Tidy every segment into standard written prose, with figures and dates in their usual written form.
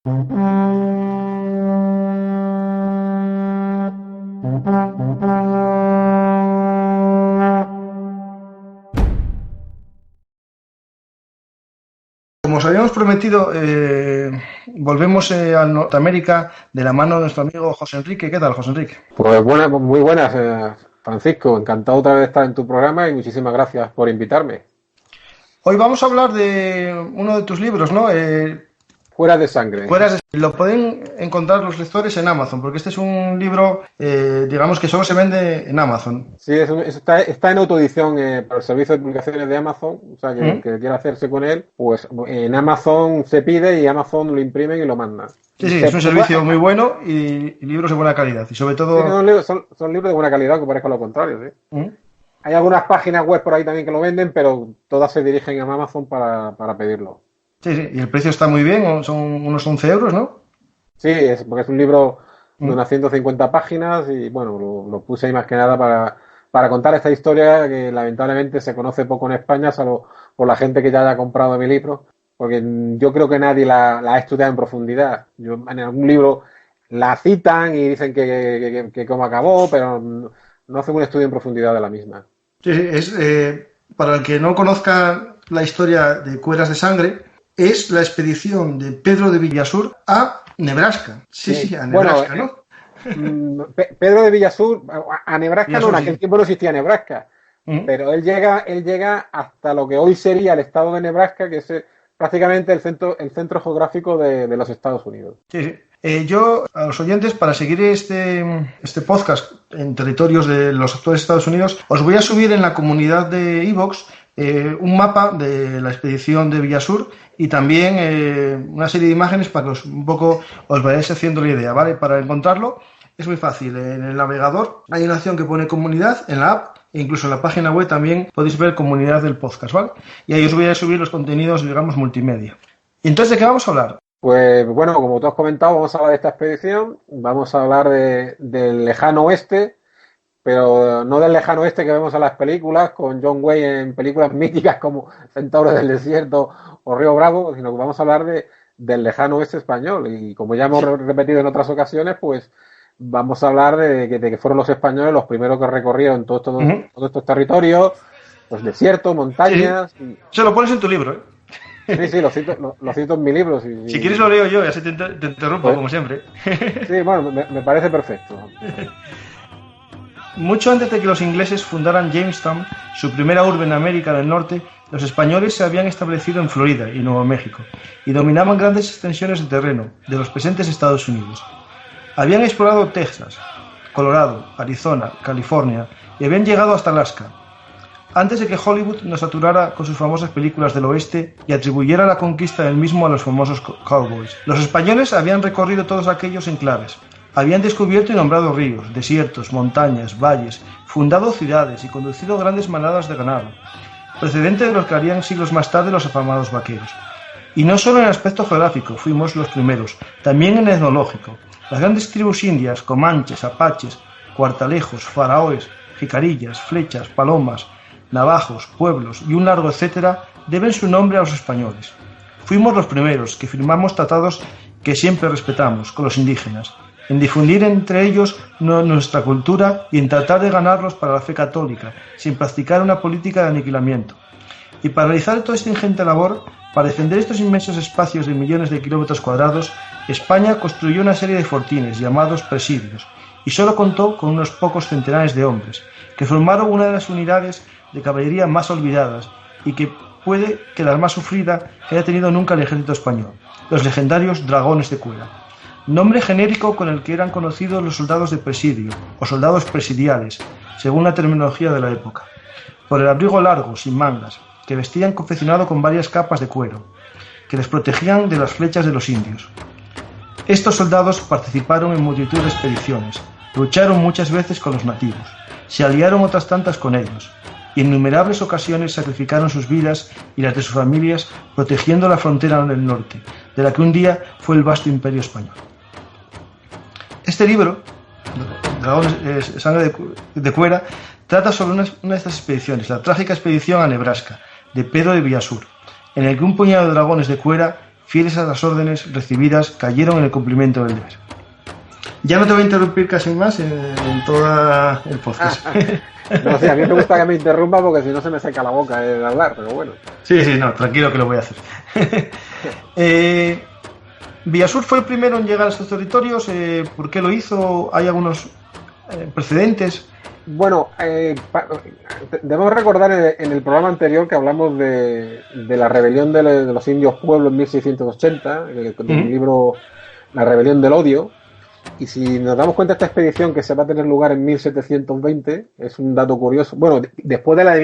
Como os habíamos prometido, volvemos a Norteamérica de la mano de nuestro amigo José Enrique. ¿Qué tal, José Enrique? Pues buenas, muy buenas, Francisco. Encantado otra vez de estar en tu programa y muchísimas gracias por invitarme. Hoy vamos a hablar de uno de tus libros, ¿no? Fuera de sangre. Lo pueden encontrar los lectores en Amazon, porque este es un libro, digamos, que solo se vende en Amazon. Sí, eso está en autoedición por el servicio de publicaciones de Amazon. O sea, que quiera hacerse con él, pues en Amazon se pide y Amazon lo imprimen y lo mandan. Sí, es un servicio muy bueno y libros de buena calidad. Y sobre todo... Sí, son libros de buena calidad, aunque parezca lo contrario, ¿sí? Hay algunas páginas web por ahí también que lo venden, pero todas se dirigen a Amazon para pedirlo. Sí, y el precio está muy bien, son unos 11 euros, ¿no? Sí, porque es un libro de unas 150 páginas y bueno, lo puse ahí más que nada para contar esta historia que lamentablemente se conoce poco en España, salvo por la gente que ya haya comprado mi libro, porque yo creo que nadie la ha estudiado en profundidad. Yo en algún libro la citan y dicen que cómo acabó, pero no hacen un estudio en profundidad de la misma. Sí, para el que no conozca la historia de Cueras de Sangre, es la expedición de Pedro de Villasur a Nebraska. Sí, a Nebraska, ¿no? Pedro de Villasur, a Nebraska no, en aquel tiempo no existía Nebraska, pero él llega hasta lo que hoy sería el estado de Nebraska, que es prácticamente el centro geográfico de los Estados Unidos. Sí. Yo, a los oyentes, para seguir este podcast en territorios de los actuales Estados Unidos, os voy a subir en la comunidad de iVoox un mapa de la expedición de Villasur y también una serie de imágenes para que un poco os vayáis haciendo la idea, ¿vale? Para encontrarlo es muy fácil. En el navegador hay una opción que pone comunidad en la app e incluso en la página web también podéis ver comunidad del podcast, ¿vale? Y ahí os voy a subir los contenidos, digamos, multimedia. ¿Y entonces de qué vamos a hablar? Pues bueno, como tú has comentado, vamos a hablar de esta expedición, vamos a hablar del lejano oeste, pero no del lejano oeste que vemos en las películas, con John Wayne en películas míticas como Centauro del Desierto o Río Bravo, sino que vamos a hablar del lejano oeste español. Y como ya hemos repetido en otras ocasiones, pues vamos a hablar de que fueron los españoles los primeros que recorrieron todos estos territorios, pues desiertos, montañas. Sí. Se lo pones en tu libro, ¿eh? Sí, lo cito en mi libro. Si quieres lo leo yo, ya se te interrumpo, pues, como siempre. Sí, bueno, me parece perfecto. Mucho antes de que los ingleses fundaran Jamestown, su primera urbe en América del Norte, los españoles se habían establecido en Florida y Nuevo México y dominaban grandes extensiones de terreno de los presentes Estados Unidos. Habían explorado Texas, Colorado, Arizona, California y habían llegado hasta Alaska. Antes de que Hollywood nos saturara con sus famosas películas del oeste y atribuyera la conquista del mismo a los famosos cowboys. Los españoles habían recorrido todos aquellos enclaves. Habían descubierto y nombrado ríos, desiertos, montañas, valles, fundado ciudades y conducido grandes manadas de ganado, precedente de los que harían siglos más tarde los afamados vaqueros. Y no solo en el aspecto geográfico fuimos los primeros, también en etnológico. Las grandes tribus indias, comanches, apaches, cuartalejos, faraoes, jicarillas, flechas, palomas, navajos, pueblos y un largo etcétera deben su nombre a los españoles. Fuimos los primeros que firmamos tratados que siempre respetamos con los indígenas, en difundir entre ellos nuestra cultura y en tratar de ganarlos para la fe católica, sin practicar una política de aniquilamiento. Y para realizar toda esta ingente labor, para defender estos inmensos espacios de millones de kilómetros cuadrados, España construyó una serie de fortines llamados presidios, y solo contó con unos pocos centenares de hombres, que formaron una de las unidades de caballería más olvidadas y que puede que la más sufrida que haya tenido nunca el ejército español, los legendarios dragones de Cuera, nombre genérico con el que eran conocidos los soldados de presidio o soldados presidiales, según la terminología de la época, por el abrigo largo, sin mangas, que vestían confeccionado con varias capas de cuero, que les protegían de las flechas de los indios. Estos soldados participaron en multitud de expediciones, lucharon muchas veces con los nativos, se aliaron otras tantas con ellos, y en innumerables ocasiones sacrificaron sus vidas y las de sus familias protegiendo la frontera del norte, de la que un día fue el vasto imperio español. Este libro, Dragones, Sangre de Cuera, trata sobre una de estas expediciones, la trágica expedición a Nebraska, de Pedro de Villasur, en el que un puñado de dragones de Cuera fieles a las órdenes recibidas, cayeron en el cumplimiento del deber. Ya no te voy a interrumpir casi más en todo el podcast. No sé, a mí me gusta que me interrumpa porque si no se me seca la boca de hablar, pero bueno. Sí, no, tranquilo que lo voy a hacer. Villasur fue el primero en llegar a estos territorios. ¿Por qué lo hizo? ¿Hay algunos precedentes? Bueno, debemos recordar en el programa anterior que hablamos de la rebelión de los indios pueblos en 1680, del libro La rebelión del odio. Y si nos damos cuenta, esta expedición que se va a tener lugar en 1720 es un dato curioso. Bueno, después de la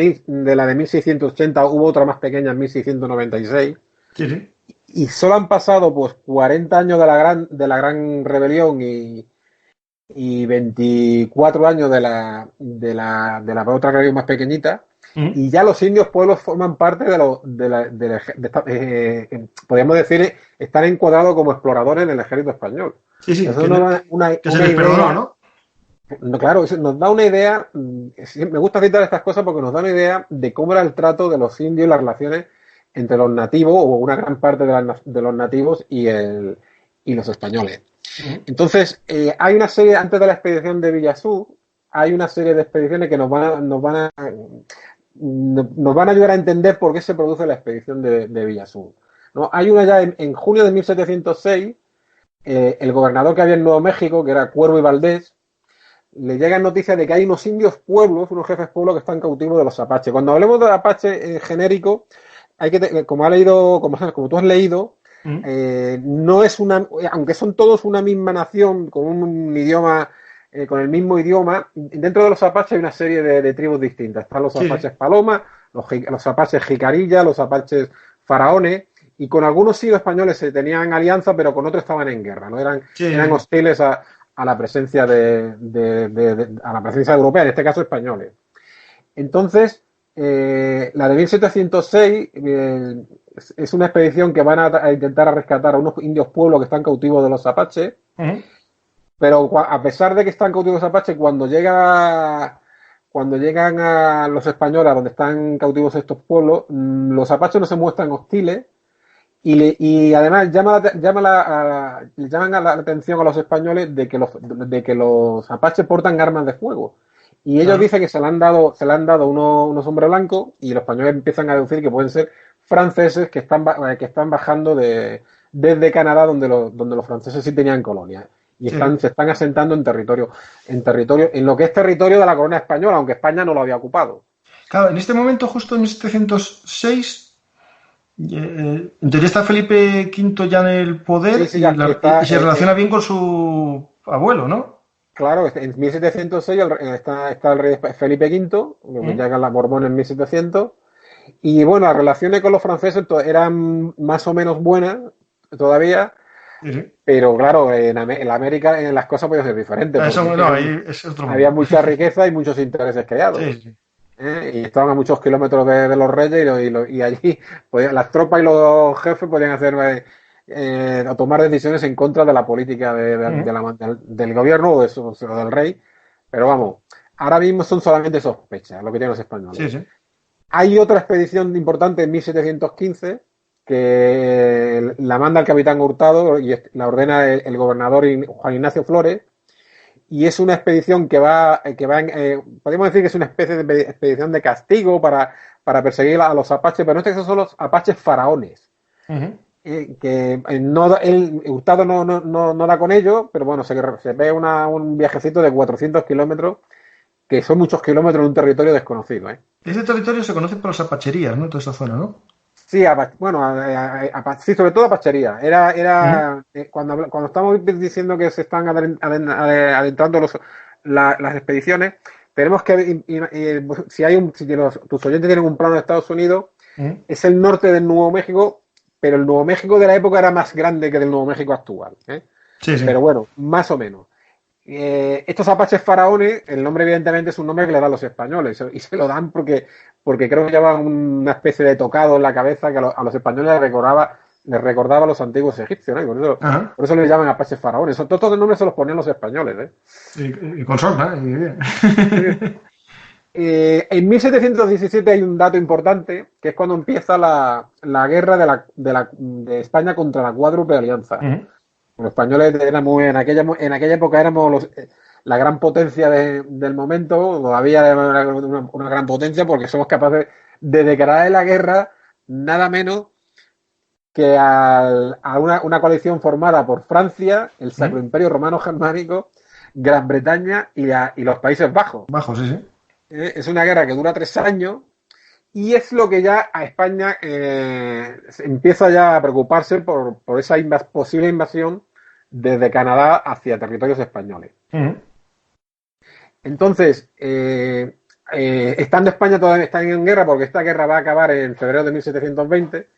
de 1680 hubo otra más pequeña en 1696. Sí. Y solo han pasado pues 40 años de la gran rebelión y 24 años de la otra rebelión más pequeñita. Y ya los indios pueblos forman parte podríamos decir, están encuadrados como exploradores en el ejército español. Sí, eso que se les perdonó, ¿no? No, claro, nos da una idea, me gusta citar estas cosas porque nos da una idea de cómo era el trato de los indios y las relaciones entre los nativos, o una gran parte de los nativos y los españoles. Entonces, hay una serie, antes de la expedición de Villasur, hay una serie de expediciones que nos van a ayudar a entender por qué se produce la expedición de Villasur, ¿no? Hay una ya en junio de 1706. El gobernador que había en Nuevo México, que era Cuervo y Valdés, le llegan noticias de que hay unos indios pueblos, unos jefes pueblos que están cautivos de los apaches. Cuando hablemos de apache genérico, hay que, como tú has leído, no es aunque son todos una misma nación con un idioma, con el mismo idioma, dentro de los apaches hay una serie de tribus distintas. Están los apaches Paloma, los apaches Jicarilla, los apaches Faraones. Y con algunos sí españoles se tenían alianza, pero con otros estaban en guerra, ¿no? Eran hostiles a la presencia a la presencia europea, en este caso españoles. Entonces, la de 1706 es una expedición que van a intentar rescatar a unos indios pueblos que están cautivos de los apaches, pero a pesar de que están cautivos de los apaches, cuando llegan a los españoles, a donde están cautivos estos pueblos, los apaches no se muestran hostiles. Y además llaman la atención a los españoles de que los apaches portan armas de fuego. Y ellos dicen que se le han dado unos hombres blancos, y los españoles empiezan a deducir que pueden ser franceses que están bajando desde Canadá, donde los franceses sí tenían colonias. Y se están asentando en lo que es territorio de la corona española, aunque España no lo había ocupado. Claro, en este momento, justo en 1706, en teoría está Felipe V ya en el poder, y se relaciona bien con su abuelo, ¿no? Claro, en 1706 está el rey Felipe V, llegan las Borbones en 1700, y bueno, las relaciones con los franceses eran más o menos buenas todavía, pero claro, en América las cosas podían ser diferentes. Había mucha riqueza y muchos intereses creados. Y estaban a muchos kilómetros de los reyes, y allí las tropas y los jefes podían hacer o tomar decisiones en contra de la política del gobierno o del rey. Pero vamos, ahora mismo son solamente sospechas lo que tienen los españoles. Hay otra expedición importante en 1715 que la manda el capitán Hurtado y la ordena el gobernador Juan Ignacio Flores. Y es una expedición que podemos decir que es una especie de expedición de castigo para perseguir a los apaches, pero en este caso son los apaches faraones. Hurtado no da con ellos, pero bueno, se ve un viajecito de 400 kilómetros, que son muchos kilómetros en un territorio desconocido. Ese territorio se conoce por las apacherías, ¿no? Toda esa zona, ¿no? Sí, sí, sobre todo apachería. Cuando estamos diciendo que se están adentrando las expediciones, tenemos que, si tus oyentes tienen un plano de Estados Unidos, es el norte del Nuevo México, pero el Nuevo México de la época era más grande que el Nuevo México actual. Pero bueno, más o menos. Estos apaches faraones, el nombre evidentemente es un nombre que le dan los españoles, y se lo dan porque creo que llevaban una especie de tocado en la cabeza que a los españoles les recordaba a los antiguos egipcios, ¿no? Por eso les llaman apaches faraones. Todos los nombres se los ponían los españoles. Y con sorna, En 1717 hay un dato importante, que es cuando empieza la guerra de España contra la Cuádruple Alianza. Los españoles en aquella época éramos la gran potencia del momento, todavía era una gran potencia porque somos capaces de declarar la guerra nada menos que a una coalición formada por Francia, el Sacro Imperio Romano Germánico, Gran Bretaña y los Países Bajos. Bajos, sí, sí. Es una guerra que dura 3 años y es lo que ya a España empieza ya a preocuparse por esa posible invasión desde Canadá hacia territorios españoles. Entonces, estando España todavía está en guerra, porque esta guerra va a acabar en febrero de 1720,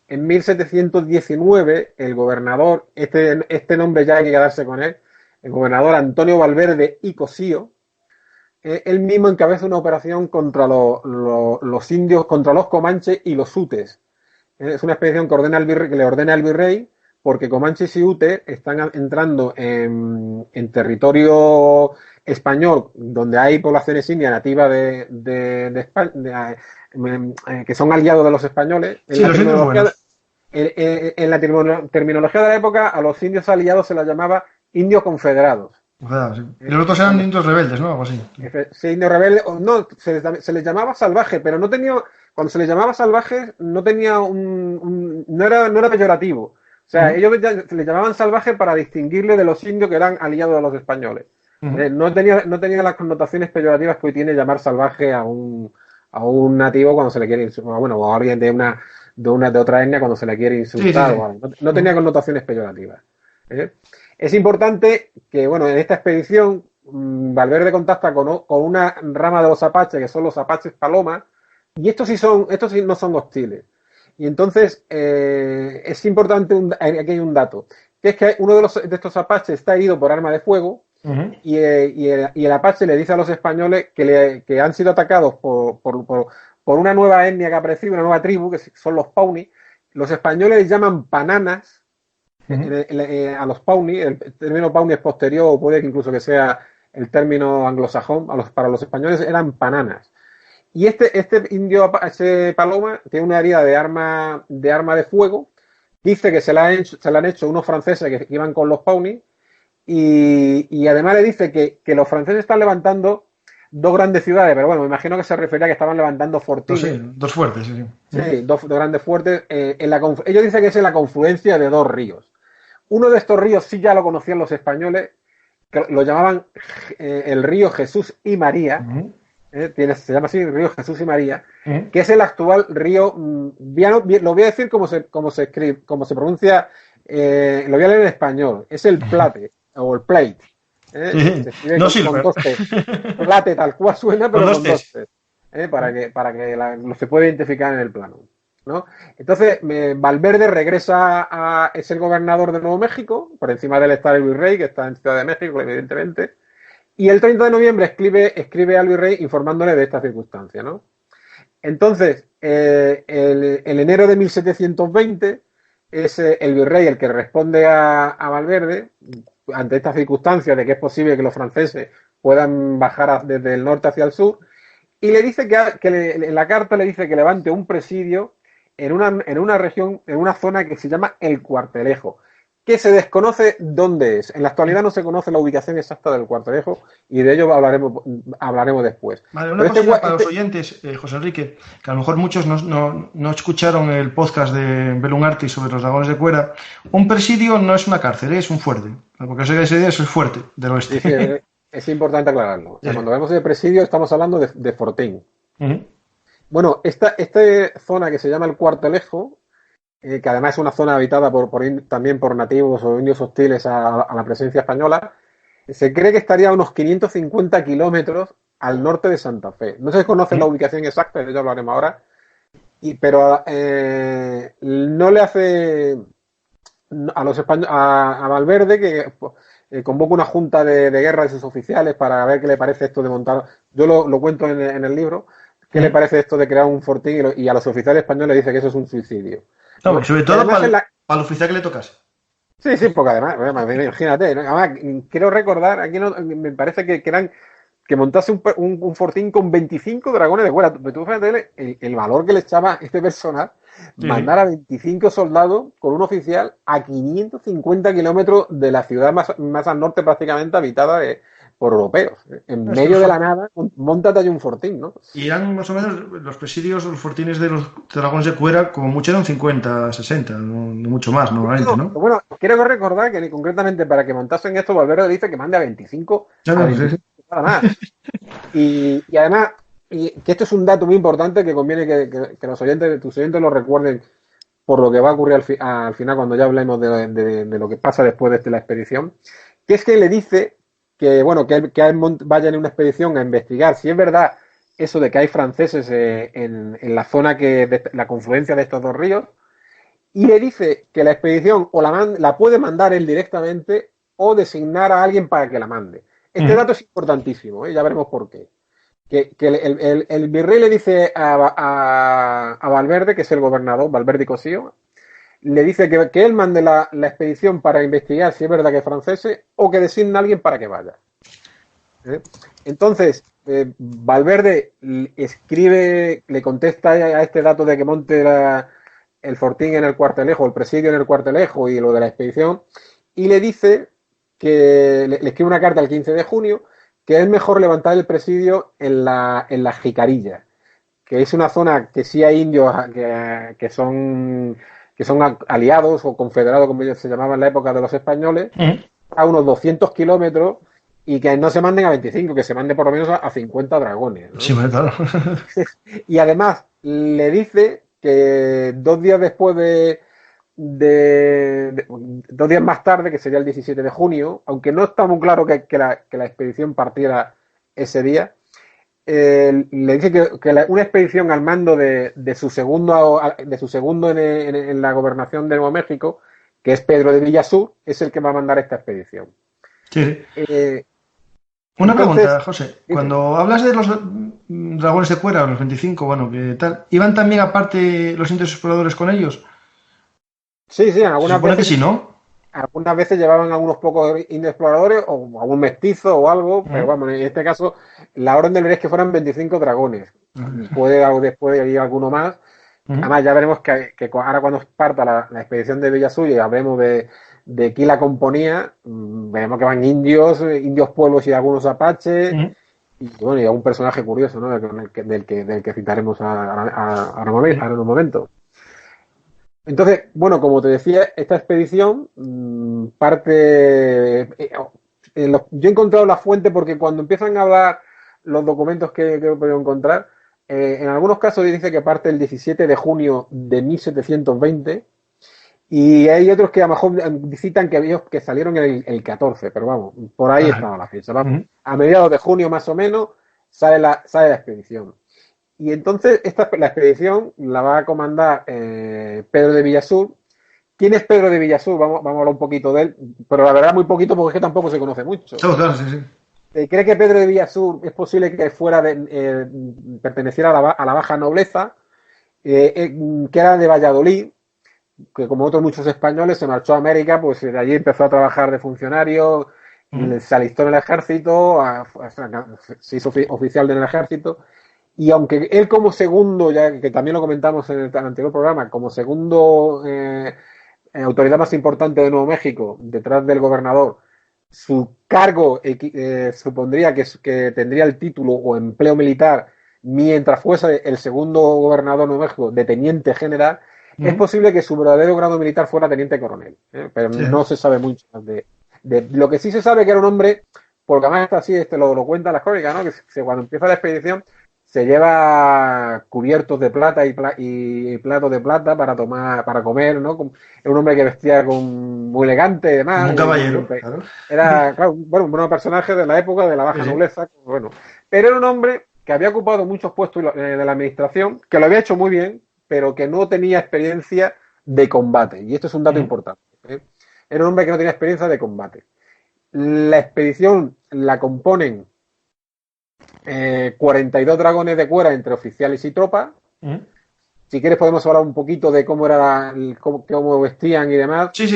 en 1719 el gobernador, este nombre ya hay que quedarse con él, el gobernador Antonio Valverde y Cosío, él mismo encabeza una operación contra los indios, contra los comanches y los utes. Es una expedición que le ordena al virrey, porque comanches y utes están entrando en territorio español, donde hay poblaciones indias nativas de España, que son aliados de los españoles. Sí, los indios buenos. En la terminología de la época, a los indios aliados se los llamaba indios confederados. Sí. Y los otros eran indios rebeldes, ¿no? Algo así. Sí, indios rebeldes, o no, se les llamaba salvaje, pero no tenía, cuando se les llamaba salvaje, no tenía no era peyorativo. O sea, ellos se les llamaban salvaje para distinguirle de los indios que eran aliados de los españoles. No tenía las connotaciones peyorativas que hoy tiene llamar salvaje a un nativo cuando se le quiere insultar, bueno, o a alguien de otra etnia cuando se le quiere insultar. Sí. No tenía connotaciones peyorativas. Es importante que, bueno, en esta expedición Valverde contacta con una rama de los apaches, que son los apaches Paloma, y estos sí no son hostiles. Y entonces es importante, aquí hay un dato, que es que uno de estos apaches está herido por arma de fuego, y el apache le dice a los españoles que han sido atacados por una nueva etnia que ha aparecido, una nueva tribu, que son los Pawnee. Los españoles les llaman pananas a los Pawnee. El término Pawnee es posterior, o puede que incluso que sea el término anglosajón. Para los españoles eran pananas. Y este indio Apache Paloma tiene una herida de arma de fuego. Dice que se la han hecho unos franceses que iban con los Pawnee. Y además le dice que los franceses están levantando 2 grandes ciudades, pero bueno, me imagino que se refería a que estaban levantando fortines. Sí, 2 fuertes, sí. Sí, dos grandes fuertes. Ellos dicen que es en la confluencia de 2 ríos. Uno de estos ríos sí ya lo conocían los españoles, que lo llamaban el río Jesús y María. Se llama así, río Jesús y María, que es el actual río. Lo voy a decir como se pronuncia, lo voy a leer en español. Es el Plate, o el Plate. Se escribe con 2 T. Plate, tal cual suena, pero con 2 T. Para que se pueda identificar en el plano, ¿no? Entonces, Valverde es el gobernador de Nuevo México, por encima del está el virrey, que está en Ciudad de México, evidentemente, y el 30 de noviembre escribe al virrey informándole de esta circunstancia, ¿no? Entonces, el enero de 1720 es el virrey el que responde a Valverde ante esta circunstancia de que es posible que los franceses puedan bajar desde el norte hacia el sur, y le dice en la carta le dice que levante un presidio en una región, en una zona que se llama El Cuartelejo, que se desconoce dónde es. En la actualidad no se conoce la ubicación exacta del Cuartelejo, y de ello hablaremos después. Vale, una cosa para los oyentes, José Enrique, que a lo mejor muchos no escucharon el podcast de Belungarti sobre los dragones de Cuera. Un presidio no es una cárcel, es un fuerte, porque ese día es el fuerte del oeste. Sí, es importante aclararlo. O sea, cuando hablamos de presidio estamos hablando de fortín. Bueno, esta zona que se llama el Cuartelejo, que además es una zona habitada también por nativos o indios hostiles a la presencia española, se cree que estaría a unos 550 kilómetros al norte de Santa Fe. No se conoce la ubicación exacta, de ello hablaremos ahora, pero no le hace a Valverde que convoca una junta de guerra de sus oficiales para ver qué le parece esto de montar. Yo lo cuento en el libro. ¿Qué le parece esto de crear un fortín? Y a los oficiales españoles dice que eso es un suicidio. No, sobre todo para el oficial que le tocase. Sí, porque además, imagínate, ¿no? Además, quiero recordar, aquí me parece que que montase un fortín con 25 dragones de cuera. Tú fíjate el valor que le echaba este personal, mandar a 25 soldados con un oficial a 550 kilómetros de la ciudad más al norte prácticamente habitada por europeos. En medio de la nada, móntate allí un fortín, ¿no? Y eran más o menos los presidios, los fortines de los dragones de cuera, como mucho eran 50, 60, no mucho más normalmente, ¿no? Bueno, quiero recordar que concretamente para que montasen esto, Valverde dice que mande a 25, nada más. Y además, y que esto es un dato muy importante que conviene que tus oyentes lo recuerden por lo que va a ocurrir al final cuando ya hablemos de lo que pasa después de la expedición, que es que le dice que, bueno, que él vaya en una expedición a investigar si es verdad eso de que hay franceses en la zona la confluencia de estos dos ríos, y le dice que la expedición o la puede mandar él directamente o designar a alguien para que la mande. Este dato es importantísimo, ya veremos por qué. Que el virrey le dice a Valverde, que es el gobernador, Valverde y Cosío, le dice que él mande la expedición para investigar si es verdad que es franceses o que designe a alguien para que vaya. Entonces, Valverde le contesta a este dato de que monte el fortín en el cuartelejo, el presidio en el cuartelejo y lo de la expedición, y le dice que le escribe una carta el 15 de junio que es mejor levantar el presidio en la Jicarilla, que es una zona que sí hay indios que son aliados o confederados, como ellos se llamaban en la época de los españoles, a unos 200 kilómetros, y que no se manden a 25, que se mande por lo menos a 50 dragones, ¿no? Sí, claro. Y además le dice que 2 días después 2 días más tarde, que sería el 17 de junio, aunque no está muy claro que la expedición partiera ese día, le dice que una expedición al mando de su segundo en la gobernación de Nuevo México, que es Pedro de Villasur, es el que va a mandar esta expedición. Sí. Una pregunta, José. Cuando hablas de los dragones de cuera, los 25, bueno, ¿qué tal? ¿Iban también aparte los indios exploradores con ellos? Sí, algunas veces. Que sí, ¿no? Algunas veces llevaban a unos pocos indios exploradores o a un mestizo o algo, pero vamos, en este caso la orden del rey es que fueran 25 dragones. Puede después ir alguno más. Además, ya veremos que ahora cuando parta la expedición de Villasur y hablemos de quién la componía, veremos que van indios pueblos y algunos apaches, y bueno, y algún personaje curioso, ¿no? del que citaremos a un momento. Entonces, bueno, como te decía, esta expedición parte... yo he encontrado la fuente porque cuando empiezan a hablar los documentos que he podido encontrar, en algunos casos dice que parte el 17 de junio de 1720 y hay otros que a lo mejor citan que salieron el 14, pero vamos, por ahí estaba la fecha. A mediados de junio más o menos sale la expedición. Y entonces la expedición la va a comandar Pedro de Villasur. ¿Quién es Pedro de Villasur? Vamos a hablar un poquito de él, pero la verdad muy poquito porque es que tampoco se conoce mucho. Claro, sí. ¿Cree que Pedro de Villasur es posible que perteneciera a la baja nobleza, que era de Valladolid, que como otros muchos españoles se marchó a América, pues de allí empezó a trabajar de funcionario, se alistó en el ejército, se hizo oficial del ejército? Y aunque él como segundo, ya que también lo comentamos en el anterior programa, como segundo autoridad más importante de Nuevo México, detrás del gobernador, su cargo supondría que tendría el título o empleo militar mientras fuese el segundo gobernador de Nuevo México de teniente general, es posible que su verdadero grado militar fuera teniente coronel, pero no se sabe mucho de lo que sí se sabe que era un hombre, porque además está así, lo cuenta la crónica, ¿no? Que cuando empieza la expedición se lleva cubiertos de plata y platos de plata para comer, ¿no? Era un hombre que vestía muy elegante y demás. Un caballero, claro. Era, claro, bueno, un personaje de la época de la baja nobleza, bueno. Pero era un hombre que había ocupado muchos puestos de la administración, que lo había hecho muy bien, pero que no tenía experiencia de combate. Y esto es un dato importante. Era un hombre que no tenía experiencia de combate. La expedición la componen 42 dragones de cuera entre oficiales y tropas. Si quieres podemos hablar un poquito de cómo era cómo vestían y demás. Sí.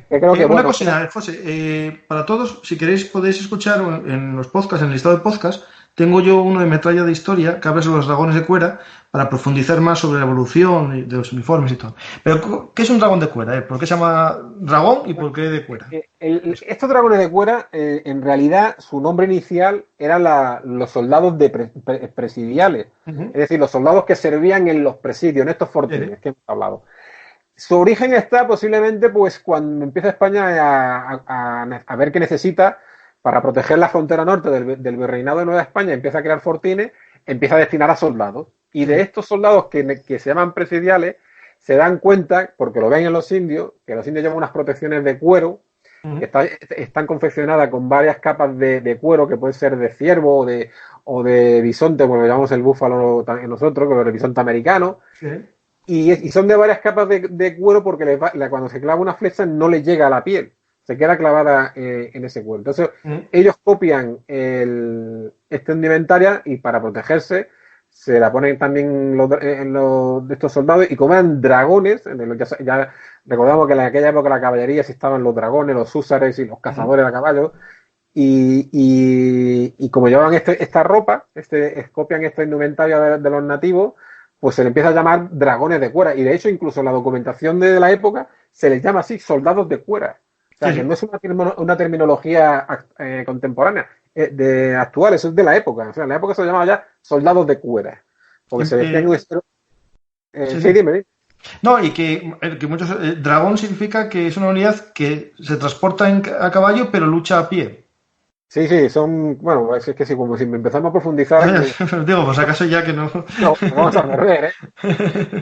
Que creo que, cosa, José, para todos, si queréis podéis escuchar en los podcasts, en el listado de podcasts, tengo yo uno de metralla de historia que habla sobre los dragones de cuera para profundizar más sobre la evolución de los uniformes y todo. Pero, ¿qué es un dragón de cuera? ¿Por qué se llama dragón y por qué de cuera? Estos dragones de cuera, en realidad, su nombre inicial eran los soldados presidiales. Uh-huh. Es decir, los soldados que servían en los presidios, en estos fortines que hemos hablado. Su origen está posiblemente pues cuando empieza España a ver qué necesita para proteger la frontera norte del virreinado de Nueva España, empieza a crear fortines, empieza a destinar a soldados. Y de estos soldados que se llaman presidiales, se dan cuenta, porque lo ven en los indios, que los indios llevan unas protecciones de cuero, que están confeccionadas con varias capas de cuero, que pueden ser de ciervo o de bisonte, como lo llamamos el búfalo nosotros, que es el bisonte americano. Sí. Y son de varias capas de cuero porque cuando se clava una flecha no le llega a la piel, se queda clavada en ese cuero. Entonces, ellos copian esta indumentaria y para protegerse se la ponen también de estos soldados y como eran dragones, ya recordamos que en aquella época la caballería sí estaban los dragones, los húsares y los cazadores a caballo. Y como llevaban esta ropa, copian esta indumentaria de los nativos, pues se le empieza a llamar dragones de cuera. Y de hecho, incluso en la documentación de la época se les llama así, soldados de cuera. O sea, que no es una terminología contemporánea, actual, eso es de la época. O sea, en la época se llamaba ya soldados de cuera. Porque se vestían un estilo. Sí, dime. No, y que muchos. Dragón significa que es una unidad que se transporta a caballo, pero lucha a pie. Sí, son. Bueno, es que sí, como si empezamos a profundizar. Digo, pues acaso ya que no. No, vamos a perder,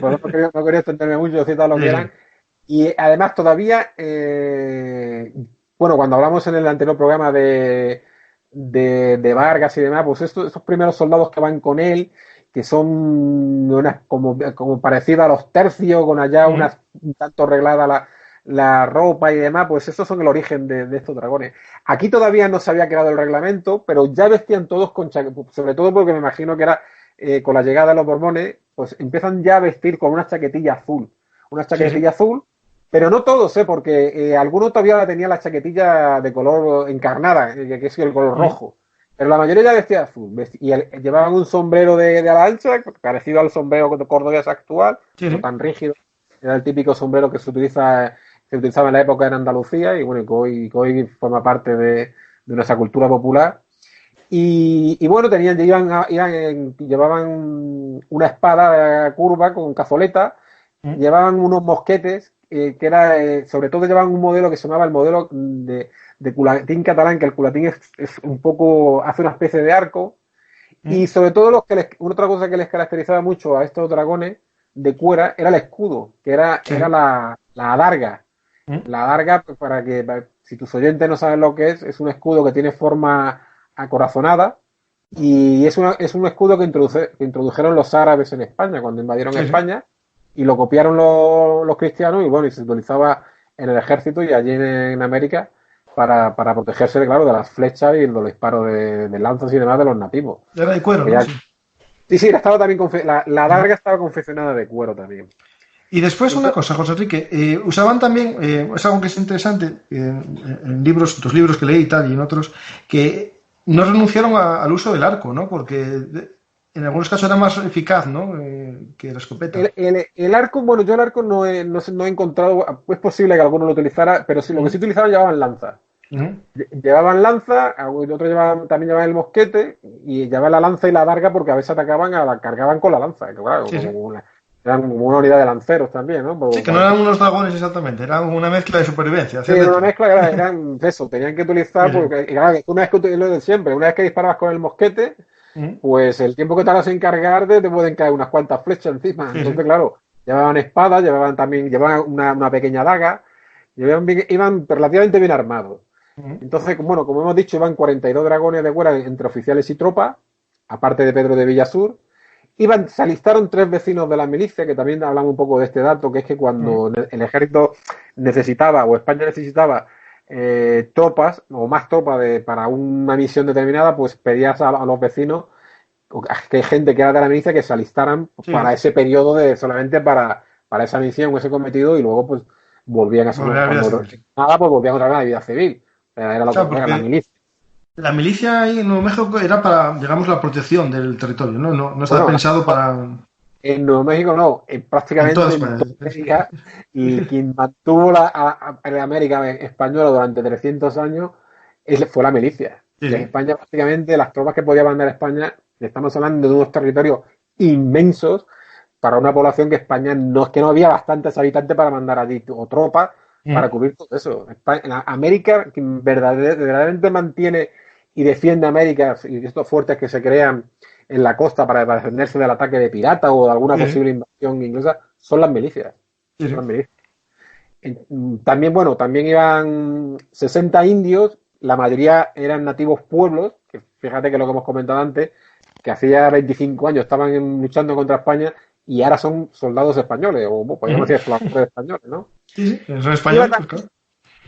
Pues no quería extenderme mucho, citar lo que eran. Y además, todavía. Bueno, cuando hablamos en el anterior programa de Vargas y demás, pues esos primeros soldados que van con él, que son como parecidos a los tercios, con allá un tanto arreglada la ropa y demás, pues esos son el origen de estos dragones. Aquí todavía no se había creado el reglamento, pero ya vestían todos con chaquetillas, sobre todo porque me imagino que era con la llegada de los Borbones, pues empiezan ya a vestir con una chaquetilla azul. Una chaquetilla azul, pero no todos, porque algunos todavía tenían la chaquetilla de color encarnada, que es el color rojo. Pero la mayoría ya vestía azul. Y llevaban un sombrero de ala ancha, parecido al sombrero cordobés actual, no tan rígido. Era el típico sombrero que se utilizaba en la época en Andalucía y bueno, que hoy forma parte de nuestra cultura popular. Y bueno, llevaban una espada curva con cazoleta, llevaban unos mosquetes, que era, sobre todo llevaban un modelo que se llamaba el modelo de culatín catalán, que el culatín es un poco, hace una especie de arco, y sobre todo otra cosa que les caracterizaba mucho a estos dragones de cuera era el escudo, que era la adarga. La adarga, si tus oyentes no saben lo que es un escudo que tiene forma acorazonada y es un escudo que introdujeron los árabes en España cuando invadieron España y lo copiaron los cristianos y bueno, y se utilizaba en el ejército y allí en América para protegerse, claro, de las flechas y de los disparos de lanzas y demás de los nativos. Era de cuero, ¿no? Sí, estaba también la adarga estaba confeccionada de cuero también. Y después una cosa, José Enrique, usaban también, es algo que es interesante, en tus libros que leí y tal, y en otros, que no renunciaron al uso del arco, ¿no? Porque en algunos casos era más eficaz, ¿no? Que la escopeta. El arco, bueno, yo el arco no he encontrado, es posible que alguno lo utilizara, pero sí, lo que sí utilizaban llevaban lanza. Llevaban lanza, otros también llevaban el mosquete, y llevaban la lanza y la adarga porque a veces cargaban con la lanza, que claro, eran como una unidad de lanceros también, ¿no? Sí, que no eran unos dragones exactamente, eran una mezcla de supervivencia. Sí, una mezcla, eran eso, tenían que utilizar, porque claro, una vez que lo de siempre, una vez que disparabas con el mosquete, pues el tiempo que tardas en cargarte te pueden caer unas cuantas flechas encima. Entonces, claro, llevaban espadas, llevaban una pequeña daga, iban relativamente bien armados. Entonces, bueno, como hemos dicho, iban 42 dragones de cuera entre oficiales y tropas, aparte de Pedro de Villasur. Se alistaron 3 vecinos de la milicia, que también hablamos un poco de este dato, que es que cuando el ejército necesitaba, o España necesitaba tropas, o más tropas para una misión determinada, pues pedías a los vecinos, que hay gente que era de la milicia, que se alistaran para ese periodo solamente para esa misión, ese cometido, y luego pues volvían a volvían otra vez a la vida civil. Era la milicia. La milicia ahí en Nuevo México era para, digamos, la protección del territorio, ¿no? No estaba Bueno, pensado para... en Nuevo México no, En prácticamente todas en España. toda América, y quien mantuvo la América española durante 300 años fue la milicia. Sí, Que sí. España, prácticamente, las tropas que podía mandar España, estamos hablando de unos territorios inmensos para una población que España no es que no había bastantes habitantes para mandar allí o tropas para Ujú. cubrir todo eso. América, quien verdaderamente mantiene y defiende América y estos fuertes que se crean en la costa para defenderse del ataque de piratas o de alguna Sí, sí. posible invasión inglesa, son las milicias. Sí, Son las sí. milicias. También, bueno, también iban 60 indios, la mayoría eran nativos pueblos, que fíjate que lo que hemos comentado antes, que hacía 25 años estaban luchando contra España y ahora son soldados españoles, o bueno, podríamos Ujú. decir exploradores españoles, ¿no? Sí, sí. Son Iba, españoles, pues claro.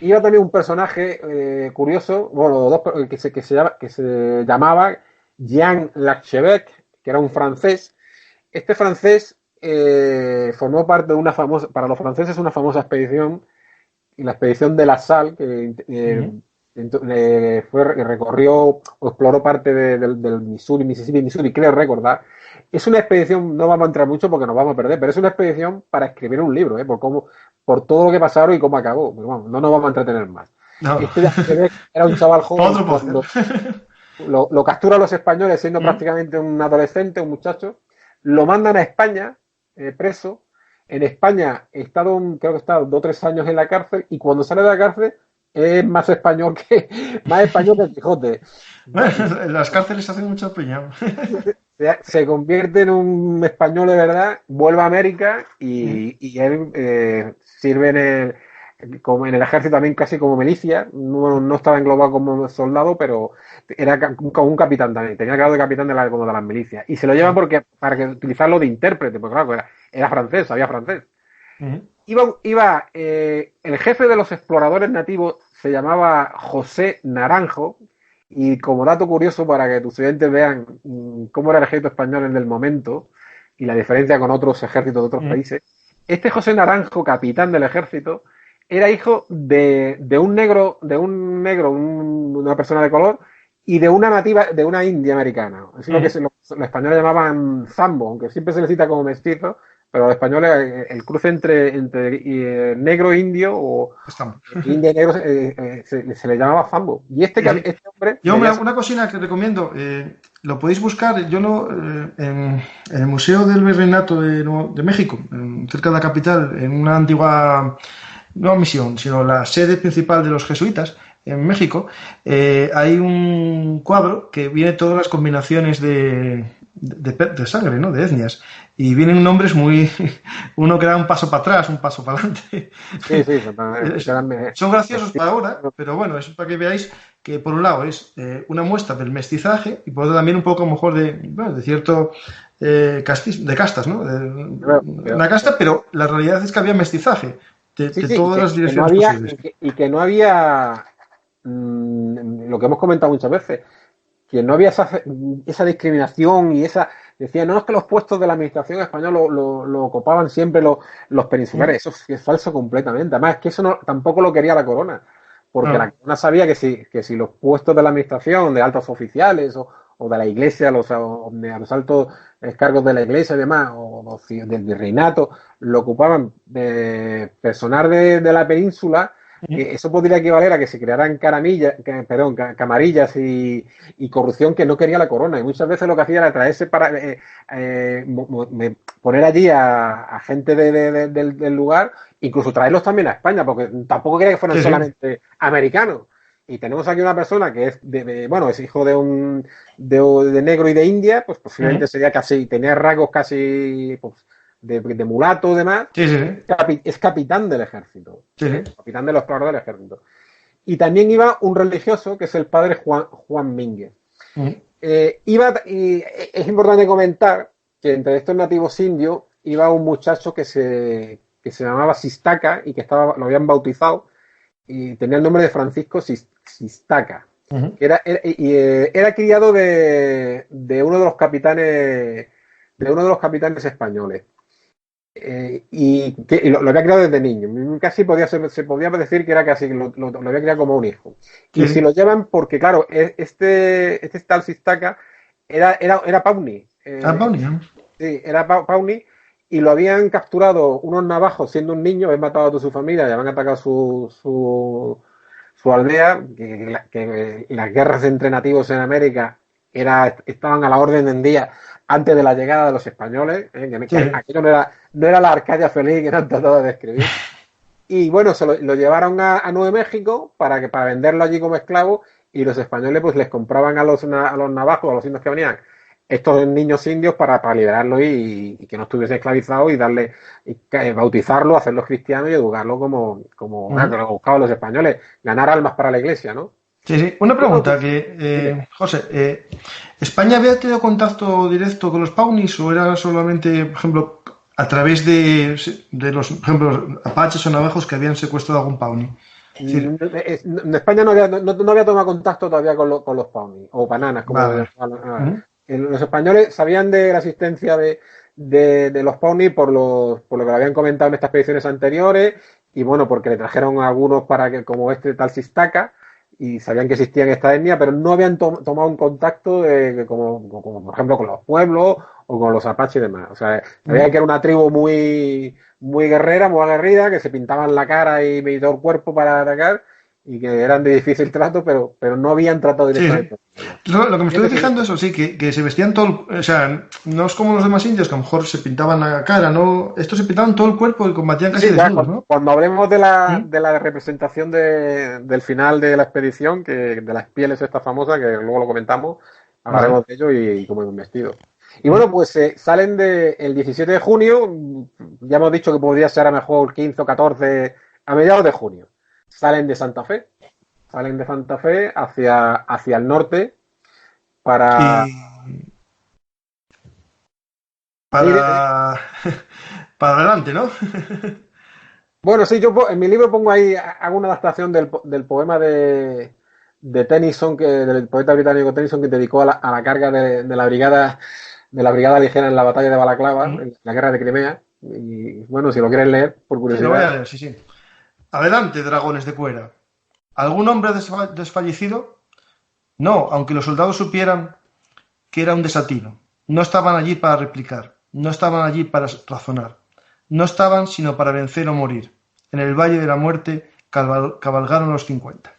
iba también un personaje curioso, bueno, que se llamaba Jean Lachevêque, que era un francés. Este francés formó parte de una famosa, para los franceses, una famosa expedición, y la expedición de La Salle, que Ujú. recorrió o exploró parte del Missouri, Mississippi, Missouri, creo recordar. Es una expedición, no vamos a entrar mucho porque nos vamos a perder, pero es una expedición para escribir un libro, por todo lo que pasaron y cómo acabó. Pero vamos, no nos vamos a entretener más. No. Este era un chaval Para joven otro cuando podcast. lo capturan los españoles siendo Ujú. prácticamente un adolescente, un muchacho, lo mandan a España, preso. En España creo que está 2 o 3 años en la cárcel, y cuando sale de la cárcel es más español que el Quijote. Bueno, en las cárceles hacen mucha peña. Se convierte en un español de verdad, vuelve a América Ujú. y él sirve como en el ejército también casi como milicia. No, no estaba englobado como soldado, pero era como un capitán también. Tenía grado de capitán como de las milicias. Y se lo llevan para utilizarlo de intérprete, porque claro, era francés, sabía francés. Ujú. El jefe de los exploradores nativos se llamaba José Naranjo, y como dato curioso para que tus oyentes vean cómo era el ejército español en el momento y la diferencia con otros ejércitos de otros Ujú. países, este José Naranjo, capitán del ejército, era hijo una persona de color, y de una nativa, de una india americana. Es lo que Ujú. los españoles llamaban zambo, aunque siempre se le cita como mestizo, pero los españoles, el cruce entre negro e indio o Estamos. indio y negro se le llamaba zambo. Y Sí, sí. este hombre Yo debía ser. una cocina que recomiendo, lo podéis buscar, yo no, en el Museo del Virreinato de México, cerca de la capital, en una antigua, no misión, sino la sede principal de los jesuitas en México, hay un cuadro que viene todas las combinaciones de sangre, ¿no? De etnias. Y vienen nombres muy... Uno que da un paso para atrás, un paso para adelante. Sí, sí, Son graciosos para ahora, pero bueno, es para que veáis que por un lado es una muestra del mestizaje y por otro también un poco a lo mejor bueno, de cierto de castas, ¿no? Una casta, pero la realidad es que había mestizaje sí, de sí, todas las que no direcciones había, posibles. y que no había lo que hemos comentado muchas veces, que no había esa discriminación y esa. Decían, no, es que los puestos de la administración española lo ocupaban siempre los ¿Mm? peninsulares. Eso es falso completamente. Además, es que eso tampoco lo quería la corona, porque la No, corona sabía que si los puestos de la administración, de altos oficiales o de la iglesia, los altos cargos de la iglesia y demás, o del virreinato, lo ocupaban de personal de la península, ¿Mm? eso podría equivaler a que se crearan camarillas y corrupción que no quería la corona. Y muchas veces lo que hacía era traerse poner allí a gente del lugar, incluso traerlos también a España, porque tampoco quería que fueran Sí, sí. solamente americanos. Y tenemos aquí una persona que es hijo de negro y de India, pues posiblemente ¿Mm? sería casi, tenía rasgos casi pues, de mulato y demás. Sí, sí, sí. Es capitán del ejército, Sí, sí. capitán de los exploradores del ejército. Y también iba un religioso, que es el padre Juan Mínguez. ¿Mm? Y es importante comentar que entre estos nativos indios iba un muchacho que se llamaba Sistaca, y que lo habían bautizado, y tenía el nombre de Francisco Sistaca, ¿Mm? que era criado de uno de los capitanes españoles. y lo había criado desde niño. Casi se podía decir que era casi, lo había criado como un hijo. Y Sí. si lo llevan, porque claro, este tal Sistaka era Pawnee. Ah, Pauli, ¿no? Sí, era Pawnee y lo habían capturado unos navajos siendo un niño, habían matado a toda su familia y habían atacado su aldea, que las guerras entre nativos en América estaban a la orden del día antes de la llegada de los españoles, Sí. que aquello no era la Arcadia feliz que han tratado de describir. Y bueno, lo llevaron a Nuevo México para venderlo allí como esclavo y los españoles pues les compraban a los navajos, a los indios que venían, estos niños indios para liberarlos y que no estuviese esclavizado y bautizarlo, hacerlos cristianos y educarlo como Ujú. que lo buscaban los españoles, ganar almas para la iglesia, ¿no? Sí, sí. Una Bueno, pregunta pues, dime. José, ¿España había tenido contacto directo con los Pawnees o era solamente, por ejemplo, a través de los, por ejemplo, apaches o navajos que habían secuestrado a algún Pawnee? Es decir, España no había tomado contacto todavía con los Pawnee, o bananas, como lo vale, llamaban. vale. Los españoles sabían de la existencia de los Pawnee por lo que le habían comentado en estas expediciones anteriores, y bueno, porque le trajeron a algunos como este tal Sistaka, y sabían que existían esta etnia, pero no habían tomado un contacto como, por ejemplo, con los pueblos o con los apaches y demás. O sea, sabían que era una tribu muy, muy guerrera, muy aguerrida, que se pintaban la cara y todo el cuerpo para atacar y que eran de difícil trato, pero no habían tratado Sí, sí. directamente con ellos. Lo que me estoy fijando es eso, sí, que se vestían todo, o sea, no es como los demás indios que a lo mejor se pintaban la cara, ¿no? Estos se pintaban todo el cuerpo y combatían Sí, casi sí, ya desnudos, ¿no? cuando hablemos de la, ¿Mm? de la representación del final de la expedición, de las pieles esta famosa, que luego lo comentamos, Vale. hablaremos de ello y cómo iban vestidos. Y ¿Mm? bueno, pues salen el 17 de junio, ya hemos dicho que podría ser a lo mejor 15 o 14, a mediados de junio. Salen de Santa Fe, hacia el norte para... Y Sí, para, para adelante, ¿no? bueno, sí, en mi libro pongo ahí, hago una adaptación del poema de Tennyson, del poeta británico Tennyson, que dedicó a la carga de la brigada ligera en la batalla de Balaclava, ¿Mm? en la guerra de Crimea. Y bueno, si lo quieres leer, por Sí, lo voy curiosidad. a leer, sí, sí. Adelante, dragones de cuera. ¿Algún hombre desfallecido? No, aunque los soldados supieran que era un desatino. No estaban allí para replicar, no estaban allí para razonar, no estaban sino para vencer o morir. En el Valle de la Muerte cabalgaron los 50.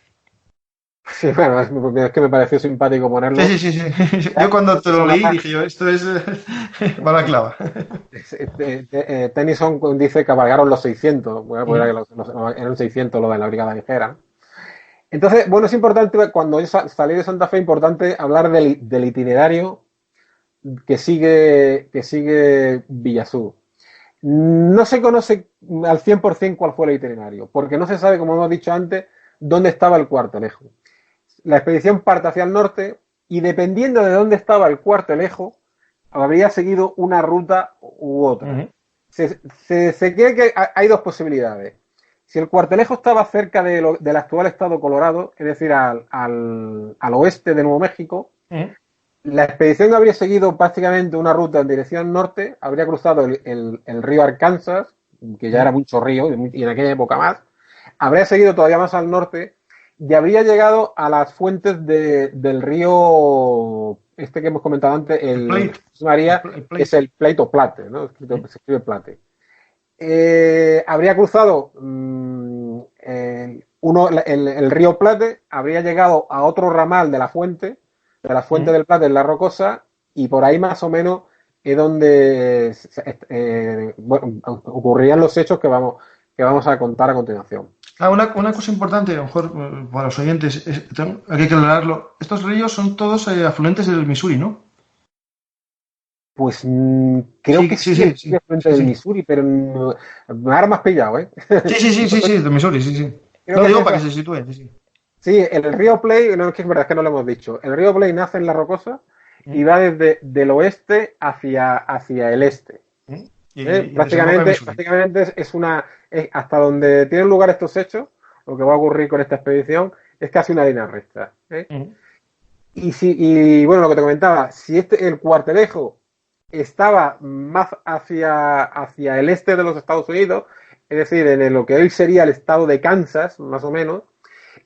Sí, bueno, es que me pareció simpático Sí, ponerlo. sí, sí, sí. Yo Ya, cuando te lo eso leí nada, dije yo, esto es balaclava. Tennyson dice que cabalgaron los 600, bueno, pues era Mm, que eran 600 lo de la brigada ligera. Entonces, bueno, es importante, cuando yo salí de Santa Fe, importante hablar del itinerario que sigue Villazú. No se conoce al 100% cuál fue el itinerario, porque no se sabe, como hemos dicho antes, dónde estaba el cuartelejo. La expedición parte hacia el norte y dependiendo de dónde estaba el cuartelejo, habría seguido una ruta u otra. mm, Se cree que hay dos posibilidades. Si el cuartelejo estaba cerca del actual estado Colorado, es decir, al oeste de Nuevo México, mm, la expedición habría seguido prácticamente una ruta en dirección norte, habría cruzado el río Arkansas, que ya era mm, mucho río, y en aquella época más, habría seguido todavía más al norte y habría llegado a las fuentes del río, este que hemos comentado antes, el el plate, María, el que es plate. el Plate o Plate, ¿no? Mm, Se escribe Plate. Habría cruzado el río Plate, habría llegado a otro ramal de la fuente mm. del Plate en la Rocosa, y por ahí más o menos es donde bueno, ocurrirían los hechos que vamos a contar a continuación. Ah, una cosa importante, a lo mejor para los oyentes, hay que aclararlo. Estos ríos son todos afluentes del Missouri, ¿no? Pues creo Sí, que sí, sí, el sí, río sí, frente sí, del sí. Missouri, pero ahora me has pillado, ¿eh? Sí, sí, sí, sí, sí, del Missouri, sí, sí. Creo No que es digo para esa. que se sitúe, sí, sí. Sí, el río Play, no, es que es verdad es que no lo hemos dicho. El río Play nace en la Rocosa y Mm, va desde del oeste hacia el este. mm. Y desemboca en Prácticamente, Missouri. prácticamente hasta donde tienen lugar estos hechos, lo que va a ocurrir con esta expedición, es casi una línea recta. ¿Eh? Mm, Y bueno, lo que te comentaba, si el cuartelejo estaba más hacia el este de los Estados Unidos, es decir, lo que hoy sería el estado de Kansas, más o menos.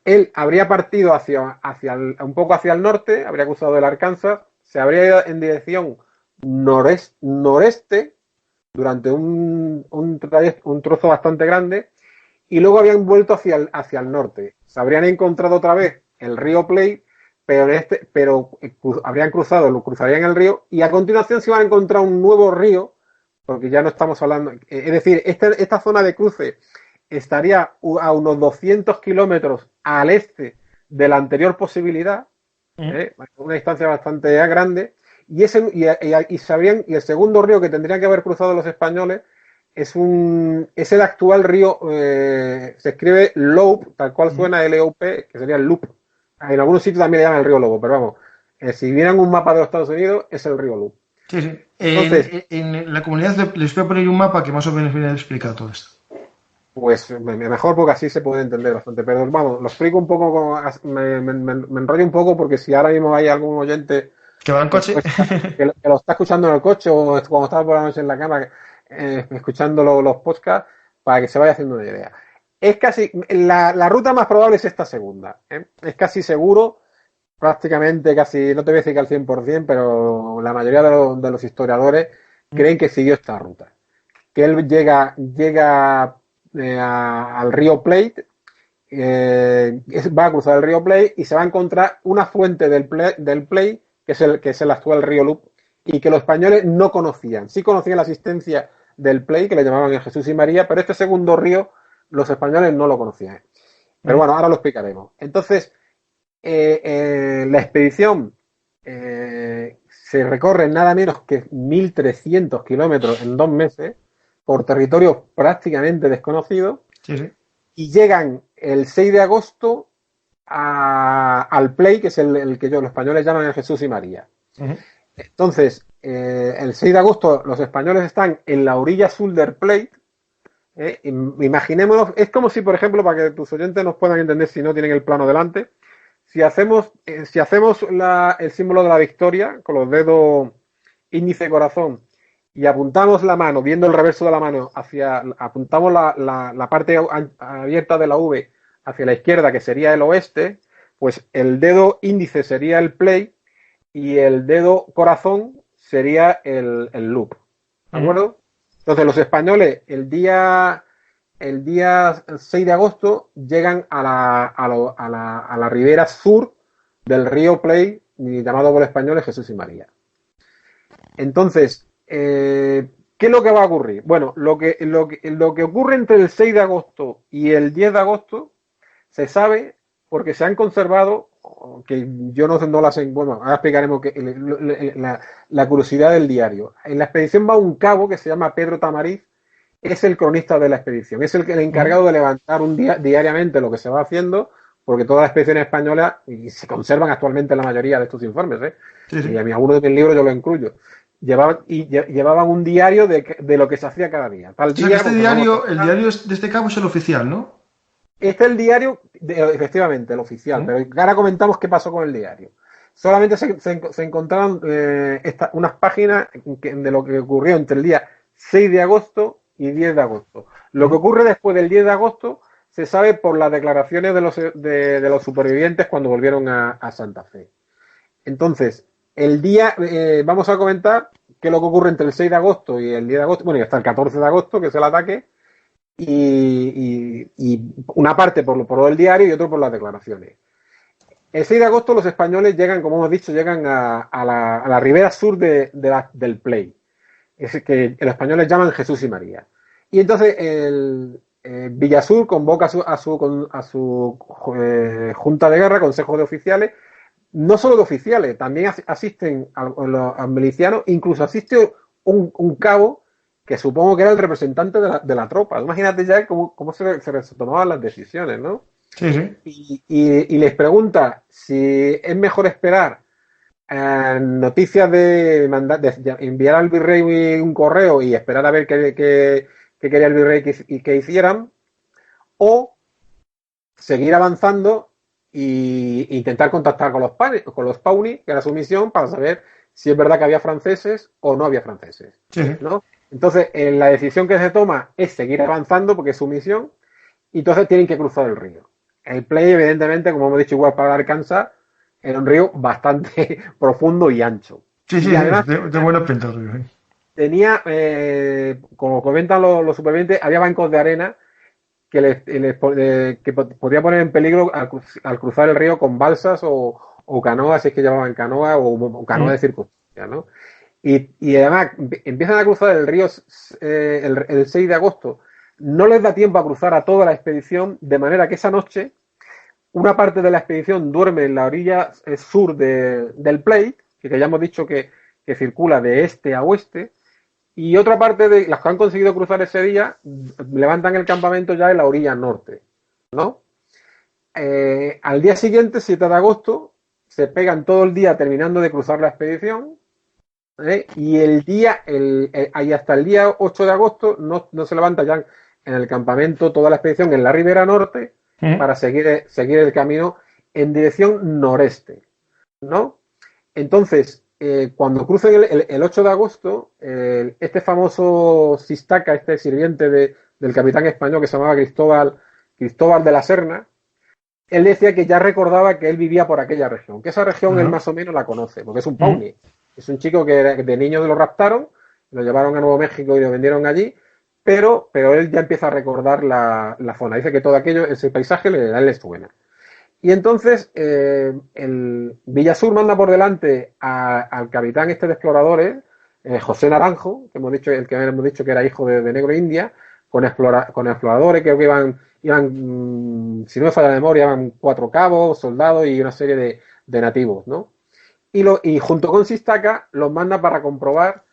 Él habría partido un poco hacia el norte, habría cruzado el Arkansas, se habría ido en dirección noreste durante un trozo bastante grande y luego habían vuelto hacia el norte. Se habrían encontrado otra vez el río Plate, pero habrían cruzarían el río y a continuación se iban a encontrar un nuevo río, porque ya no estamos hablando, es decir, esta zona de cruce estaría a unos 200 kilómetros al este de la anterior posibilidad, una distancia bastante grande, y el segundo río que tendrían que haber cruzado los españoles es el actual río, se escribe Loup, tal cual suena L-O-P, que sería el Loop. En algunos sitios también le llaman el río Lobo, pero vamos, si vieran un mapa de los Estados Unidos, es el río Loop. Sí, sí. Entonces, en la comunidad les voy a poner un mapa que más o menos viene a explicar todo esto. pues mejor porque así se puede entender bastante. Pero vamos, lo explico un poco, me enrollo un poco porque si ahora mismo hay algún oyente ¿Que va en coche? que lo está escuchando en el coche o cuando está por la noche en la cama escuchando los podcasts, para que se vaya haciendo una idea. Es casi, la ruta más probable es esta segunda. Es casi seguro, prácticamente casi, no te voy a decir que al 100%, pero la mayoría de los historiadores creen que siguió esta ruta. Que él llega al río Plate, va a cruzar el río Plate y se va a encontrar una fuente del Plate, que es el actual río Loup, y que los españoles no conocían. Sí conocían la existencia del Plate, que le llamaban el Jesús y María, pero este segundo río los españoles no lo conocían. Pero bueno, ahora lo explicaremos. Entonces, la expedición se recorre nada menos que 1.300 kilómetros en 2 meses por territorios prácticamente desconocidos, Sí, sí. y llegan el 6 de agosto al Plate, que es el que los españoles llaman el Jesús y María. Entonces, el 6 de agosto los españoles están en la orilla sur del Plate. Imaginémonos, es como si, por ejemplo, para que tus oyentes nos puedan entender si no tienen el plano delante, si hacemos el símbolo de la victoria con los dedos índice y corazón y apuntamos la mano, viendo el reverso de la mano, apuntamos la parte abierta de la V hacia la izquierda, que sería el oeste, pues el dedo índice sería el Plate y el dedo corazón sería el Loop. ¿De acuerdo? Entonces los españoles el día 6 de agosto llegan a la ribera sur del río Plate, llamado por los españoles Jesús y María. Entonces, ¿qué es lo que va a ocurrir? Bueno, lo que ocurre entre el 6 de agosto y el 10 de agosto se sabe porque se han conservado, que yo no las... Bueno, ahora explicaremos la curiosidad del diario. En la expedición va un cabo que se llama Pedro Tamariz, es el cronista de la expedición, es el encargado de levantar diariamente lo que se va haciendo, porque todas las expediciones españolas, y se conservan actualmente la mayoría de estos informes, Sí, sí. y en alguno de mis libros yo lo incluyo, llevaban un diario de lo que se hacía cada día. Tal día, Este diario, el diario de este cabo es el oficial, ¿no? Este es el diario, efectivamente, el oficial, pero ahora comentamos qué pasó con el diario. Solamente se encontraron unas páginas de lo que ocurrió entre el día 6 de agosto y 10 de agosto. Lo que ocurre después del 10 de agosto se sabe por las declaraciones de los supervivientes cuando volvieron a Santa Fe. Entonces, vamos a comentar qué es lo que ocurre entre el 6 de agosto y el 10 de agosto, bueno, y hasta el 14 de agosto, que es el ataque, y una parte por el diario y otro por las declaraciones. El 6 de agosto los españoles llegan, como hemos dicho, a la ribera sur del Plate, es que los españoles llaman Jesús y María. Y entonces Villasur convoca a su junta de guerra, consejo de oficiales, no solo de oficiales, también asisten a los milicianos, incluso asiste un cabo que supongo que era el representante de la tropa. Imagínate ya cómo se tomaban las decisiones, ¿no? Sí, sí. Y les pregunta si es mejor esperar noticias de enviar al virrey un correo y esperar a ver qué quería el virrey que hicieran, o seguir avanzando e intentar contactar con los Pawnee, que era su misión, para saber si es verdad que había franceses o no había franceses, Sí. ¿no? Entonces, la decisión que se toma es seguir avanzando porque es su misión, y entonces tienen que cruzar el río. El Play, evidentemente, como hemos dicho, igual para Arkansas, era un río bastante profundo y ancho. Sí, sí, Y sí, además de buena pinta el río. tenía, como comentan los supervivientes, había bancos de arena que podía poner en peligro al cruzar el río con balsas o canoas, si es que llamaban canoa o canoa de circunstancia, ¿no? Y además empiezan a cruzar el río el 6 de agosto. No les da tiempo a cruzar a toda la expedición, de manera que esa noche una parte de la expedición duerme en la orilla sur del Plate, que ya hemos dicho que circula de este a oeste, y otra parte de las que han conseguido cruzar ese día levantan el campamento ya en la orilla norte, ¿no? Al día siguiente, 7 de agosto, se pegan todo el día terminando de cruzar la expedición, y ahí hasta el día 8 de agosto no se levanta ya en el campamento toda la expedición en la ribera norte para seguir el camino en dirección noreste, ¿no? Entonces, cuando crucen el 8 de agosto, este famoso Sistaca, este sirviente del capitán español que se llamaba Cristóbal de la Serna, él decía que ya recordaba que él vivía por aquella región, que esa región él más o menos la conoce, porque es un Pawnee. Es un chico que de niño lo raptaron, lo llevaron a Nuevo México y lo vendieron allí, pero él ya empieza a recordar la zona. Dice que todo aquello, ese paisaje, a él le suena. Y entonces el Villasur manda por delante al capitán este de exploradores, José Naranjo, que hemos dicho que era hijo de Negro India, con exploradores, creo que iban, si no me falla la memoria, iban 4 cabos, soldados y una serie de nativos, ¿no? Y junto con Sistaca los manda para comprobar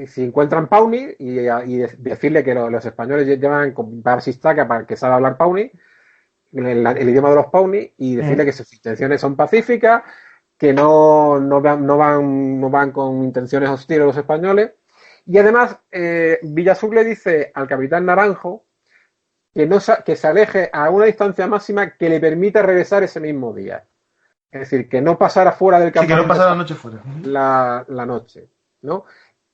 si encuentran Pawnee y decirle que los españoles llevan para Sistaca para que sabe hablar Pawnee, el idioma de los Pawnee, y decirle que sus intenciones son pacíficas, que no van con intenciones hostiles a los españoles. Y además, Villasur le dice al capitán Naranjo que se aleje a una distancia máxima que le permita regresar ese mismo día. Es decir, que no pasara fuera del campamento. Sí, que no pasara la noche fuera. La noche, ¿no?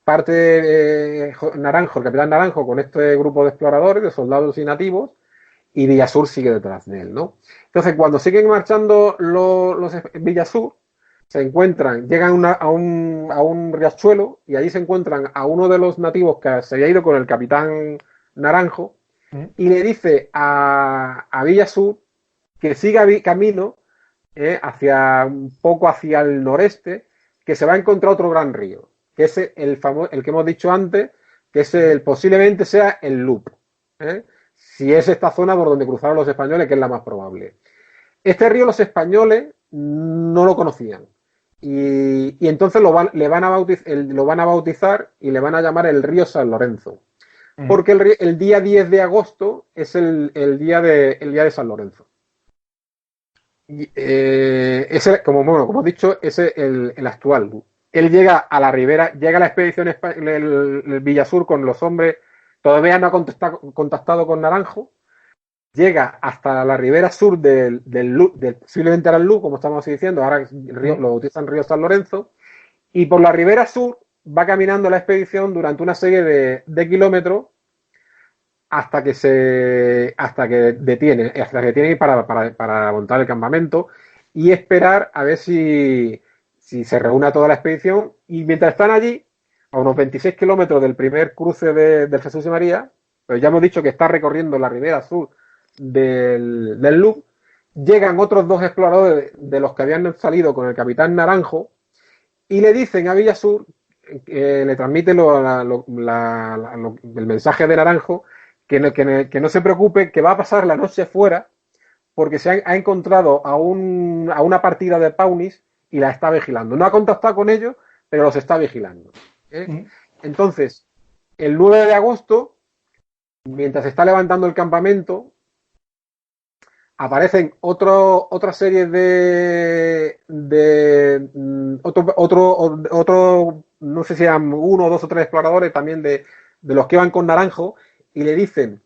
Parte Naranjo, el capitán Naranjo, con este grupo de exploradores, de soldados y nativos, y Villasur sigue detrás de él, ¿no? Entonces, cuando siguen marchando los Villasur, se encuentran, llegan a un riachuelo, y allí se encuentran a uno de los nativos que se había ido con el capitán Naranjo, y le dice a Villasur que siga camino un poco hacia el noreste, que se va a encontrar otro gran río, que es el que hemos dicho antes, que es posiblemente sea el Loop, si es esta zona por donde cruzaron los españoles, que es la más probable. Este río los españoles no lo conocían, y entonces lo van a bautizar y le van a llamar el río San Lorenzo, porque el día 10 de agosto es el día de San Lorenzo. Como he dicho, ese es el actual. Él llega a la ribera, llega a la expedición el Villasur con los hombres, todavía no ha contactado con Naranjo, llega hasta la ribera sur del posiblemente era el Lu, como estamos diciendo, ahora el río, lo bautizan Río San Lorenzo, y por la ribera sur va caminando la expedición durante una serie de kilómetros hasta que detiene para montar el campamento y esperar a ver si se reúne toda la expedición. Y mientras están allí, a unos 26 kilómetros del primer cruce del Jesús y María, pues ya hemos dicho que está recorriendo la ribera sur del Loop, llegan otros 2 exploradores de los que habían salido con el capitán Naranjo y le dicen a Villasur, le transmiten el mensaje de Naranjo, que no se preocupe, que va a pasar la noche fuera porque se ha encontrado a una partida de Pawnees y la está vigilando. No ha contactado con ellos, pero los está vigilando. Entonces, el 9 de agosto, mientras se está levantando el campamento, aparecen otra serie no sé si eran 1, 2 o 3 exploradores también de los que iban con Naranjo, y le dicen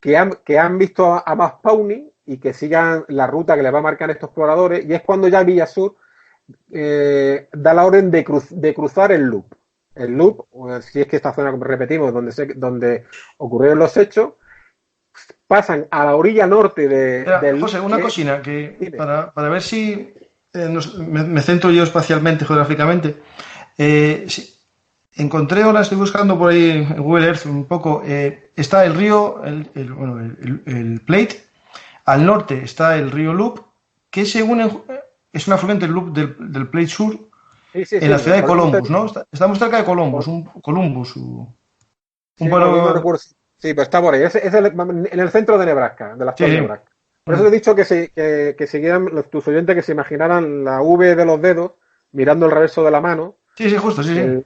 que han visto a más Pawnee y que sigan la ruta que les va a marcar estos exploradores, y es cuando ya Villasur da la orden de cruzar el loop. El loop, si es que esta zona, como repetimos, donde ocurrieron los hechos, pasan a la orilla norte del José, loop. una cosina para ver si me centro yo espacialmente, geográficamente. Encontré, ahora estoy buscando por ahí en Google Earth un poco, está el río, el Plate, al norte está el río Loup, que según es un afluente del Loup del Plate Sur, en la ciudad de Columbus, ¿no? Estamos cerca de Columbus, un pueblo... No recuerdo. Sí, pero está por ahí. Es en el centro de Nebraska, de la actual Nebraska. Por eso te he dicho que siguieran tus oyentes que se imaginaran la V de los dedos mirando el reverso de la mano. Sí, justo, sí.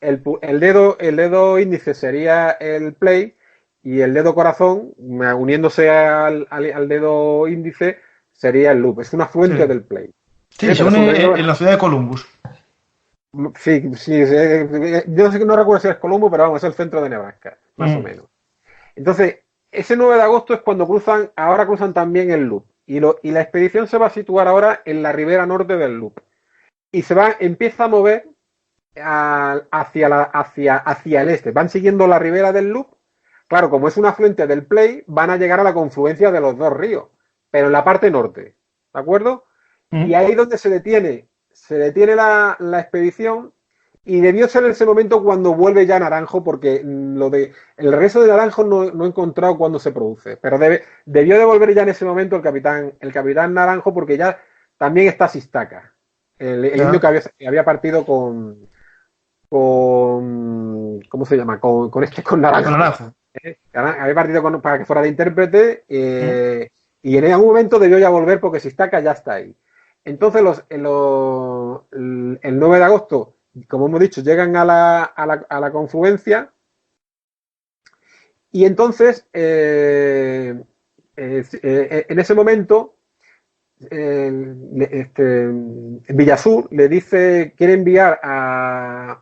El dedo índice sería el play y el dedo corazón, uniéndose al dedo índice, sería el loop. Es una fuente del play. Sí, se une en la ciudad de Columbus. Sí, yo no recuerdo si es Columbus, pero vamos, es el centro de Nebraska, más o menos. Entonces, ese 9 de agosto es cuando ahora cruzan también el loop. Y la expedición se va a situar ahora en la ribera norte del loop. Y empieza a mover hacia el este. Van siguiendo la ribera del loop. Claro, como es un afluente del Play, van a llegar a la confluencia de los dos ríos, pero en la parte norte. ¿De acuerdo? Y ahí es donde se detiene la expedición. Y debió ser en ese momento cuando vuelve ya Naranjo, porque el regreso de Naranjo no he encontrado cuándo se produce. Pero debió de volver ya en ese momento el capitán Naranjo, porque ya también está Sistaca, el indio que había partido con ¿cómo se llama? Con Naranjo. Con Naranjo. Había partido para que fuera de intérprete y en algún momento debió ya volver porque Sistaca ya está ahí. Entonces el 9 de agosto, como hemos dicho, llegan a la confluencia y entonces en ese momento Villasur le dice, quiere enviar a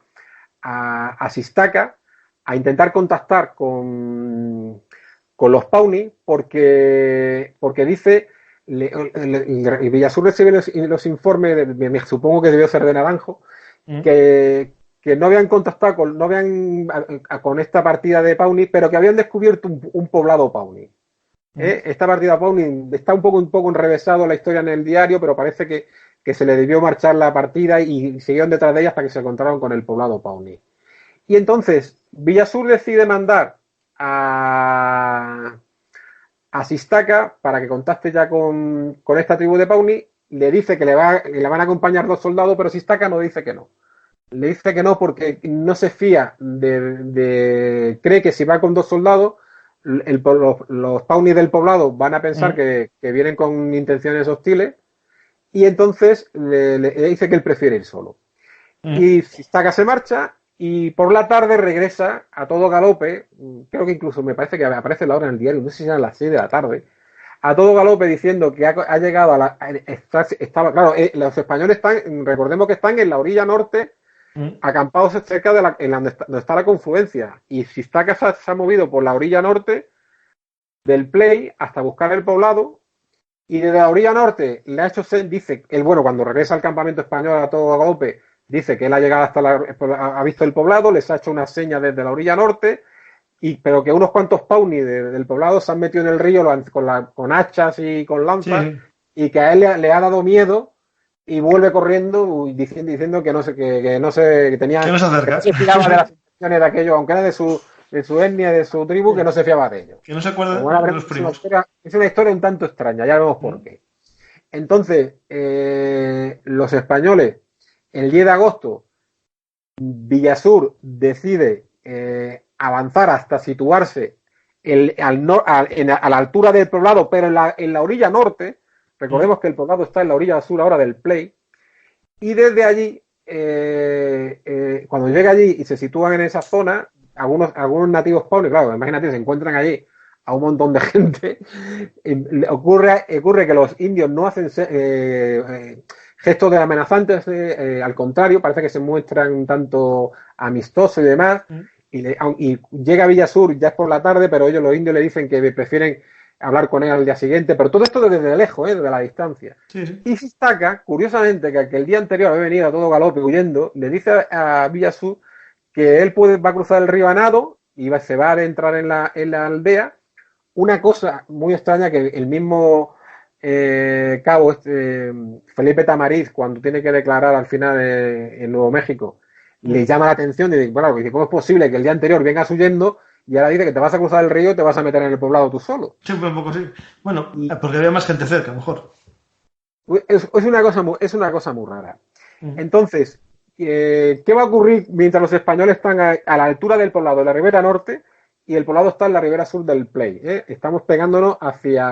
Sistaca a intentar contactar con los Pawnee porque dice, Villasur recibe los informes, supongo que debió ser de Naranjo, que no habían contactado con esta partida de Pawnee, pero que habían descubierto un poblado Pawnee. Esta partida Pawnee está un poco enrevesado la historia en el diario, pero parece que se le debió marchar la partida y siguieron detrás de ella hasta que se encontraron con el poblado Pawnee. Y entonces Villasur decide mandar a Sistaca para que contacte ya con esta tribu de Pawnee. Le dice que le van a acompañar 2 soldados, pero Sistaca no dice que no. Le dice que no porque no se fía cree que si va con 2 soldados, los Pawnee del poblado van a pensar que vienen con intenciones hostiles, y entonces le dice que él prefiere ir solo. Y Sistaca se marcha y por la tarde regresa a todo galope. Creo que incluso me parece que aparece la hora en el diario, no sé si era a las 6 de la tarde, a todo galope diciendo que ha llegado claro, los españoles recordemos que están en la orilla norte, acampados cerca de donde está la confluencia, y Sistaca se ha movido por la orilla norte del Play hasta buscar el poblado, y desde la orilla norte le ha hecho dice él, cuando regresa al campamento español a todo galope, dice que él ha llegado ha visto el poblado, les ha hecho una seña desde la orilla norte, pero que unos cuantos Pawnee del poblado se han metido en el río con hachas y con lanzas, y que a él le ha dado miedo y vuelve corriendo diciendo que no se tenía, que no se fiaba de las intenciones de aquello, aunque era de su etnia, de su tribu, que no se fiaba de ellos. Que no se acuerda de los primos. Es una historia un tanto extraña, ya vemos por qué. Entonces, los españoles, el 10 de agosto, Villasur decide avanzar hasta situarse a la altura del poblado, pero en la orilla norte. Recordemos que el poblado está en la orilla sur ahora del Play, y desde allí, cuando llega allí y se sitúan en esa zona, algunos nativos Pawnee, claro, imagínate, se encuentran allí a un montón de gente, ocurre que los indios no hacen gestos de amenazantes, al contrario, parece que se muestran un tanto amistosos y demás, y llega a Villasur, ya es por la tarde, pero los indios le dicen que prefieren hablar con él al día siguiente, pero todo esto desde lejos, desde la distancia. Sí, sí. Y Shistaka, curiosamente, que el día anterior había venido a todo galope huyendo, le dice a Villasu que él va a cruzar el río a nado y se va a adentrar en la aldea. Una cosa muy extraña que el mismo cabo Felipe Tamariz, cuando tiene que declarar al final en Nuevo México, le llama la atención y dice, bueno, ¿cómo es posible que el día anterior vengas huyendo y ahora dice que te vas a cruzar el río y te vas a meter en el poblado tú solo? Sí, un poco sí. Bueno, porque había más gente cerca, mejor. Es una cosa muy rara. Uh-huh. Entonces, ¿qué va a ocurrir mientras los españoles están a la altura del poblado de la ribera norte y el poblado está en la ribera sur del Play? Estamos pegándonos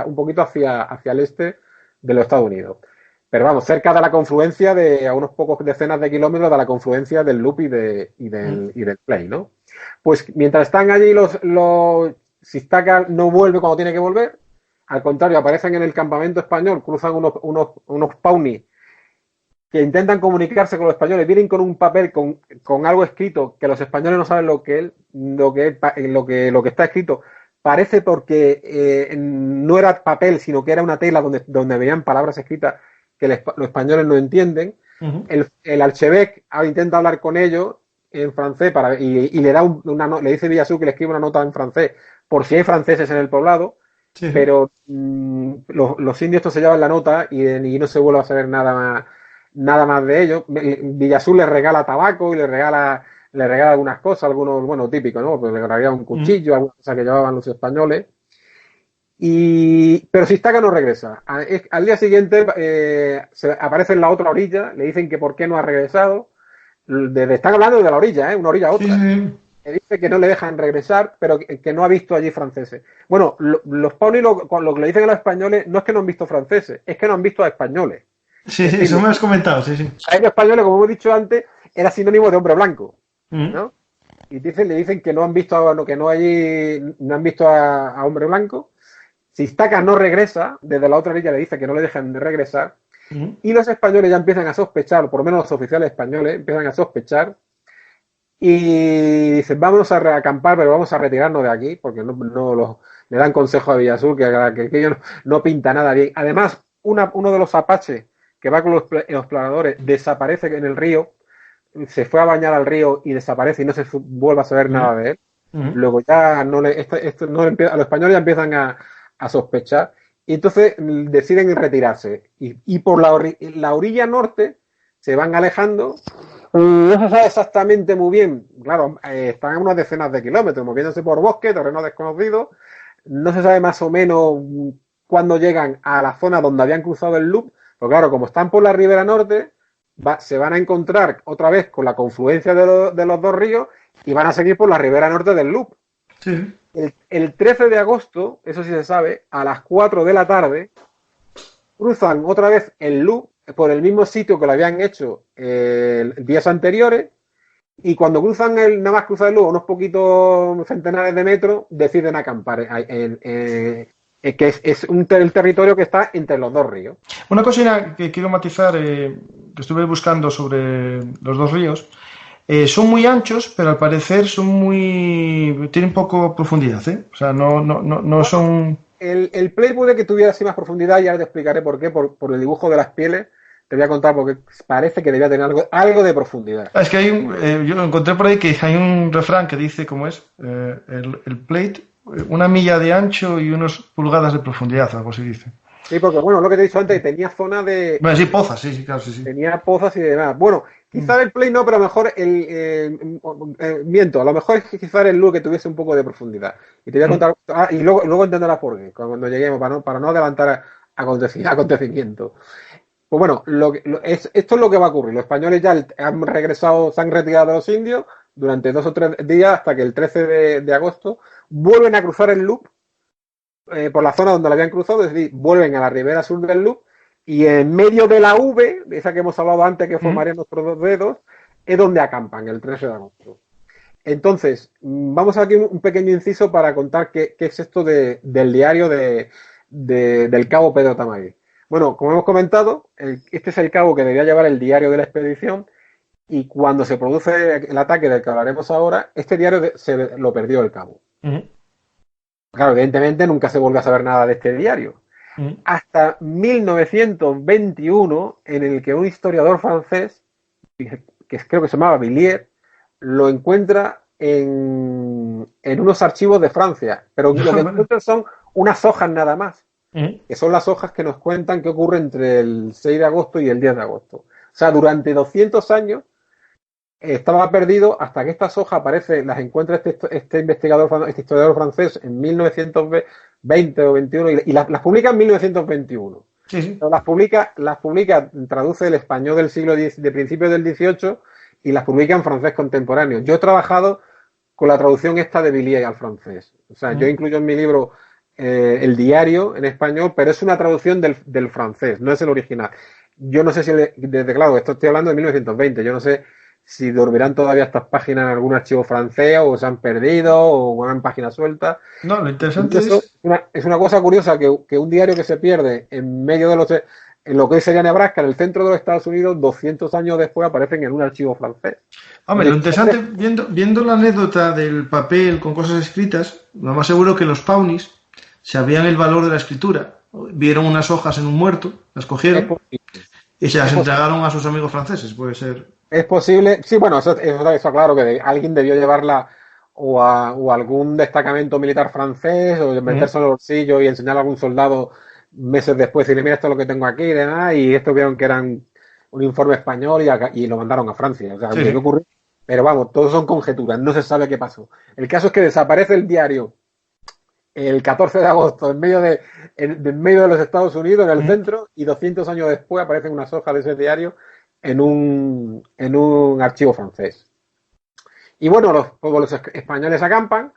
un poquito hacia el este de los Estados Unidos. Pero vamos, cerca de la confluencia a unos pocos decenas de kilómetros de la confluencia del Loop y del Play, ¿no? Pues mientras están allí los Shistaka no vuelve cuando tiene que volver. Al contrario, aparecen en el campamento español, cruzan unos Pawnee que intentan comunicarse con los españoles, vienen con un papel, con algo escrito, que los españoles no saben lo que está escrito. Parece porque no era papel, sino que era una tela donde veían palabras escritas que los españoles no entienden. Uh-huh. El Alchevec intenta hablar con ellos en francés y le da le dice Villasu que le escribe una nota en francés por si hay franceses en el poblado. Sí. Pero los indios estos se llevan la nota y no se vuelve a saber nada más de ellos. Villasu les regala tabaco y le regala algunas cosas, algunos, bueno, típicos, ¿no? Pues le regala un cuchillo, algunas cosas que llevaban los españoles. Pero Shistaka no regresa. Al día siguiente aparece en la otra orilla, le dicen que por qué no ha regresado. Están hablando de la orilla, una orilla a otra. Sí. Le dice que no le dejan regresar, pero que no ha visto allí franceses. Bueno, los Pawnee lo que le dicen a los españoles no es que no han visto franceses, es que no han visto a españoles. Sí, eso me has comentado, sí. A ellos españoles, como hemos dicho antes, era sinónimo de hombre blanco, ¿no? Y le dicen que no han visto a hombre blanco. Shistaka no regresa, desde la otra orilla le dice que no le dejan de regresar. Y los españoles ya empiezan a sospechar, o por lo menos los oficiales españoles empiezan a sospechar. Y dicen, vámonos a reacampar, pero vamos a retirarnos de aquí, porque le dan consejo a Villasu que aquello no pinta nada bien. Además, uno de los apaches que va con los exploradores desaparece en el río, se fue a bañar al río y desaparece y no se vuelve a saber nada de él. Luego ya a los españoles ya empiezan a sospechar y entonces deciden retirarse. Y por la orilla norte se van alejando. No se sabe exactamente muy bien, claro, están a unas decenas de kilómetros, moviéndose por bosque, terreno desconocido, no se sabe más o menos cuándo llegan a la zona donde habían cruzado el loop, pero claro, como están por la ribera norte, se van a encontrar otra vez con la confluencia de los dos ríos y van a seguir por la ribera norte del loop. Sí. El 13 de agosto, eso sí se sabe, a las 4 de la tarde, cruzan otra vez el loop por el mismo sitio que lo habían hecho días anteriores y cuando nada más cruzan el loop unos poquitos centenares de metros, deciden acampar que es el territorio que está entre los dos ríos. Una cosina que quiero matizar, que estuve buscando sobre los dos ríos, son muy anchos, pero al parecer tienen poco profundidad, O sea, no son... El Play puede que tuviera así más profundidad y ahora te explicaré por qué, por el dibujo de las pieles. Te voy a contar porque parece que debía tener algo de profundidad. Es que yo lo encontré por ahí que hay un refrán que dice cómo es el plate, 1 milla de ancho y unas pulgadas de profundidad, algo así dice. Sí, porque bueno, lo que te he dicho antes, tenía zona de... Bueno, sí, pozas, sí, claro, sí. Tenía pozas y demás. Bueno, quizá el play no, pero a lo mejor miento, a lo mejor es que quizá el look que tuviese un poco de profundidad. Y te voy a contar... y luego entenderás por qué, cuando lleguemos, para no adelantar acontecimientos. Pues bueno, esto es lo que va a ocurrir. Los españoles ya han regresado, se han retirado de los indios durante 2 o 3 días hasta que el 13 de agosto vuelven a cruzar el loop por la zona donde lo habían cruzado, es decir, vuelven a la ribera sur del loop y en medio de la V, esa que hemos hablado antes que formarían nuestros dos dedos, es donde acampan el 13 de agosto. Entonces, vamos aquí un pequeño inciso para contar qué es esto del diario del cabo Pedro Tamariz. Bueno, como hemos comentado, este es el cabo que debía llevar el diario de la expedición y cuando se produce el ataque del que hablaremos ahora, este diario lo perdió el cabo. Claro, evidentemente nunca se vuelve a saber nada de este diario. Hasta 1921, en el que un historiador francés, que creo que se llamaba Villiers, lo encuentra en unos archivos de Francia. Pero lo que encuentran son unas hojas nada más, que son las hojas que nos cuentan qué ocurre entre el 6 de agosto y el 10 de agosto. O sea, durante 200 años estaba perdido hasta que estas hojas aparecen, las encuentra este investigador, este historiador francés en 1920 o 21 y las publica en 1921. Sí, sí. Las publica, traduce el español del siglo X, de principios del XVIII y las publica en francés contemporáneo. Yo he trabajado con la traducción esta de Villiers al francés. O sea, yo incluyo en mi libro el diario en español, pero es una traducción del francés, no es el original. Yo no sé si, desde claro, esto estoy hablando de 1920, yo no sé si dormirán todavía estas páginas en algún archivo francés o se han perdido o van en páginas sueltas. No, lo interesante es una cosa curiosa que un diario que se pierde en medio de en lo que hoy sería Nebraska, en el centro de los Estados Unidos, 200 años después aparecen en un archivo francés. Hombre, lo interesante, viendo la anécdota del papel con cosas escritas, lo más seguro que los Pawnees sabían el valor de la escritura, vieron unas hojas en un muerto, las cogieron y se las entregaron a sus amigos franceses, puede ser. Es posible, sí, bueno, eso claro, que alguien debió llevarla o algún destacamento militar francés o meterse en el bolsillo y enseñar a algún soldado meses después y decirle, mira, esto es lo que tengo aquí y esto vieron que eran un informe español y lo mandaron a Francia. O sea, Sí. ¿qué ocurrió? Pero vamos, todos son conjeturas, no se sabe qué pasó. El caso es que desaparece el diario el 14 de agosto en medio de los Estados Unidos, en el centro, y 200 años después aparecen unas hojas de ese diario en un archivo francés. Y bueno, los españoles acampan,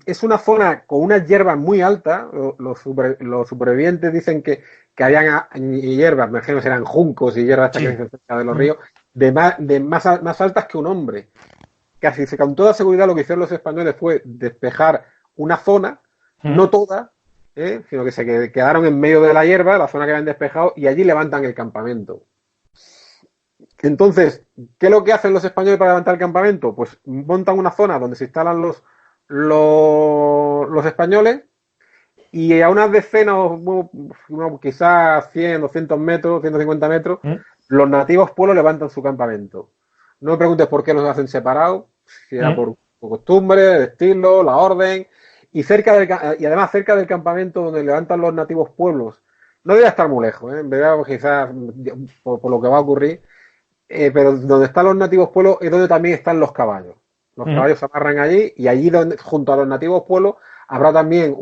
es una zona con unas hierbas muy altas, los supervivientes dicen que habían hierbas, me imagino que eran juncos y hierbas que se cerca de los ríos, más altas que un hombre. Casi con toda seguridad lo que hicieron los españoles fue despejar una zona, no toda, sino que se quedaron en medio de la hierba, la zona que habían despejado, y allí levantan el campamento. Entonces, ¿qué es lo que hacen los españoles para levantar el campamento? Pues montan una zona donde se instalan los españoles y a unas decenas, quizás 100, 200 metros, 150 metros, los nativos pueblos levantan su campamento. No me preguntes por qué los hacen separados, si era por costumbre, el estilo, la orden, y además cerca del campamento donde levantan los nativos pueblos, no debe estar muy lejos, en verdad, quizás por lo que va a ocurrir, pero donde están los nativos pueblos es donde también están los caballos. Los caballos se amarran allí y allí junto a los nativos pueblos habrá también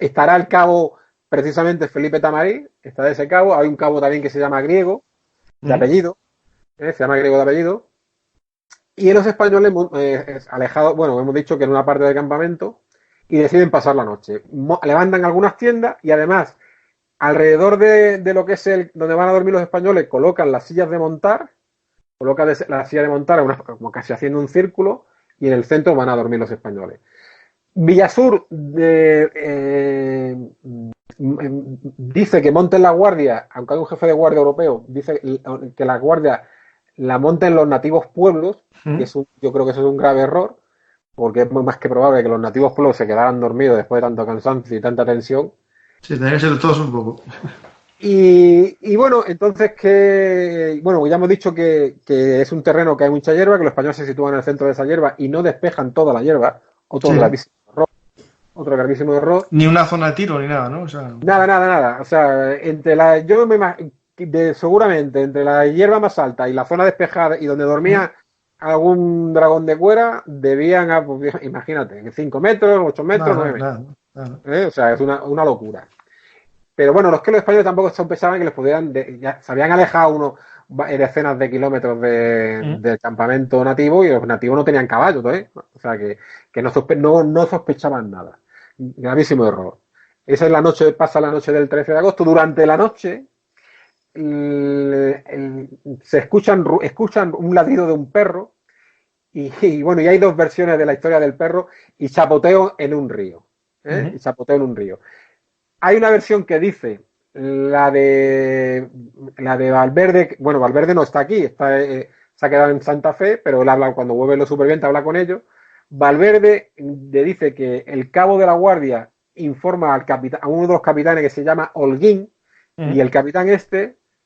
estará el cabo precisamente Felipe Tamarí, está de ese cabo, hay un cabo también que se llama Griego, de apellido, se llama Griego de apellido. Y los españoles, alejados, bueno, hemos dicho que en una parte del campamento, y deciden pasar la noche. Levantan algunas tiendas y además, alrededor de lo que es donde van a dormir los españoles, colocan las sillas de montar, la silla de montar como casi haciendo un círculo, y en el centro van a dormir los españoles. Villasur dice que monten la guardia, aunque hay un jefe de guardia europeo, dice que la guardia la monten los nativos pueblos, que yo creo que eso es un grave error, porque es más que probable que los nativos pueblos se quedaran dormidos después de tanto cansancio y tanta tensión. Sí, tendría que ser todos un poco. Y bueno, entonces ya hemos dicho que es un terreno que hay mucha hierba, que los españoles se sitúan en el centro de esa hierba y no despejan toda la hierba, otro gravísimo error. Ni una zona de tiro ni nada, ¿no? O sea... Nada. O sea, seguramente entre la hierba más alta y la zona despejada y donde dormía algún dragón de cuera, debían, imagínate, 5 metros, 8 metros, 9 metros. O sea, es una locura. Pero bueno, los españoles tampoco pensaban que les pudieran, ya se habían alejado decenas de kilómetros del campamento nativo y los nativos no tenían caballos, o sea que no sospechaban nada. Gravísimo error. Esa es pasa la noche del 13 de agosto. Durante la noche se escuchan un ladrido de un perro y hay dos versiones de la historia del perro y chapoteo en un río. Hay una versión que dice la de Valverde. Bueno, Valverde no está aquí, se ha quedado en Santa Fe, pero él habla cuando vuelven los supervivientes, habla con ellos. Valverde le dice que el cabo de la guardia informa al capitán, a uno de los capitanes que se llama Holguín, y el capitán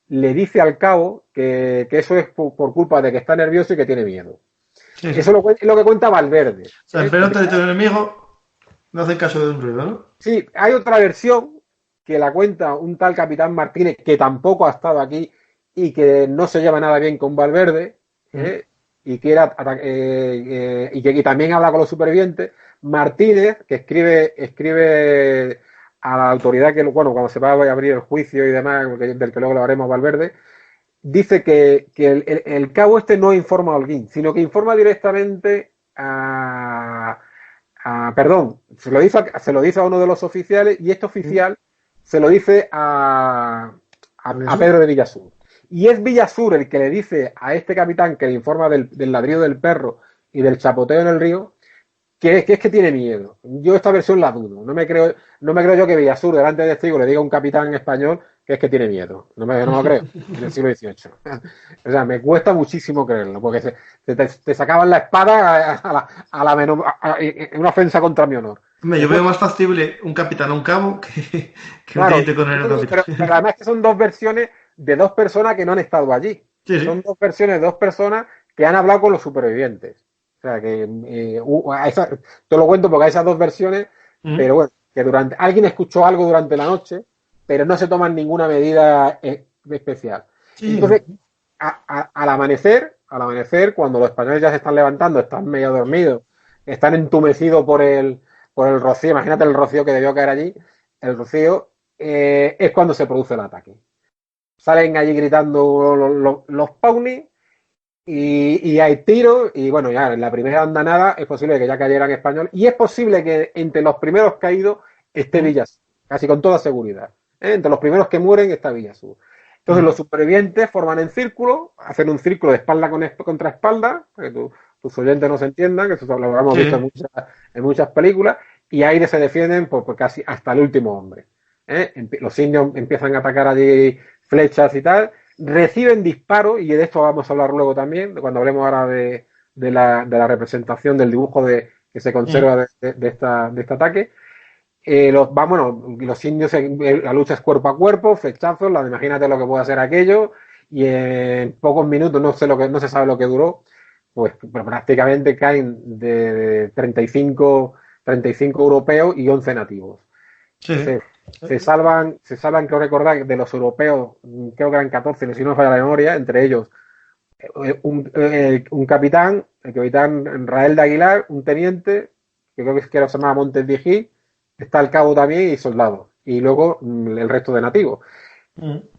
le dice al cabo que eso es por culpa de que está nervioso y que tiene miedo. Sí, Eso es lo que cuenta Valverde. O sea, en pleno territorio enemigo no hace caso de un ruido, ¿no? Sí, hay otra versión que la cuenta un tal capitán Martínez, que tampoco ha estado aquí y que no se lleva nada bien con Valverde, y que y también habla con los supervivientes. Martínez, que escribe a la autoridad que, bueno, cuando se va a abrir el juicio y demás, del que luego lo haremos, Valverde, dice que el cabo no informa a Holguín, sino que informa directamente perdón, se lo dice a uno de los oficiales, y este oficial se lo dice a Pedro de Villasur. Y es Villasur el que le dice a este capitán, que le informa del ladrido del perro y del chapoteo en el río, que es que tiene miedo. Yo esta versión la dudo. No me creo yo que Villasur, delante de testigo, le diga a un capitán español que es que tiene miedo. No lo creo. En el siglo XVIII. O sea, me cuesta muchísimo creerlo, porque te sacaban la espada en una ofensa contra mi honor. Yo veo más factible un capitán a un cabo que un teniente coronel a un capitán. Pero además que son dos versiones de dos personas que no han estado allí. Sí, sí. Son dos versiones de dos personas que han hablado con los supervivientes. O sea, que te lo cuento porque hay esas dos versiones, pero bueno, que alguien escuchó algo durante la noche, pero no se toman ninguna medida especial. Sí. Entonces, al amanecer, cuando los españoles ya se están levantando, están medio dormidos, están entumecidos por el rocío, imagínate el rocío que debió caer allí, el rocío, es cuando se produce el ataque. Salen allí gritando los paunis, y hay tiros, y bueno, ya en la primera andanada es posible que ya cayeran españoles, y es posible que entre los primeros caídos esté Villasur, casi con toda seguridad. Entre los primeros que mueren está Villasur. Entonces los supervivientes forman en círculo, hacen un círculo de espalda contra espalda, para que tus oyentes no se entiendan, que eso lo hemos visto en muchas películas, y ahí se defienden por casi hasta el último hombre. Los indios empiezan a atacar allí flechas y tal, reciben disparos, y de esto vamos a hablar luego también, cuando hablemos ahora de la representación del dibujo que se conserva de este ataque. Los indios, la lucha es cuerpo a cuerpo, flechazos, imagínate lo que puede hacer aquello, y en pocos minutos, no se sabe lo que duró, pues prácticamente caen de 35 europeos y 11 nativos. Sí. Se salvan, creo recordar, de los europeos, creo que eran 14, si no me falla la memoria, entre ellos un capitán, el capitán Rael de Aguilar, un teniente, que creo que se llamaba Montes de Gil, está el cabo también, y soldados, y luego el resto de nativos.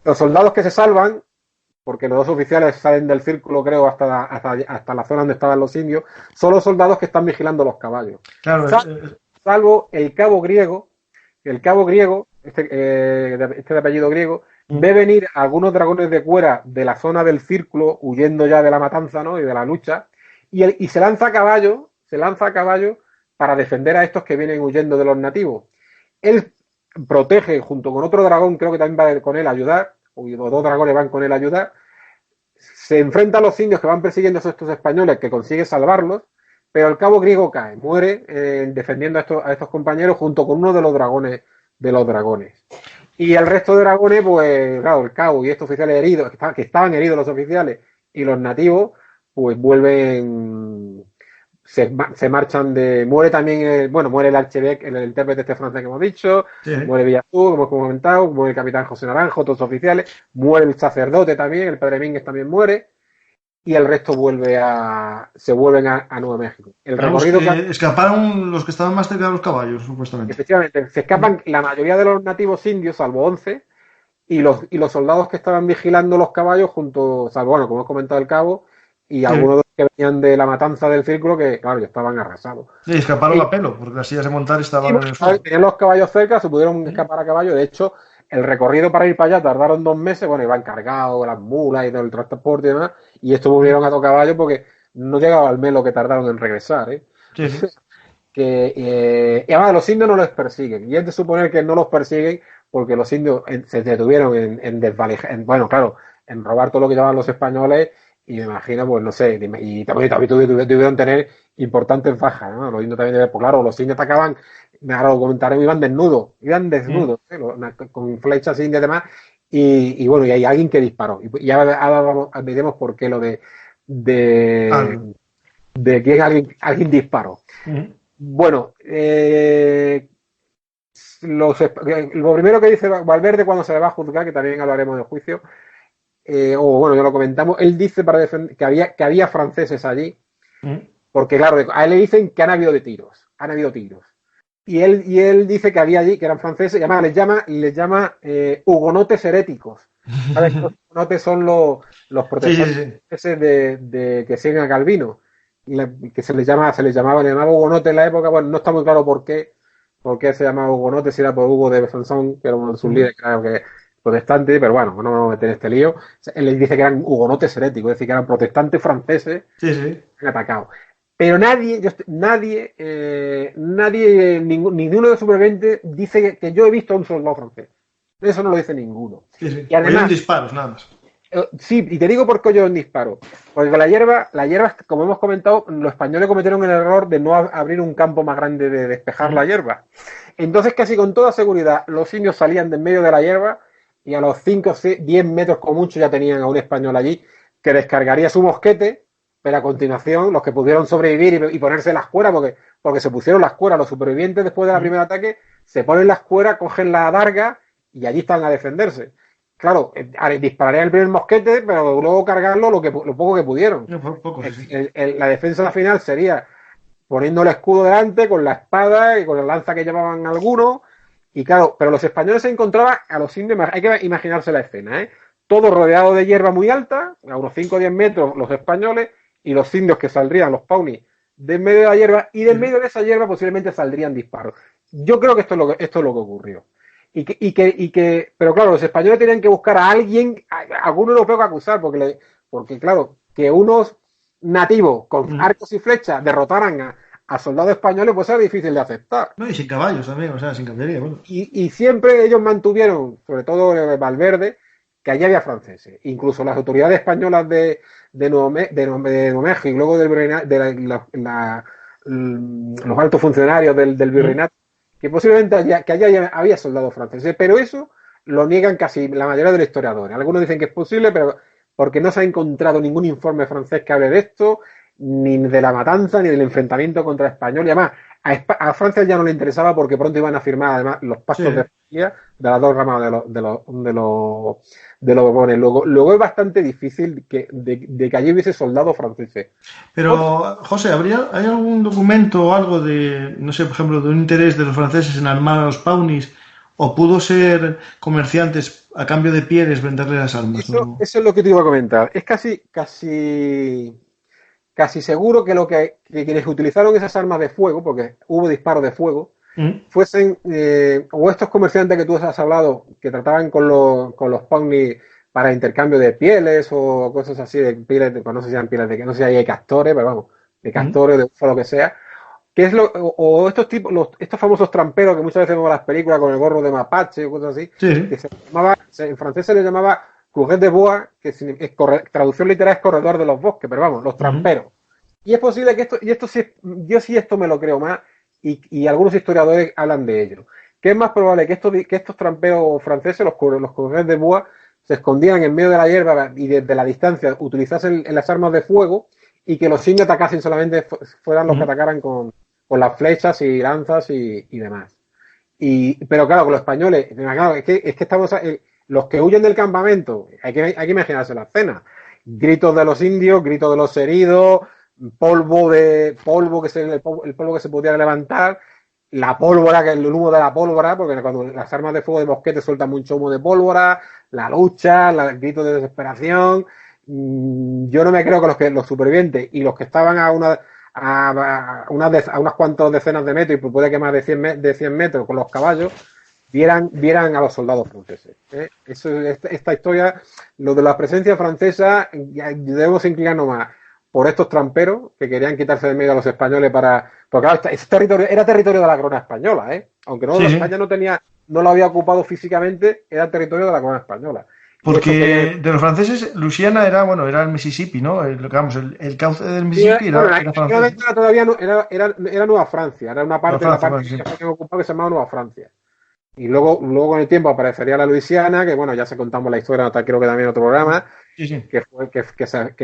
Los soldados que se salvan, porque los dos oficiales salen del círculo, creo, hasta la zona donde estaban los indios, son los soldados que están vigilando los caballos. Claro, salvo el cabo griego, este de apellido griego, ve venir algunos dragones de cuera de la zona del círculo, huyendo ya de la matanza, ¿no?, y de la lucha, y se lanza a caballo para defender a estos que vienen huyendo de los nativos. Él protege, junto con otro dragón, creo que también va con él a ayudar, o dos dragones van con él a ayudar, se enfrenta a los indios que van persiguiendo a estos españoles, que consigue salvarlos, pero el cabo griego cae, muere defendiendo a estos compañeros junto con uno de los dragones. Y el resto de dragones, pues claro, el cabo y estos oficiales heridos, que estaban heridos los oficiales, y los nativos, pues vuelven, se marchan muere también, muere el archiduque, el intérprete francés que hemos dicho, muere Villasur, como hemos comentado, muere el capitán José Naranjo, otros oficiales, muere el sacerdote también, el padre Mínguez también muere, y el resto se vuelven a Nuevo México. El recorrido escaparon los que estaban más cerca de los caballos, supuestamente. Efectivamente, se escapan la mayoría de los nativos indios, salvo 11, y los soldados que estaban vigilando los caballos salvo, como he comentado, el cabo, y algunos de los que venían de la matanza del círculo, que claro, ya estaban arrasados. Sí, escaparon a pelo, porque las sillas de montar estaban en el fuego. Tenían los caballos cerca, se pudieron escapar a caballo. De hecho, el recorrido para ir para allá tardaron 2 meses, iban cargados las mulas y todo el transporte y demás, y estos volvieron a todo caballo porque no llegaba al mes lo que tardaron en regresar. Sí. Y además los indios no los persiguen, y es de suponer que no los persiguen porque los indios se detuvieron en robar todo lo que llevaban los españoles, y me imagino, pues no sé, y también tuvieron tener importantes bajas, ¿no? Los indios también, pues claro, los indios atacaban, ahora lo comentaremos, iban desnudos, ¿eh? Con flechas indias y demás, y bueno, y hay alguien que disparó. Y ahora veremos por qué lo de que alguien disparó. Bueno, lo primero que dice Valverde cuando se le va a juzgar, que también hablaremos del juicio, o bueno, ya lo comentamos, él dice para defender que había franceses allí, porque claro, a él le dicen que han habido tiros. Y él dice que había allí, que eran franceses, y además les llama hugonotes heréticos. ¿Sabes? Los hugonotes son los protestantes que siguen a Calvino, que se les llamaba hugonote en la época. Bueno, no está muy claro por qué se llamaba hugonote, si era por Hugo de Besançon, que era uno de sus líderes, creo que protestante, pero bueno, no me voy a meter en este lío. Él les dice que eran hugonotes heréticos, es decir, que eran protestantes franceses que han atacado. Pero nadie, ninguno de los supervivientes dice que yo he visto a un soldado francés. Eso no lo dice ninguno. Y además, oyen disparos, nada más. Sí, y te digo por qué oyen disparos. Porque la hierba, como hemos comentado, los españoles cometieron el error de no abrir un campo más grande, de despejar la hierba. Entonces, casi con toda seguridad, los indios salían de en medio de la hierba y a los 5 o 10 metros como mucho ya tenían a un español allí que descargaría su mosquete. Pero a continuación, los que pudieron sobrevivir y ponerse las cueras, porque se pusieron las cueras, los supervivientes después del primer ataque, se ponen las cueras, cogen la adarga y allí están a defenderse. Claro, dispararían el primer mosquete, pero luego cargarlo lo poco que pudieron. La defensa final sería poniendo el escudo delante, con la espada y con la lanza que llevaban algunos. Y claro, pero los españoles se encontraban a los indios, hay que imaginarse la escena, ¿eh? Todo rodeado de hierba muy alta, a unos 5 o 10 metros los españoles, y los indios que saldrían, los paunis, de en medio de la hierba, y de en medio de esa hierba posiblemente saldrían disparos. Yo creo que esto es lo que ocurrió. Pero claro, los españoles tenían que buscar a alguien, a algún europeo que acusar, porque claro, que unos nativos con arcos y flechas derrotaran a soldados españoles, pues era difícil de aceptar. No, y sin caballos también, o sea, sin caballería. Bueno. Y siempre ellos mantuvieron, sobre todo Valverde, que allí había franceses. Incluso las autoridades españolas de Nuevo México y luego los altos funcionarios del virreinato, que posiblemente allá había soldados franceses, pero eso lo niegan casi la mayoría de los historiadores. Algunos dicen que es posible, pero porque no se ha encontrado ningún informe francés que hable de esto, ni de la matanza, ni del enfrentamiento contra español. Y además, a Francia ya no le interesaba porque pronto iban a firmar además los pactos de Francia de las dos ramas de los Borbones. Luego es bastante difícil de que allí hubiese soldados franceses. Pero, José, ¿hay algún documento o algo de, no sé, por ejemplo, de un interés de los franceses en armar a los paunis? ¿O pudo ser comerciantes a cambio de pieles venderle las armas? Eso es lo que te iba a comentar. Es casi seguro que quienes utilizaron esas armas de fuego, porque hubo disparos de fuego, fuesen o estos comerciantes que tú has hablado, que trataban con los paunis para intercambio de pieles o cosas así, de pieles, no sé si eran pieles no sé si hay castores, pero vamos, de castores, de búfalo, lo que sea, o estos famosos tramperos que muchas veces vemos en las películas con el gorro de mapache o cosas así, que en francés se les llamaba coureur de bois, que traducción literal es corredor de los bosques, pero vamos, los tramperos. Y es posible que esto me lo creo más, y algunos historiadores hablan de ello. Que es más probable que estos tramperos franceses, los coureurs de bois, se escondieran en medio de la hierba y desde la distancia utilizasen las armas de fuego y que los indios atacasen solamente fueran los que atacaran con las flechas y lanzas y demás. Pero claro, con los españoles, es que estamos... los que huyen del campamento, hay que imaginarse la escena. Gritos de los indios, gritos de los heridos, el polvo que se podía levantar, la pólvora, el humo de la pólvora, porque cuando las armas de fuego de mosquete sueltan mucho humo de pólvora, la lucha, el grito de desesperación. Yo no me creo que los supervivientes y los que estaban a unas cuantas decenas de metros, y puede que más de 100 metros con los caballos, vieran a los soldados franceses. Esta historia, lo de la presencia francesa, debemos inclinarnos más por estos tramperos que querían quitarse de medio a los españoles porque claro, ese territorio era territorio de la corona española, aunque España no lo había ocupado físicamente, era territorio de la corona española. Porque de los franceses, Luisiana era, bueno, era el Mississippi, ¿no? El cauce del Mississippi era francés. Todavía no, era Nueva Francia, era una parte de la parte sí. que ocupaba que se llamaba Nueva Francia. Y luego con el tiempo aparecería la Luisiana, que bueno, ya se contamos la historia, creo que también en otro programa, que fue que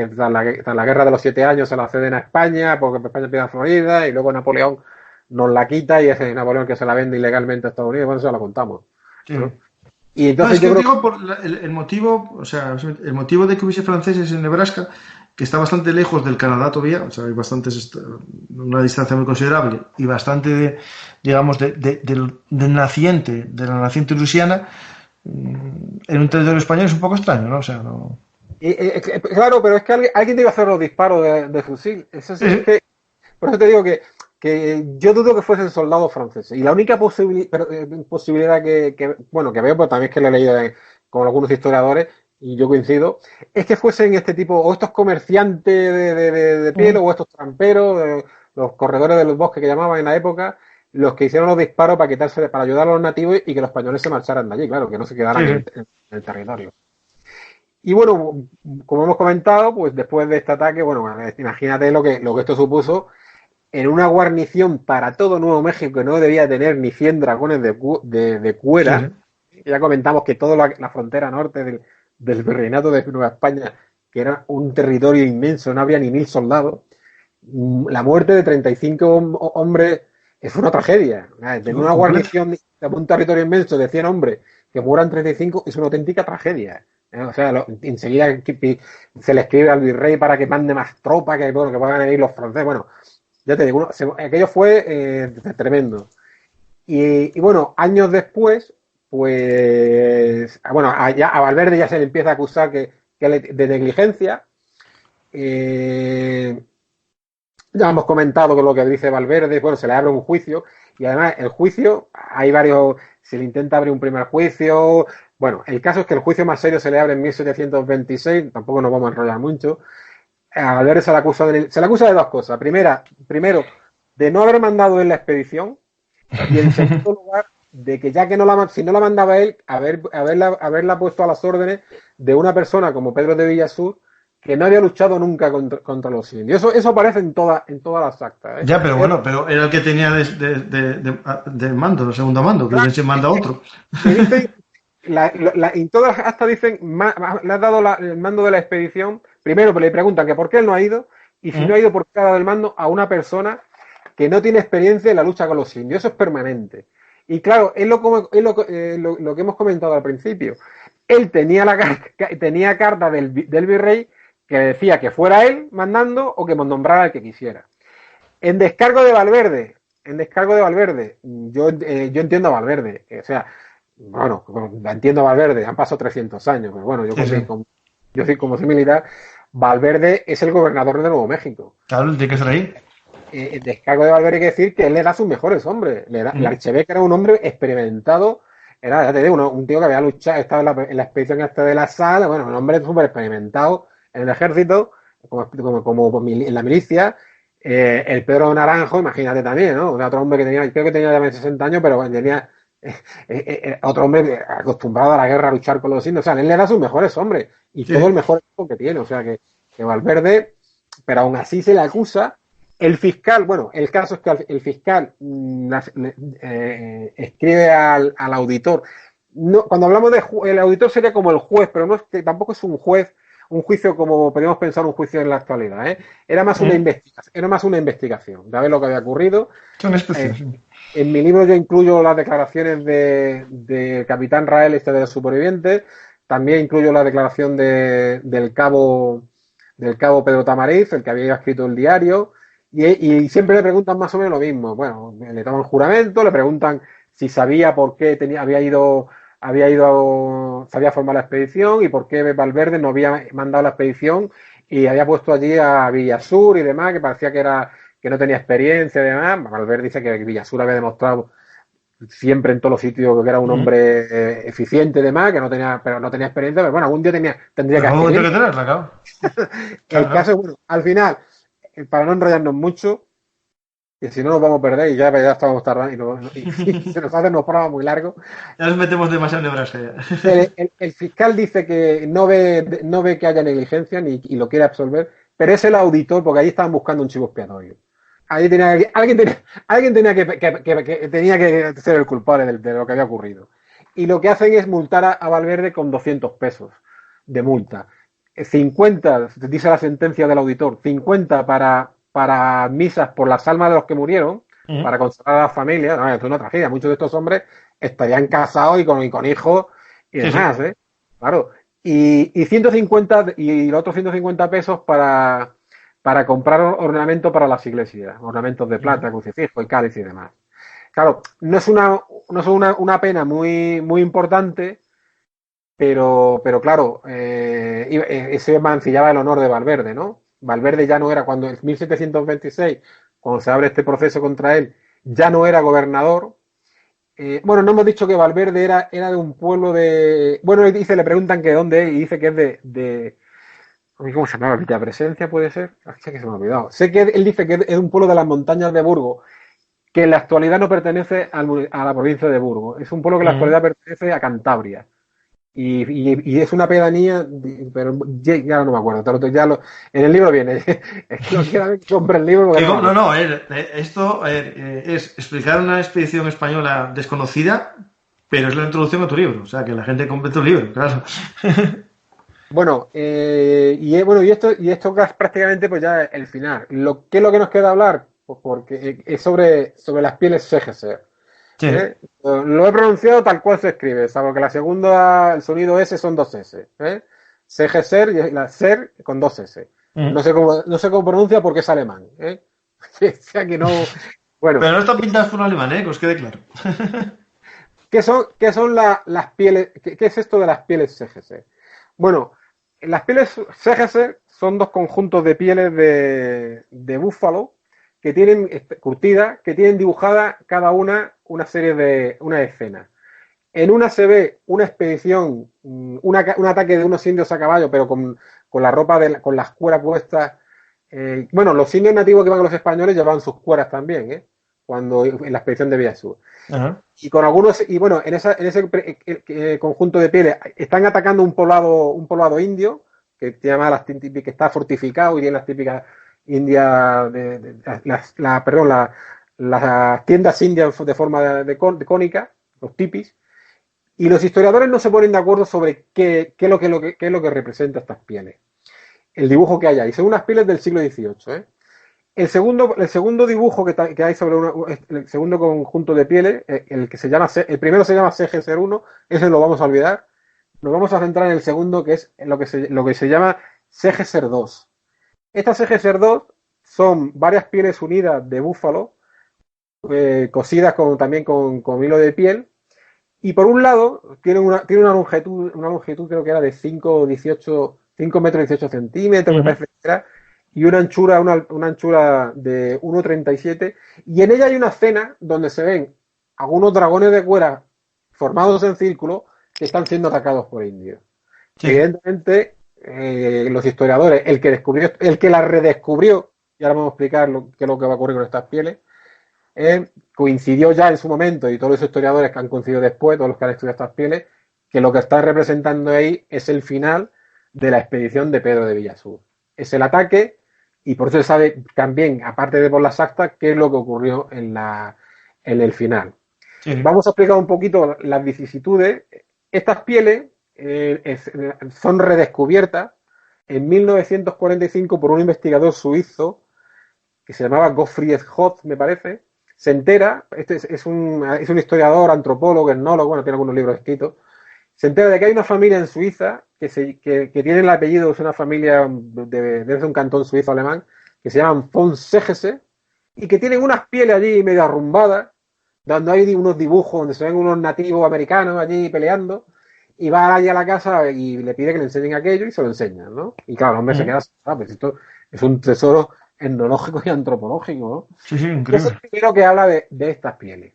tras la guerra de los 7 años se la ceden a España, porque España pide a Florida, y luego Napoleón nos la quita, y es Napoleón que se la vende ilegalmente a Estados Unidos, bueno, eso lo contamos. Sí. ¿No? Y entonces yo digo por el motivo, o sea, el motivo de que hubiese franceses en Nebraska, que está bastante lejos del Canadá todavía, o sea, hay una distancia muy considerable, y bastante del naciente, de la naciente Luisiana, en un territorio español es un poco extraño, ¿no? O sea, no. Claro, pero es que alguien debe hacer los disparos de fusil. Eso sí, es que, por eso te digo que yo dudo que fuesen soldados franceses. Y la única posibilidad que veo, pues también es que lo he leído con algunos historiadores, y yo coincido, es que fuesen este tipo, o estos comerciantes de piel, o estos tramperos, los corredores del bosque que llamaban en la época, los que hicieron los disparos para ayudar a los nativos y que los españoles se marcharan de allí, claro, que no se quedaran en el territorio. Y bueno, como hemos comentado, pues después de este ataque, bueno, imagínate lo que esto supuso en una guarnición para todo Nuevo México que no debía tener ni 100 dragones de cuera. Ya comentamos que toda la frontera norte del virreinato de Nueva España, que era un territorio inmenso, no había ni 1000 soldados. La muerte de 35 hombres es una tragedia. En una guarnición de un territorio inmenso de 100 hombres que mueran 35 es una auténtica tragedia. O sea, enseguida se le escribe al virrey para que mande más tropas, que puedan venir los franceses. Bueno, ya te digo, aquello fue tremendo. Y bueno, años después, pues, bueno, a Valverde ya se le empieza a acusar de negligencia. Ya hemos comentado con lo que dice Valverde, bueno, se le abre un juicio, y además el juicio, hay varios, se le intenta abrir un primer juicio. Bueno, el caso es que el juicio más serio se le abre en 1726, tampoco nos vamos a enrollar mucho. A Valverde se le acusa de dos cosas. Primero, de no haber mandado él la expedición, y en segundo lugar, de que ya que si no la mandaba él, haberla puesto a las órdenes de una persona como Pedro de Villasur, que no había luchado nunca contra los indios. Eso aparece en todas las actas. Ya, pero bueno, pero era el que tenía de mando, el segundo mando, que se manda otro. En todas las actas dicen, le has dado el mando de la expedición. Primero le preguntan que por qué él no ha ido, y si no ha ido, por qué ha dado el mando a una persona que no tiene experiencia en la lucha con los indios. Eso es permanente. Y claro, es lo que hemos comentado al principio. Él tenía carta del virrey que decía que fuera él mandando o que nombrara al que quisiera. En descargo de Valverde, yo entiendo a Valverde. O sea, bueno, entiendo a Valverde, han pasado 300 años, pero bueno, yo soy como soy militar, Valverde es el gobernador de Nuevo México. Claro, tiene que ser ahí. El descargo de Valverde quiere decir que él le da sus mejores hombres. El Archeveque era un hombre experimentado, era, ya te digo, un tío que había luchado, estaba en la expedición de la Sal, bueno, un hombre súper experimentado en el ejército, como en la milicia. El Pedro Naranjo, imagínate también, ¿no? Otro hombre creo que tenía ya 60 años, pero tenía otro hombre acostumbrado a la guerra, a luchar con los indios. O sea, él le da sus mejores hombres y todo el mejor equipo que tiene. O sea, que Valverde, pero aún así se le acusa. El fiscal, bueno, el caso es que el fiscal escribe al auditor. No, cuando hablamos el auditor sería como el juez, pero no es que tampoco es un juez, un juicio como podríamos pensar un juicio en la actualidad, ¿eh? Era más una investigación de ver lo que había ocurrido. Son especiales. En mi libro yo incluyo las declaraciones del capitán Rael, de los supervivientes. También incluyo la declaración del cabo Pedro Tamariz, el que había escrito el diario. Y siempre le preguntan más o menos lo mismo. Bueno, le toman juramento, le preguntan si sabía por qué se había formado la expedición y por qué Valverde no había mandado la expedición y había puesto allí a Villasur y demás, que parecía que no tenía experiencia y demás. Valverde dice que Villasur había demostrado siempre en todos los sitios que era un hombre eficiente y demás, pero no tenía experiencia, pero bueno, algún día tendría que hacer. Claro. El caso, bueno, al final, para no enrollarnos mucho, que si no nos vamos a perder y ya estamos tardando y se nos hace unos programas muy largos. Ya nos metemos demasiado en nebraska ya. El fiscal dice que no ve que haya negligencia y lo quiere absolver, pero es el auditor, porque ahí estaban buscando un chivo expiatorio. Ahí alguien tenía que ser el culpable de lo que había ocurrido. Y lo que hacen es multar a Valverde con 200 pesos de multa. 50, dice la sentencia del auditor, 50 para misas por las almas de los que murieron, para consolar a las familias. No, es una tragedia. Muchos de estos hombres estarían casados y con hijos y demás, sí. Claro. Y 150 y los otros 150 pesos para comprar ornamentos para las iglesias, ornamentos de plata, crucifijo y cáliz y demás. Claro, no es una pena muy, muy importante, pero claro, ese mancillaba el honor de Valverde, ¿no? Valverde ya no era, cuando en 1726, cuando se abre este proceso contra él, ya no era gobernador. Bueno, no hemos dicho que Valverde era de un pueblo de... Bueno, dice, le preguntan que dónde es y dice que es de ¿cómo se llama? Villapresencia, ¿puede ser? Sé que se me ha olvidado. Sé que él dice que es un pueblo de las montañas de Burgos, que en la actualidad no pertenece a la provincia de Burgos. Es un pueblo que en la actualidad pertenece a Cantabria. Y es una pedanía, pero ya no me acuerdo. En el libro viene. Es que no quiero que compre el libro. Esto es explicar una expedición española desconocida, pero es la introducción a tu libro. O sea, que la gente compre tu libro, claro. Bueno, y esto es prácticamente pues ya el final. ¿Qué es lo que nos queda hablar? Pues porque es sobre las pieles Segeser. Sí. Lo he pronunciado tal cual se escribe, salvo que la segunda, el sonido S son dos S. Segeser y la ser con dos S. No sé cómo pronuncia porque es alemán. O sea que no. Bueno. Pero no están pintadas por un alemán, que os quede claro. ¿Qué son las pieles? ¿Qué es esto de las pieles Segeser? Bueno, las pieles Segeser son dos conjuntos de pieles de búfalo que tienen curtida, que tienen dibujada cada una una escena. En una se ve una expedición, un ataque de unos indios a caballo, pero con la ropa, con las cueras puestas. Bueno, los indios nativos que iban con los españoles llevaban sus cueras también, cuando en la expedición de Villasur. Y con algunos, y bueno, en ese conjunto de pieles están atacando un poblado indio que se llama que está fortificado y tiene las típicas indias las tiendas indias de forma de cónica, los tipis, y los historiadores no se ponen de acuerdo sobre qué es lo que representa estas pieles, el dibujo que hay ahí. Son unas pieles del siglo XVIII. El segundo dibujo que hay sobre el segundo conjunto de pieles, el primero se llama Segeser 1, ese lo vamos a olvidar. Nos vamos a centrar en el segundo, que es lo que se llama Segeser 2. Estas Segeser 2 son varias pieles unidas de búfalo, cosidas también con hilo de piel, y por un lado tiene una longitud creo que era de 5 metros 18 centímetros, me parece que era, y una anchura de 1,37, y en ella hay una escena donde se ven algunos dragones de cuera formados en círculo que están siendo atacados por indios. Sí. Evidentemente, los historiadores, el que la redescubrió, y ahora vamos a explicar qué es lo que va a ocurrir con estas pieles, coincidió ya en su momento, y todos los historiadores que han coincidido después, todos los que han estudiado estas pieles, que lo que están representando ahí es el final de la expedición de Pedro de Villasur. Es el ataque, y por eso se sabe también, aparte de por las actas, qué es lo que ocurrió en el final. Sí. Vamos a explicar un poquito las vicisitudes. Estas pieles son redescubiertas en 1945 por un investigador suizo que se llamaba Gottfried Hoth, me parece. Se entera, es un historiador, antropólogo, etnólogo, bueno, tiene algunos libros escritos. Se entera de que hay una familia en Suiza que tiene el apellido, es una familia de un cantón suizo alemán, que se llaman von Segeser, y que tienen unas pieles allí medio arrumbadas, donde hay unos dibujos donde se ven unos nativos americanos allí peleando, y va allí a la casa y le pide que le enseñen aquello y se lo enseñan, ¿no? Y claro, el hombre se queda, pues esto es un tesoro etnológico y antropológico, ¿no? Sí, increíble. Eso es lo primero que habla de estas pieles.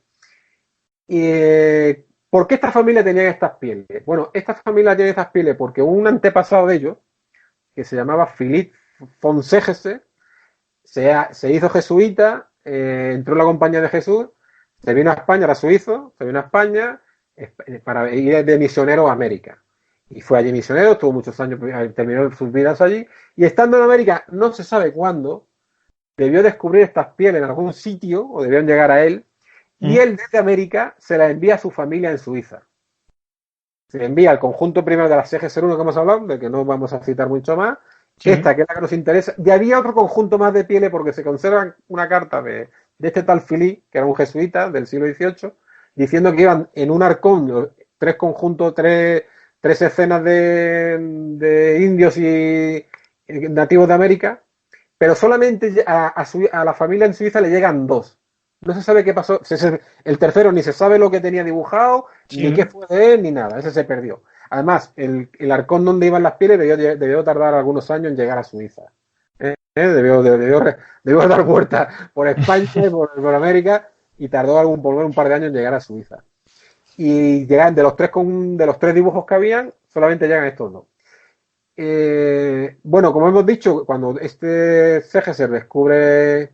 ¿Por qué esta familia tenía estas pieles? Bueno, esta familia tiene estas pieles porque un antepasado de ellos, que se llamaba Philipp von Segeser, se hizo jesuita, entró en la Compañía de Jesús, se vino a España, era suizo, se vino a España para ir de misionero a América. Y fue allí misionero, estuvo muchos años, terminó sus vidas allí, y estando en América, no se sabe cuándo, debió descubrir estas pieles en algún sitio, o debieron llegar a él, y él desde América se las envía a su familia en Suiza. Se envía al conjunto primero de las CGS-1 que hemos hablado, de que no vamos a citar mucho más, esta que es la que nos interesa, y había otro conjunto más de pieles porque se conserva una carta de este tal Philippe, que era un jesuita del siglo XVIII, diciendo que iban en un arcón, tres conjuntos, tres escenas de indios y nativos de América, pero solamente a la familia en Suiza le llegan dos. No se sabe qué pasó. El tercero ni se sabe lo que tenía dibujado, ni qué fue de él, ni nada. Ese se perdió. Además, el arcón donde iban las pieles debió tardar algunos años en llegar a Suiza. Debió dar vueltas por España y por América, y tardó por un par de años en llegar a Suiza. Y llegan de los tres dibujos que habían, solamente llegan estos dos. Bueno, como hemos dicho, cuando este Segeser descubre,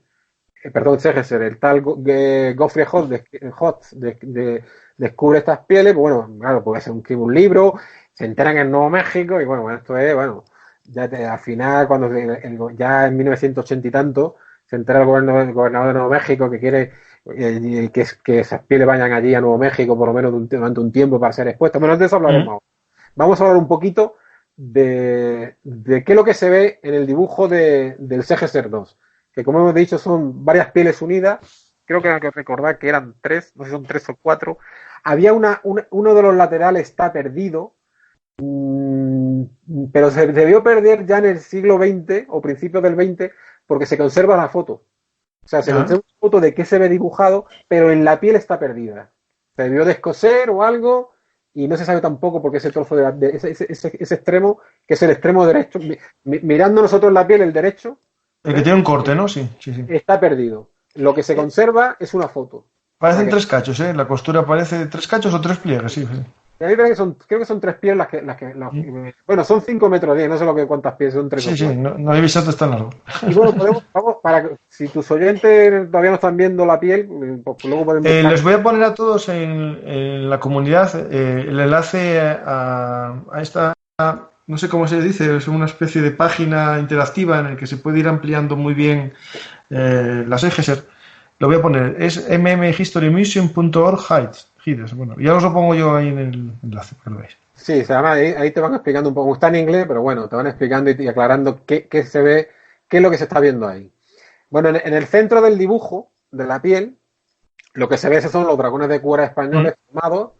Segeser, el tal Geoffrey Hotz descubre estas pieles, pues bueno, claro, puede ser un libro, se enteran en Nuevo México, y bueno, esto es, bueno, al final, cuando ya en 1980 y tanto, se entera el gobernador de Nuevo México que quiere que esas pieles vayan allí a Nuevo México por lo menos durante un tiempo para ser expuestas. Bueno, de eso hablaremos. Vamos a hablar un poquito de qué es lo que se ve en el dibujo del Segeser 2, que como hemos dicho son varias pieles unidas. Creo que hay que recordar que eran tres, no sé si son tres o cuatro. Había uno de los laterales está perdido, pero se debió perder ya en el siglo XX o principios del XX porque se conserva la foto. O sea, se conserva una foto de qué se ve dibujado, pero en la piel está perdida. Se debió descoser o algo, y no se sabe tampoco por qué ese trozo ese extremo, que es el extremo derecho, mirando nosotros la piel, el derecho. El que tiene un corte, ¿no? Sí. Está perdido. Lo que se conserva es una foto. Parecen tres cachos, ¿eh? La costura parece tres cachos o tres pliegues, sí. A mí creo que son tres pies bueno, son 5 metros 10, no sé cuántas pies son tres. Sí, no he visto tan largo. Y bueno, si tus oyentes todavía no están viendo la piel, pues luego podemos... les voy a poner a todos en la comunidad el enlace a esta, no sé cómo se dice, es una especie de página interactiva en la que se puede ir ampliando muy bien las Segeser. Lo voy a poner, es mmhistorymuseum.org. Bueno, ya os lo pongo yo ahí en el enlace para que lo veáis. Sí, se llama, ahí te van explicando un poco, está en inglés, pero bueno, te van explicando y aclarando qué se ve, qué es lo que se está viendo ahí. Bueno, en el centro del dibujo de la piel, lo que se ve son los dragones de cuera españoles formados.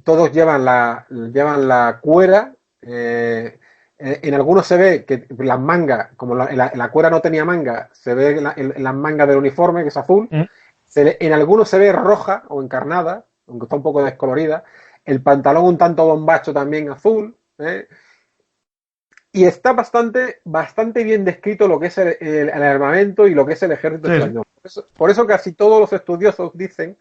Todos llevan la cuera. En algunos se ve que las mangas, como la cuera no tenía manga, se ve en las mangas del uniforme, que es azul. En algunos se ve roja o encarnada, aunque está un poco descolorida. El pantalón un tanto bombacho también azul. Y está bastante bien descrito lo que es el armamento y lo que es el ejército español. Por eso casi todos los estudiosos dicen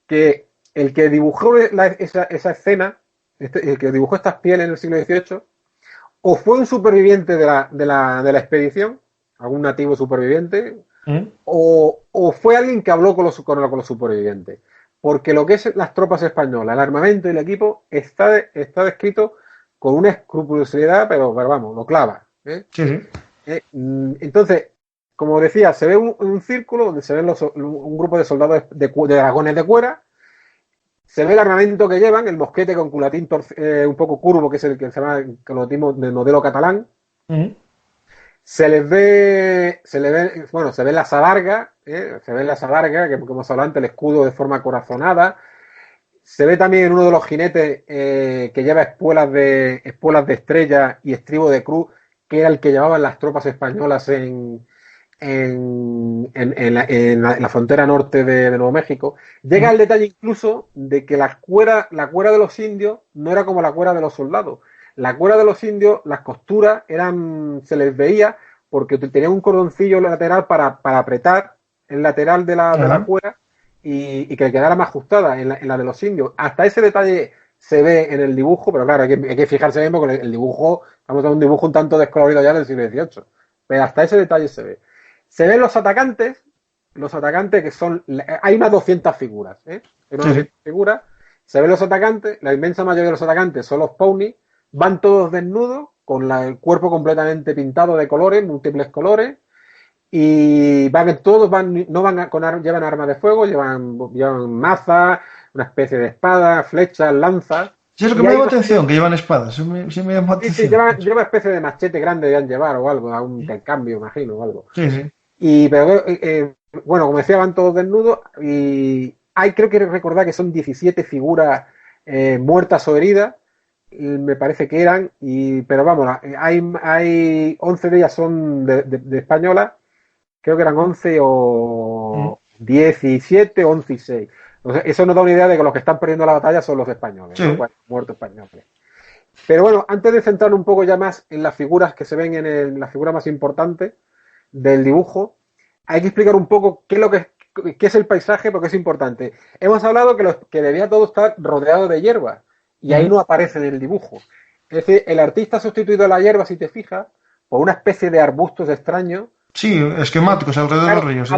que el que dibujó esa escena, el que dibujó estas pieles en el siglo XVIII, o fue un superviviente de la expedición, algún nativo superviviente, o fue alguien que habló con los supervivientes. Porque lo que es las tropas españolas, el armamento y el equipo está descrito con una escrupulosidad, pero vamos, lo clava. Entonces, como decía, se ve un círculo donde se ven un grupo de soldados de dragones de cuera. Se ve el armamento que llevan, el mosquete con culatín un poco curvo, que es el que se llama del modelo catalán. Se ve la azalarga, que como hemos hablado antes, el escudo de forma corazonada. Se ve también en uno de los jinetes que lleva espuelas de estrella y estribo de cruz, que era el que llevaban las tropas españolas en la frontera norte de Nuevo México. Llega el detalle incluso de que la cuera de los indios no era como la cuera de los soldados. La cuera de los indios, las costuras se les veía porque tenía un cordoncillo lateral para apretar el lateral de la cuera y que quedara más ajustada en la de los indios. Hasta ese detalle se ve en el dibujo, pero claro, hay que fijarse bien porque el dibujo, vamos a ver un dibujo un tanto descolorido ya del siglo XVIII, pero hasta ese detalle se ve. Se ven los atacantes, los atacantes que son... Hay unas 200 figuras, ¿eh? Hay unas Sí. 200 figuras. Se ven los atacantes, la inmensa mayoría de los atacantes son los ponies, van todos desnudos, con el cuerpo completamente pintado de colores, múltiples colores, y todos no van llevan armas de fuego, llevan mazas, una especie de espadas, flechas, lanzas. Sí, es lo que Y me hay llama una- atención, que llevan espadas. Sí me llama Sí, atención. lleva especie de machete grande deben llevar o algo, a un intercambio, imagino, o algo. Sí, sí. Pero bueno, como decía, van todos desnudos y creo que recordar que son 17 figuras muertas o heridas, me parece que eran, pero vamos, hay 11 de ellas son de españolas, creo que eran 11 Mm. o 17, 11 y 6. Entonces, eso nos da una idea de que los que están perdiendo la batalla son los españoles, Sí. ¿no? Bueno, muertos españoles. Pero bueno, antes de centrarnos un poco ya más en las figuras que se ven en la figura más importante del dibujo, hay que explicar un poco qué es el paisaje, porque es importante. Hemos hablado que debía todo estar rodeado de hierba, y ahí no aparece en el dibujo. Es decir, el artista ha sustituido la hierba, si te fijas, por una especie de arbustos extraños. Sí, esquemáticos alrededor Claro, del río, sí.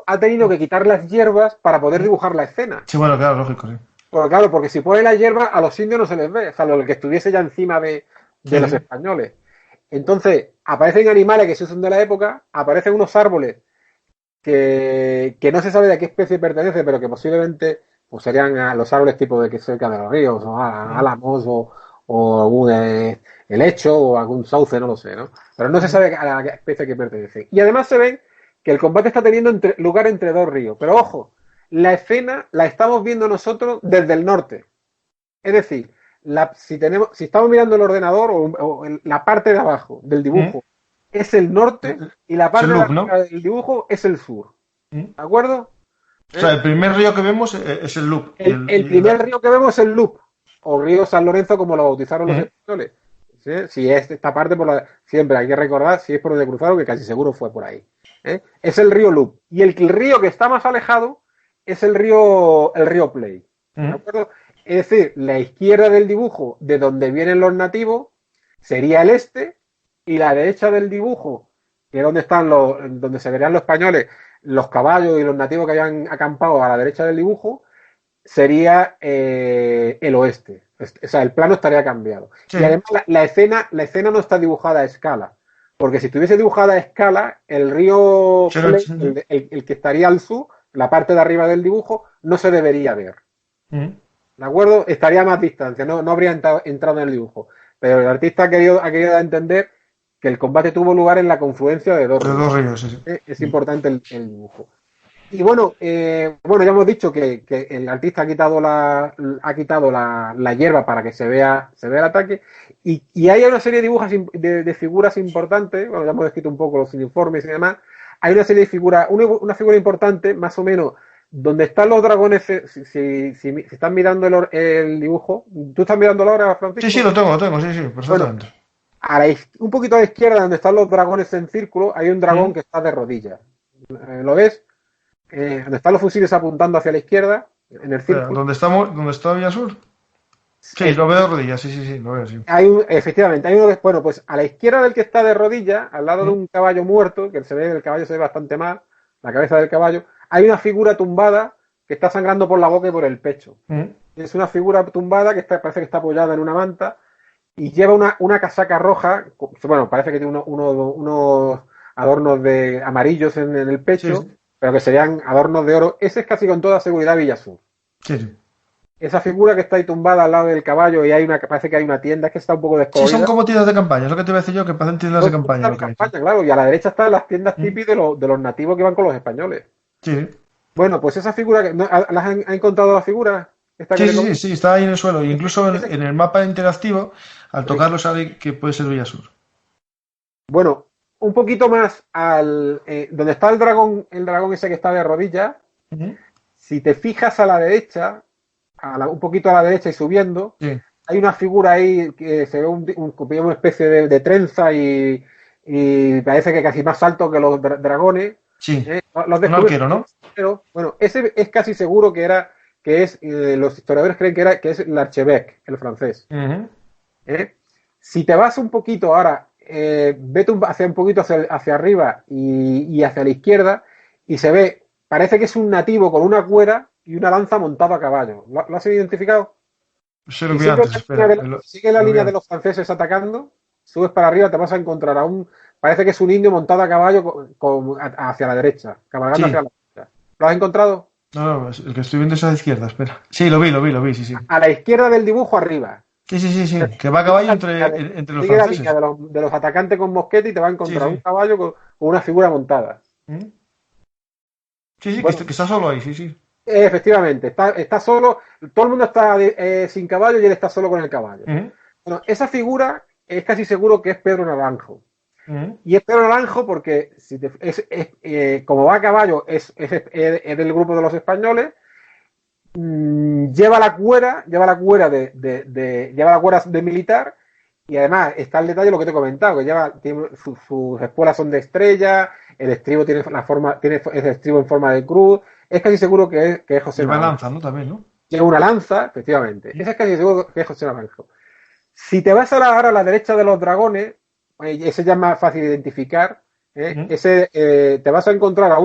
ha tenido que quitar las hierbas para poder dibujar la escena. Sí, bueno, claro, lógico, sí. Porque si pone la hierba, a los indios no se les ve, o sea, lo que estuviese ya encima de los españoles. Entonces, aparecen animales que se usan de la época, aparecen unos árboles que no se sabe de qué especie pertenece, pero que posiblemente pues serían los árboles tipo de que cerca de los ríos, o álamos, o algún helecho, o algún sauce, no lo sé, ¿no? Pero no se sabe a la especie que pertenece. Y además se ven que el combate está teniendo lugar entre dos ríos. Pero ojo, la escena la estamos viendo nosotros desde el norte. Es decir, si estamos mirando el ordenador o la parte de abajo del dibujo es el norte y la parte de arriba del dibujo es el sur. ¿De acuerdo? O sea, el primer río que vemos es el Loop. El primer río que vemos es el Loop, o río San Lorenzo como lo bautizaron los españoles. ¿Sí? Si es esta parte, siempre hay que recordar, si es por donde cruzaron, que casi seguro fue por ahí. Es el río Loop. Y el río que está más alejado es el río Play. ¿De acuerdo? Es decir, la izquierda del dibujo, de donde vienen los nativos, sería el este, y la derecha del dibujo, que es donde se verían los españoles, los caballos y los nativos que habían acampado a la derecha del dibujo, sería el oeste. O sea, el plano estaría cambiado. Sí. Y además la escena no está dibujada a escala, porque si estuviese dibujada a escala, el río Play, el que estaría al sur, la parte de arriba del dibujo, no se debería ver. ¿De acuerdo? Estaría a más distancia, no habría entrado en el dibujo. Pero el artista ha querido entender que el combate tuvo lugar en la confluencia de dos ríos. Sí. Es importante el dibujo. Y bueno, ya hemos dicho que el artista ha quitado la hierba para que se vea el ataque. Y hay una serie de dibujos de figuras importantes. Bueno, ya hemos escrito un poco los uniformes y demás. Hay una serie de figuras, una figura importante, más o menos, donde están los dragones. Si están mirando el dibujo, ¿tú estás mirándolo ahora, Francisco? Sí, lo tengo, sí, perfectamente. Bueno, un poquito a la izquierda, donde están los dragones en círculo, hay un dragón que está de rodillas. ¿Lo ves? Donde están los fusiles apuntando hacia la izquierda, en el círculo. ¿Dónde está Villasur? Sí, lo veo de rodillas, sí, lo veo, sí. Efectivamente, hay uno bueno, pues a la izquierda del que está de rodillas, al lado de un caballo muerto, que el caballo se ve bastante mal, la cabeza del caballo, hay una figura tumbada que está sangrando por la boca y por el pecho. Es una figura tumbada que parece que está apoyada en una manta y lleva una casaca roja, bueno, parece que tiene unos adornos de amarillos en el pecho, sí. Pero que serían adornos de oro. Ese es casi con toda seguridad Villasur. Sí. Esa figura que está ahí tumbada al lado del caballo y parece que hay una tienda, es que está un poco descolorida. Sí, son como tiendas de campaña, es lo que te iba a decir yo, que parecen tiendas de campaña. Claro, y a la derecha están las tiendas típicas de los nativos que van con los españoles. Sí. Bueno, pues esa figura, ¿las han encontrado la figura? Sí, está ahí en el suelo. Incluso en el mapa interactivo, al tocarlo sabe que puede ser Villasur. Bueno, un poquito más donde está el dragón ese que está de rodillas, si te fijas a la derecha, un poquito a la derecha y subiendo, hay una figura ahí que se ve una especie de trenza y parece que casi más alto que los dragones. Sí, un arquero, ¿no? Pero, bueno, ese es casi seguro los historiadores creen que es l'Archevêque, el francés. Si te vas un poquito ahora, vete un poquito hacia arriba y hacia la izquierda y se ve parece que es un nativo con una cuera y una lanza montado a caballo. ¿Lo has identificado? Se lo Y vi antes, espera. sigue la Lo vi línea de antes. los franceses atacando, subes para arriba, te vas a encontrar parece que es un indio montado a caballo hacia la derecha, cabalgando hacia Sí. la derecha. ¿Lo has encontrado? No, no, el que estoy viendo es a la izquierda, espera. Sí, lo vi, sí, sí. A la izquierda del dibujo arriba. Sí, sí, sí, sí. Que va a Sigue caballo la línea entre los sigue la línea franceses. de los atacantes con mosquete y te va a Sí, encontrar un sí. caballo con una figura montada. ¿Mm? Sí, sí, Bueno, que está solo ahí, sí, sí. efectivamente, está solo, todo el mundo está sin caballo y él está solo con el caballo. Ujú, Bueno, esa figura es casi seguro que es Pedro Naranjo. ujú. Y es Pedro Naranjo porque como va a caballo, es del grupo de los españoles, lleva la cuera lleva la cuera de militar y además está el detalle de lo que te he comentado, que sus espuelas son de estrella, el estribo tiene la forma, tiene el estribo en forma de cruz, es casi seguro que es José Lleva Naranjo. lanza, ¿no? También, ¿no? Lleva una lanza, efectivamente. Ujú, Ese es casi seguro que es José Naranjo. Si te vas ahora a la derecha de los dragones, ese ya es más fácil de identificar. ujú. Te vas a encontrar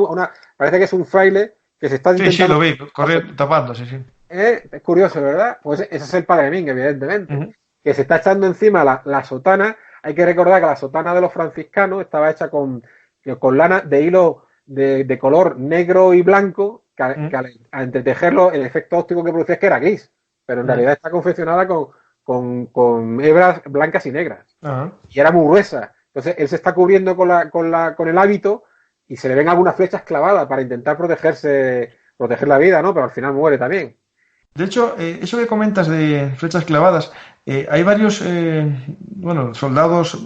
parece que es un fraile que se está Sí, sí, intentando. lo vi, correr tapando, sí, sí. Es curioso, ¿verdad? Pues ese es el padre Ming, evidentemente, Ujú, que se está echando encima la sotana. Hay que recordar que la sotana de los franciscanos estaba hecha con lana de hilo de color negro y blanco, ujú, que al entretejerlo, el efecto óptico que producía es que era gris, pero en ujú. realidad está confeccionada con hebras blancas y negras. Ajá. Y era muy gruesa. Entonces él se está cubriendo con el hábito y se le ven algunas flechas clavadas para intentar proteger la vida, ¿no? Pero al final muere también. De hecho, eso que comentas de flechas clavadas, hay varios, bueno, soldados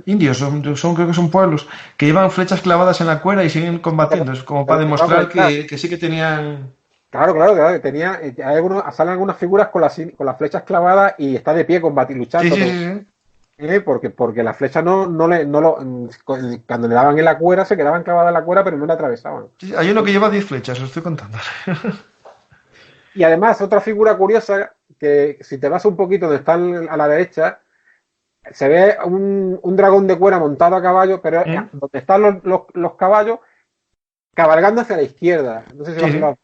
indios, creo que son pueblos, que llevan flechas clavadas en la cuerda y siguen combatiendo. Es como para Te lo voy a demostrar comentar. que sí que tenían. Claro, que tenía, salen algunas figuras con las flechas clavadas y está de pie Sí, luchando, sí, sí, sí. porque las flechas cuando le daban en la cuera se quedaban clavadas en la cuera, pero no la atravesaban. Sí, hay uno que lleva 10 flechas, os estoy contando. Y además, otra figura curiosa, que si te vas un poquito donde están a la derecha, se ve un dragón de cuera montado a caballo, pero ¿Mm? donde están los caballos, cabalgando hacia la izquierda. No sé si Sí, sí. lo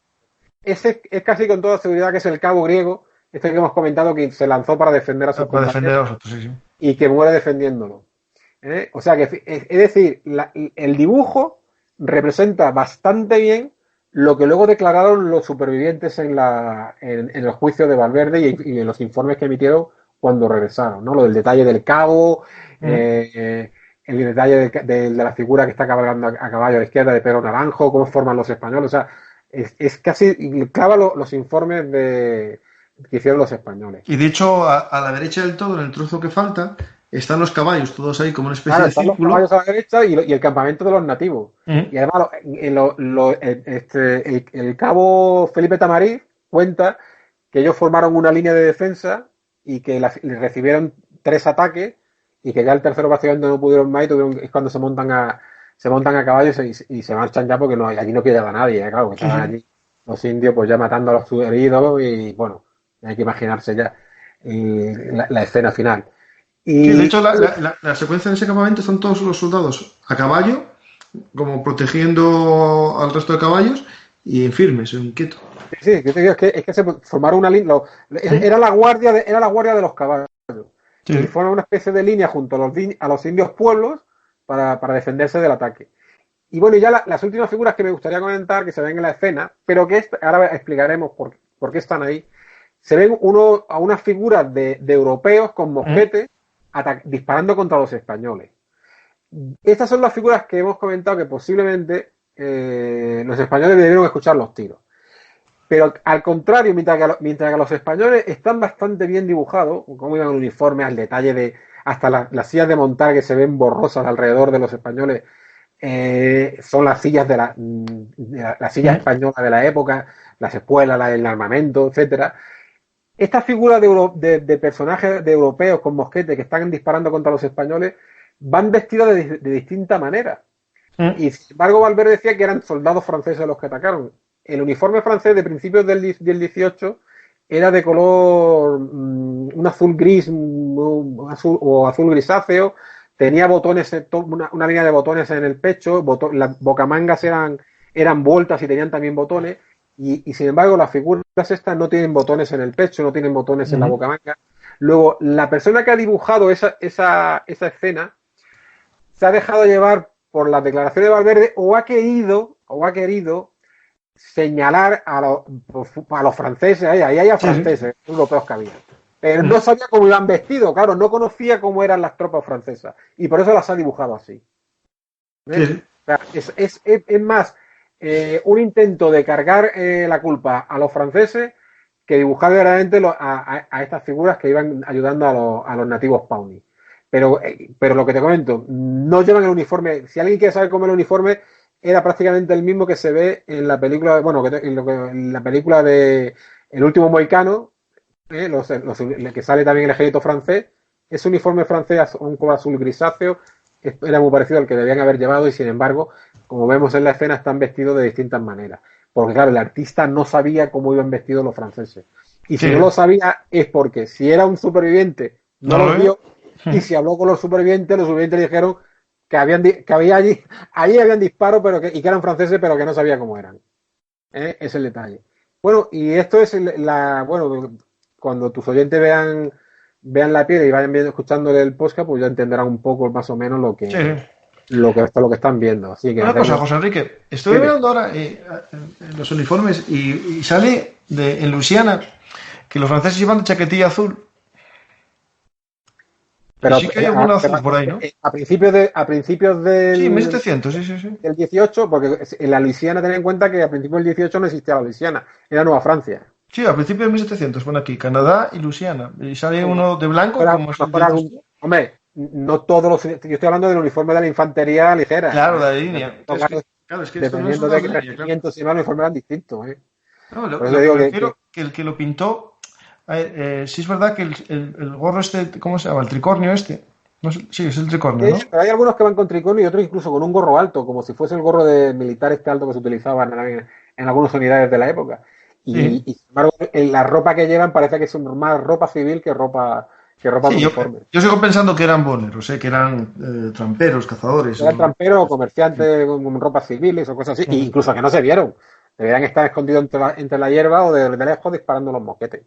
ese es casi con toda seguridad que es el cabo griego, este que hemos comentado que se lanzó para defender a sus Para defender compañeros a los otros, sí, sí. y que muere defendiéndolo. O sea que, es decir, el dibujo representa bastante bien lo que luego declararon los supervivientes en el juicio de Valverde y en los informes que emitieron cuando regresaron, ¿no? Lo del detalle del cabo, ¿Mm? el detalle de la figura que está cabalgando a caballo a la izquierda de Pedro Naranjo, cómo forman los españoles, o sea, es casi clava los informes que hicieron los españoles. Y de hecho, a la derecha del todo, en el trozo que falta, están los caballos, todos ahí como una especie Claro, de están los círculo. caballos a la derecha y el campamento de los nativos. ¿Mm? Y además, el cabo Felipe Tamariz cuenta que ellos formaron una línea de defensa y que recibieron 3 ataques y que ya el tercero básicamente no pudieron más es cuando se montan a caballo y se marchan ya porque allí no queda nadie, claro, que Sí, estaban sí. allí los indios pues ya matando a los heridos y bueno, hay que imaginarse ya la escena final. Sí, de Y hecho, la secuencia de ese campamento están todos los soldados a caballo, como protegiendo al resto de caballos y en firmes, en quieto. sí, yo te digo, es que se formaron una línea, ¿Mm? era la guardia de los caballos. Sí, Y sí. forman una especie de línea junto a los indios pueblos para defenderse del ataque. Y bueno, ya las últimas figuras que me gustaría comentar, que se ven en la escena, pero que ahora explicaremos por qué están ahí, se ven a unas figuras de europeos con ¿Mm? mosquetes disparando contra los españoles. Estas son las figuras que hemos comentado que posiblemente los españoles debieron escuchar los tiros. Pero al contrario, mientras que los españoles están bastante bien dibujados, como iban el uniforme, al detalle hasta las sillas de montar que se ven borrosas alrededor de los españoles, son las sillas la silla ¿Mm? española de la época, las espuelas, el armamento, etcétera. Estas figuras de personajes de europeos con mosquete que están disparando contra los españoles van vestidos de distinta manera. ¿Mm? Y sin embargo, Valverde decía que eran soldados franceses los que atacaron. El uniforme francés de principios del 18 era de color un azul gris o azul grisáceo, tenía botones, una línea de botones en el pecho, las bocamangas eran eran vueltas y tenían también botones, y sin embargo las figuras estas no tienen botones en el pecho, no tienen botones en la bocamanga. Luego, la persona que ha dibujado esa escena se ha dejado llevar por las declaraciones de Valverde o ha querido señalar a los franceses, ahí hay franceses, europeos que había. Pero no sabía cómo iban vestidos, claro, no conocía cómo eran las tropas francesas y por eso las ha dibujado así. Sí. O sea, es más un intento de cargar la culpa a los franceses que dibujar verdaderamente a estas figuras que iban ayudando a los nativos Pawnee. Pero lo que te comento, no llevan el uniforme. Si alguien quiere saber cómo es el uniforme, era prácticamente el mismo que se ve en la película, bueno, en la película de El último mohicano, que sale también el ejército francés. Ese uniforme francés, un color azul grisáceo, era muy parecido al que debían haber llevado y sin embargo, como vemos en la escena, están vestidos de distintas maneras. Porque claro, el artista no sabía cómo iban vestidos los franceses. Y si no lo sabía es porque si era un superviviente, no los vio, y si habló con los supervivientes dijeron que había allí habían disparos y que eran franceses, pero que no sabía cómo eran. Es el detalle. Bueno, y esto es bueno, cuando tus oyentes vean la piel y vayan escuchando el podcast, pues ya entenderán un poco más o menos lo que están viendo. Así que una cosa, José Enrique, estoy viendo ahora los uniformes y sale en Luisiana que los franceses llevan de chaquetilla azul. Pero sí que hay algún azul por ahí, ¿no? A principios del... Sí, 1700, sí. El 18, porque en la Luisiana, ten en cuenta que a principios del 18 no existía la Luisiana, era Nueva Francia. Sí, a principios de 1700, pone aquí, Canadá y Luisiana. Y sale uno de blanco, hombre, no todos los... Yo estoy hablando del uniforme de la infantería ligera. Claro, de la línea. Claro, es que dependiendo de qué regimiento, si no, los uniformes eran distintos. No, lo que refiero que el que lo pintó... sí es verdad que el gorro este, ¿cómo se llama? El tricornio este. No sé, sí, es el tricornio, ¿no? Pero hay algunos que van con tricornio y otros incluso con un gorro alto, como si fuese el gorro de militar este alto que se utilizaba en algunas unidades de la época. Y sin embargo, la ropa que llevan parece que es más ropa civil que ropa uniforme. Yo sigo pensando que eran boneros, que eran tramperos, cazadores. Eran tramperos o comerciantes con ropa civiles o cosas así, e incluso que no se vieron. Deberían estar escondidos entre la hierba o de lejos disparando los mosquetes.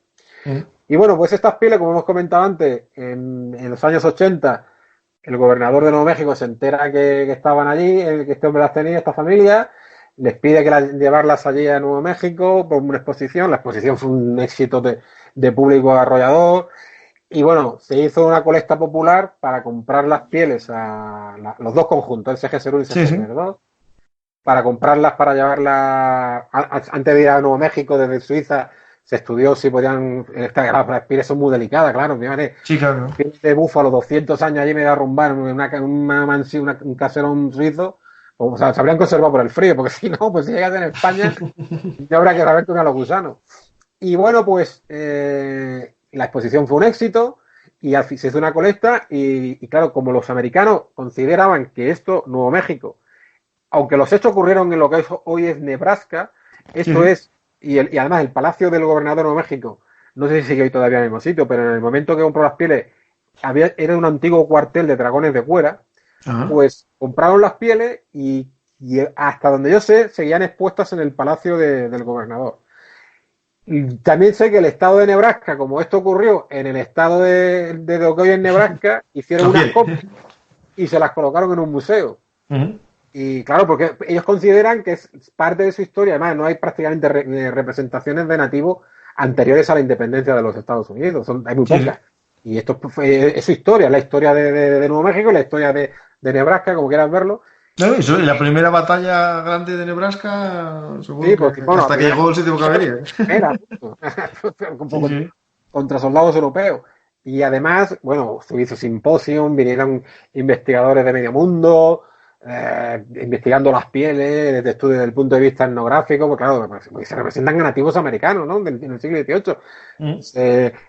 Y bueno, pues estas pieles, como hemos comentado antes, en los años 80, el gobernador de Nuevo México se entera que estaban allí, que este hombre las tenía, esta familia, les pide llevarlas allí a Nuevo México por una exposición. La exposición fue un éxito de público arrollador. Y bueno, se hizo una colecta popular para comprar las pieles a los dos conjuntos, el CG01 y el CG02, para comprarlas, para llevarlas antes de ir a Nuevo México desde Suiza. Se estudió si podían... Las pieles son muy delicadas, claro. Sí, claro. Pieles de búfalo, 200 años allí me da a rumbar un caserón suizo. O sea, se habrían conservado por el frío, porque si no, pues si llegas en España, ya habrá que saber con a los gusanos. Y bueno, pues la exposición fue un éxito y se hizo una colecta y claro, como los americanos consideraban que esto, Nuevo México, aunque los hechos ocurrieron en lo que hoy es Nebraska, esto es... Y además el palacio del gobernador de Nuevo México, no sé si sigue hoy todavía en el mismo sitio, pero en el momento que compró las pieles, era un antiguo cuartel de dragones de Cuera. Pues compraron las pieles y hasta donde yo sé, seguían expuestas en el palacio del gobernador. Y también sé que el estado de Nebraska, como esto ocurrió en el estado de lo que hoy es Nebraska, hicieron unas copias y se las colocaron en un museo. Y claro, porque ellos consideran que es parte de su historia. Además, no hay prácticamente representaciones de nativos anteriores a la independencia de los Estados Unidos. Hay muy pocas. Y esto es su historia, la historia de Nuevo México, la historia de Nebraska, como quieras verlo. No, eso, la primera batalla grande de Nebraska, sí, porque, hasta que llegó el séptimo caballería. Era, contra soldados europeos. Y además, bueno, se hizo simposium, vinieron investigadores de medio mundo, investigando las pieles desde el punto de vista etnográfico, porque claro, porque se representan a nativos americanos, ¿no? En el siglo XVIII.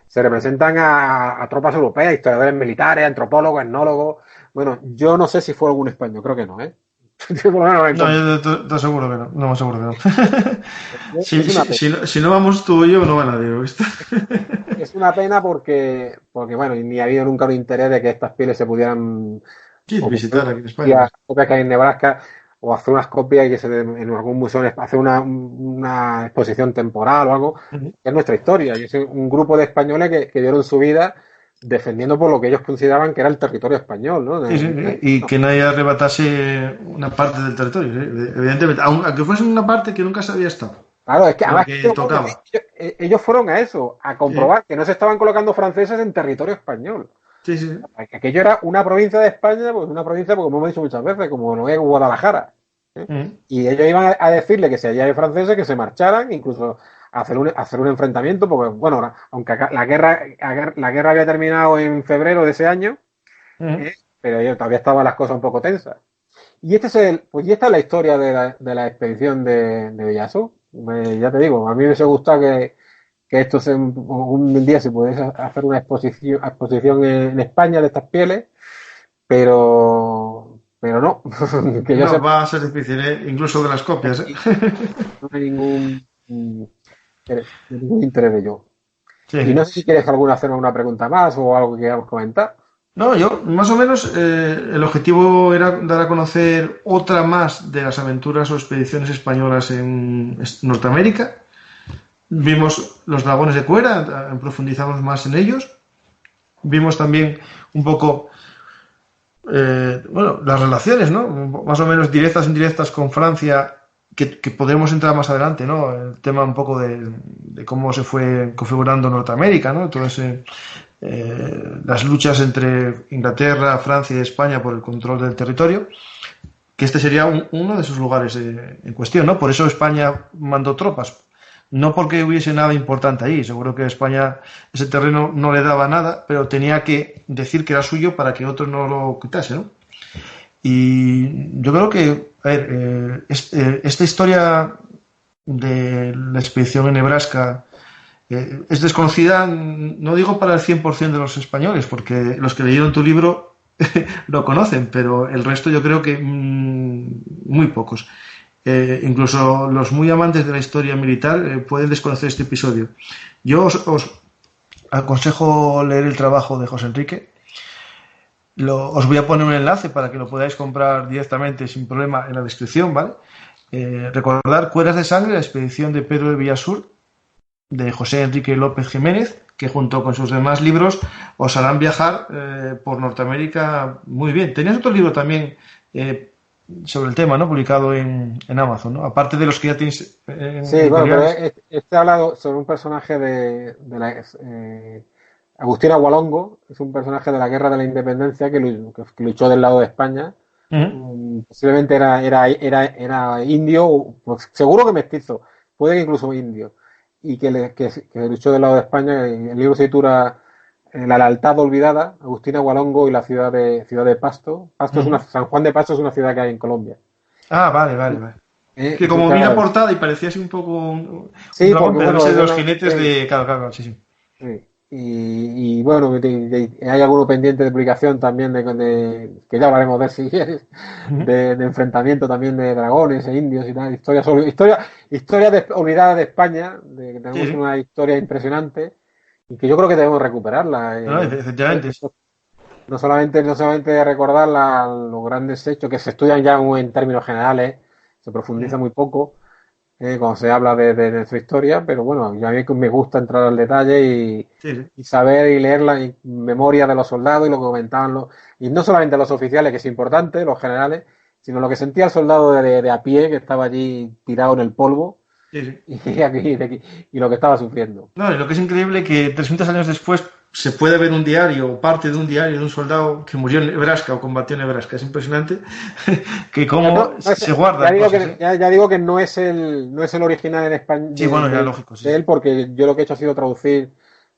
Se representan a tropas europeas, historiadores militares, antropólogos, etnólogos. Bueno, yo no sé si fue algún español, creo que no, ¿eh? No, yo te aseguro que no, no me aseguro que no. si no vamos tú y yo, no va nadie, ¿viste? Es una pena porque bueno, ni ha habido nunca un interés de que estas pieles se pudieran visitar aquí en España. Copias que hay en Nebraska, o hacer unas copias y que se den en algún museo, hacer una exposición temporal o algo, es nuestra historia. Y es un grupo de españoles que dieron su vida defendiendo por lo que ellos consideraban que era el territorio español, ¿no? Sí, sí, y que nadie arrebatase una parte del territorio, evidentemente, aunque fuese una parte que nunca se había estado, Claro, es que además porque tocaba. ellos fueron a eso, a comprobar que no se estaban colocando franceses en territorio español. Sí, sí. Aquello era una provincia de España, pues una provincia, pues, como hemos dicho muchas veces, como lo es Guadalajara. Y ellos iban a decirle que si allá hay franceses, que se marcharan, incluso hacer un enfrentamiento, porque, bueno, aunque la guerra había terminado en febrero de ese año, pero todavía estaban las cosas un poco tensas. Y y esta es la historia de la expedición de Villaso. Ya te digo, a mí me hubiese gustado que esto un día se pudiese hacer una exposición en España de estas pieles, pero no. Que yo No, va a ser difícil, incluso de las copias. no hay ningún interés de yo. Sí. Y no sé si quieres hacer alguna pregunta más o algo que quieras comentar. No, yo, más o menos, el objetivo era dar a conocer otra más de las aventuras o expediciones españolas en Norteamérica. Vimos los dragones de Cuera, profundizamos más en ellos. Vimos también un poco, las relaciones, ¿no? Más o menos directas e indirectas con Francia, que podremos entrar más adelante, ¿no? El tema un poco de cómo se fue configurando Norteamérica, ¿no? Todo ese, las luchas entre Inglaterra, Francia y España por el control del territorio, que este sería uno de esos lugares en cuestión, ¿no? Por eso España mandó tropas, no porque hubiese nada importante ahí. Seguro que España ese terreno no le daba nada, pero tenía que decir que era suyo para que otro no lo quitase, ¿no? Y yo creo que, a ver, esta historia de la expedición en Nebraska es desconocida, no digo para el 100% de los españoles, porque los que leyeron tu libro lo conocen, pero el resto yo creo que muy pocos. Incluso los muy amantes de la historia militar pueden desconocer este episodio. Yo os aconsejo leer el trabajo de José Enrique. Os voy a poner un enlace para que lo podáis comprar directamente sin problema en la descripción, ¿vale? Recordar Cueras de Sangre, la expedición de Pedro de Villasur, de José Enrique López Jiménez, que junto con sus demás libros os harán viajar por Norteamérica muy bien. Tenías otro libro también sobre el tema, ¿no? Publicado en Amazon, ¿no? Aparte de los que ya tenéis sí, bueno, pero este habla sobre un personaje de la Agustín Agualongo, es un personaje de la Guerra de la Independencia que luchó del lado de España. Posiblemente era indio, pues seguro que mestizo, puede que incluso indio, y que luchó del lado de España. El libro se titula La lealtad olvidada, Agustín Agualongo y la ciudad de Pasto. San Juan de Pasto es una ciudad que hay en Colombia. Ah, vale. Que como vi la portada y parecía así un poco sí, dragón, porque, pero bueno, ese de los jinetes de... Claro, sí. Sí. Y bueno, hay alguno pendiente de publicación también que ya hablaremos de él si quieres, de enfrentamiento también de dragones e indios y tal, historia olvidada de España, de que tenemos una historia impresionante y que yo creo que debemos recuperarla. No, efectivamente. No solamente recordar los grandes hechos que se estudian ya en términos generales, se profundiza muy poco cuando se habla de su historia, pero bueno, a mí me gusta entrar al detalle y saber y leer la memoria de los soldados y lo que comentaban y no solamente los oficiales, que es importante, los generales, sino lo que sentía el soldado de a pie que estaba allí tirado en el polvo y lo que estaba sufriendo. No, y lo que es increíble que 300 años después se puede ver un diario o parte de un diario de un soldado que murió en Nebraska o combatió en Nebraska. Es impresionante que cómo se guarda. Ya digo que no es el original en español. Sí, bueno, ya lógico. Sí. De él, porque yo lo que he hecho ha sido traducir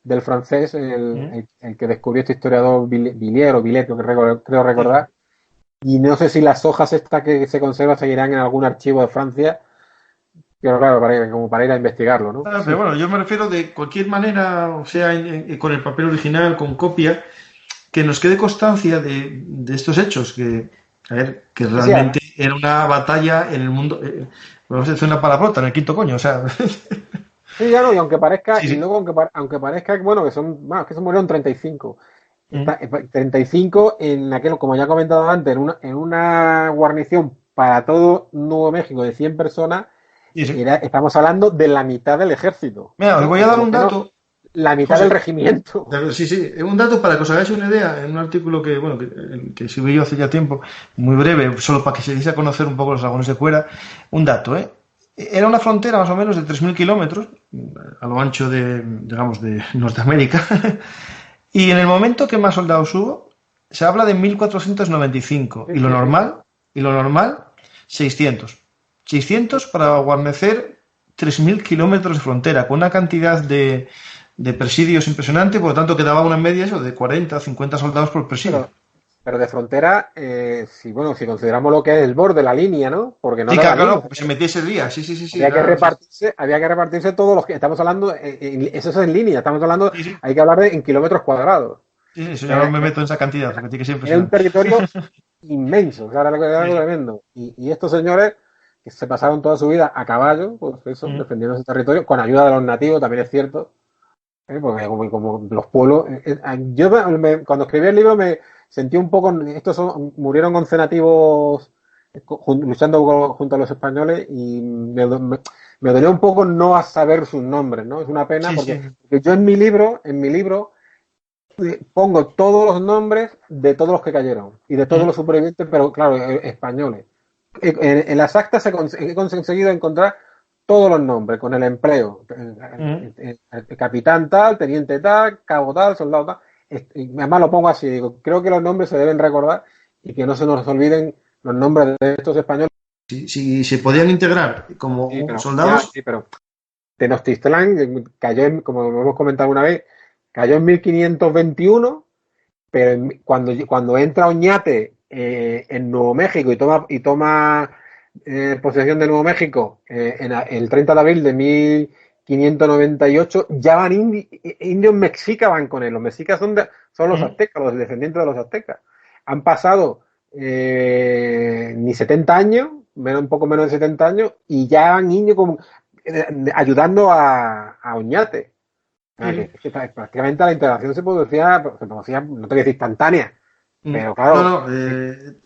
del francés el que descubrió este historiador Villiers, creo recordar. Y no sé si las hojas estas que se conservan seguirán en algún archivo de Francia. Pero claro, para ir a investigarlo, ¿no? Pero bueno, yo me refiero de cualquier manera, o sea, con el papel original, con copia, que nos quede constancia de estos hechos, que realmente era una batalla en el mundo, vamos a decir una palabrota, en el quinto coño, o sea... Sí, ya no, y aunque parezca, y luego aunque parezca, bueno, que se murieron 35. 35 en aquel, como ya he comentado antes, en una guarnición para todo Nuevo México de 100 personas, estamos hablando de la mitad del ejército. Mira, os voy a dar un dato. La mitad José, del regimiento. Sí, un dato para que os hagáis una idea, en un artículo que escribí yo hace ya tiempo, muy breve, solo para que se diese a conocer un poco los dragones de Cuera. Un dato, era una frontera más o menos de 3.000 kilómetros, a lo ancho digamos, de Norteamérica, y en el momento que más soldados hubo, se habla de 1.495, y lo normal, 600. 600 para guarnecer 3.000 kilómetros de frontera, con una cantidad de presidios impresionante, por lo tanto quedaba una media eso de 40 50 soldados por presidio. Pero de frontera, si consideramos lo que es el borde, la línea, ¿no? Porque no claro, pues se metiese el día, sí. Había que repartirse todos los que estamos hablando, eso es en línea, estamos hablando, hay que hablar en kilómetros cuadrados. Sí, eso ya no me meto en esa cantidad, que siempre es un territorio inmenso, o sea, era algo tremendo. Y estos señores que se pasaron toda su vida a caballo, pues eso, defendiendo ese territorio, con ayuda de los nativos, también es cierto. Porque como los pueblos, yo cuando escribí el libro me sentí un poco, murieron 11 nativos luchando junto a los españoles y me dolió un poco no saber sus nombres, ¿no? Es una pena porque yo en mi libro pongo todos los nombres de todos los que cayeron y de todos los supervivientes, pero claro, españoles. En las actas he conseguido encontrar todos los nombres, con el empleo. El capitán tal, teniente tal, cabo tal, soldado tal. Además lo pongo así, digo, creo que los nombres se deben recordar y que no se nos olviden los nombres de estos españoles. Si se podían integrar como soldados. Pero Tenochtitlán cayó, como hemos comentado una vez, cayó en 1521, pero cuando entra Oñate en Nuevo México y toma posesión de Nuevo México el 30 de abril de 1598, ya van indios mexicas van con él. Los mexicas son los aztecas, los descendientes de los aztecas. Han pasado ni 70 años, un poco menos de 70 años, y ya van indios ayudando a Oñate. Que prácticamente la integración se producía, no te voy a decir instantánea, pero claro,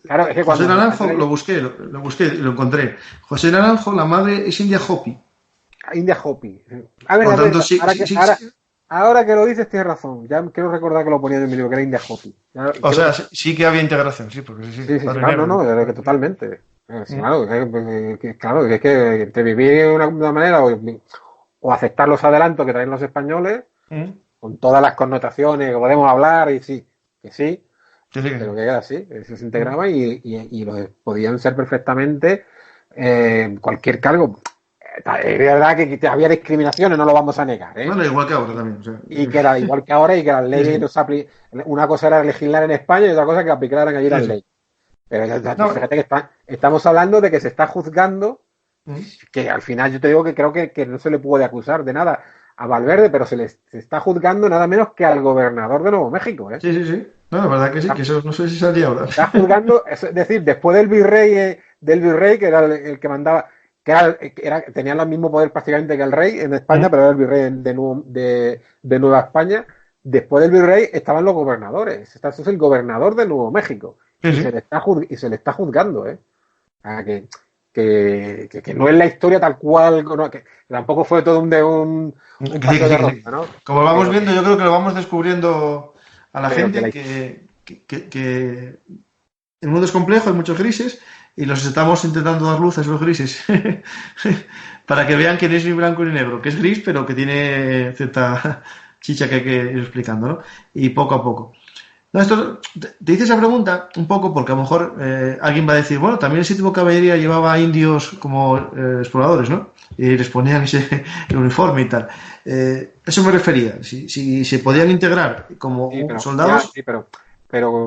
claro, es que José Naranjo, lo busqué, lo encontré. José Naranjo, la madre es India Hopi. India Hopi. A ver, ahora que lo dices, tienes razón. Ya quiero recordar que lo ponía en mi libro, que era India Hopi. Sí que había integración, sí, porque claro, no, totalmente. Claro, es que entre vivir de una manera o aceptar los adelantos que traen los españoles, con todas las connotaciones que podemos hablar, y pero que era así, se integraba y los podían ser perfectamente cualquier cargo. Es verdad que había discriminaciones, no lo vamos a negar. Bueno, igual que ahora también. Y que era igual que ahora y que las leyes una cosa era legislar en España y otra cosa que aplicaran allí las leyes. Pero fíjate que estamos hablando de que se está juzgando, que al final yo te digo que creo que no se le puede acusar de nada a Valverde, pero se está juzgando nada menos que al gobernador de Nuevo México. Sí. No, la verdad que sí, que eso no sé si saldría ahora. Está juzgando, es decir, después del virrey, que era el que mandaba, tenía el mismo poder prácticamente que el rey en España, pero era el virrey de Nueva España. Después del virrey estaban los gobernadores. Este es el gobernador de Nuevo México. Y se le está juzgando, que no es la historia tal cual, que tampoco fue todo un paseo de ronda, ¿no? Como vamos viendo, yo creo que lo vamos descubriendo a la gente que el mundo es complejo, hay muchos grises y los estamos intentando dar luz a esos grises para que vean que no es ni blanco ni negro, que es gris pero que tiene cierta chicha que hay que ir explicando, ¿no? Y poco a poco. No, esto, te hice esa pregunta un poco porque a lo mejor alguien va a decir, bueno, también el 7º Caballería llevaba indios como exploradores, ¿no? Y les ponían el uniforme y tal. Eso me refería. Si se podían integrar como soldados. Sí, pero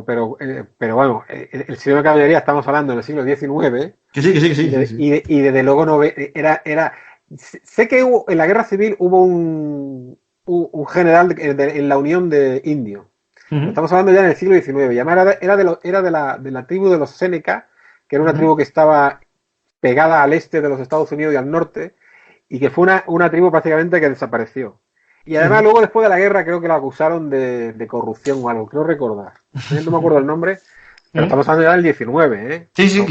bueno, el 7º Caballería estamos hablando del siglo XIX. Que sí. Y desde luego no era. Sé que en la Guerra Civil hubo un general en la Unión de Indios. Estamos hablando ya en el siglo XIX. Y además era de la tribu de los Seneca, que era una tribu que estaba pegada al este de los Estados Unidos y al norte, y que fue una tribu prácticamente que desapareció. Y además luego después de la guerra creo que la acusaron de corrupción o algo, creo recordar. No me acuerdo el nombre, pero estamos hablando ya del 19, Sí.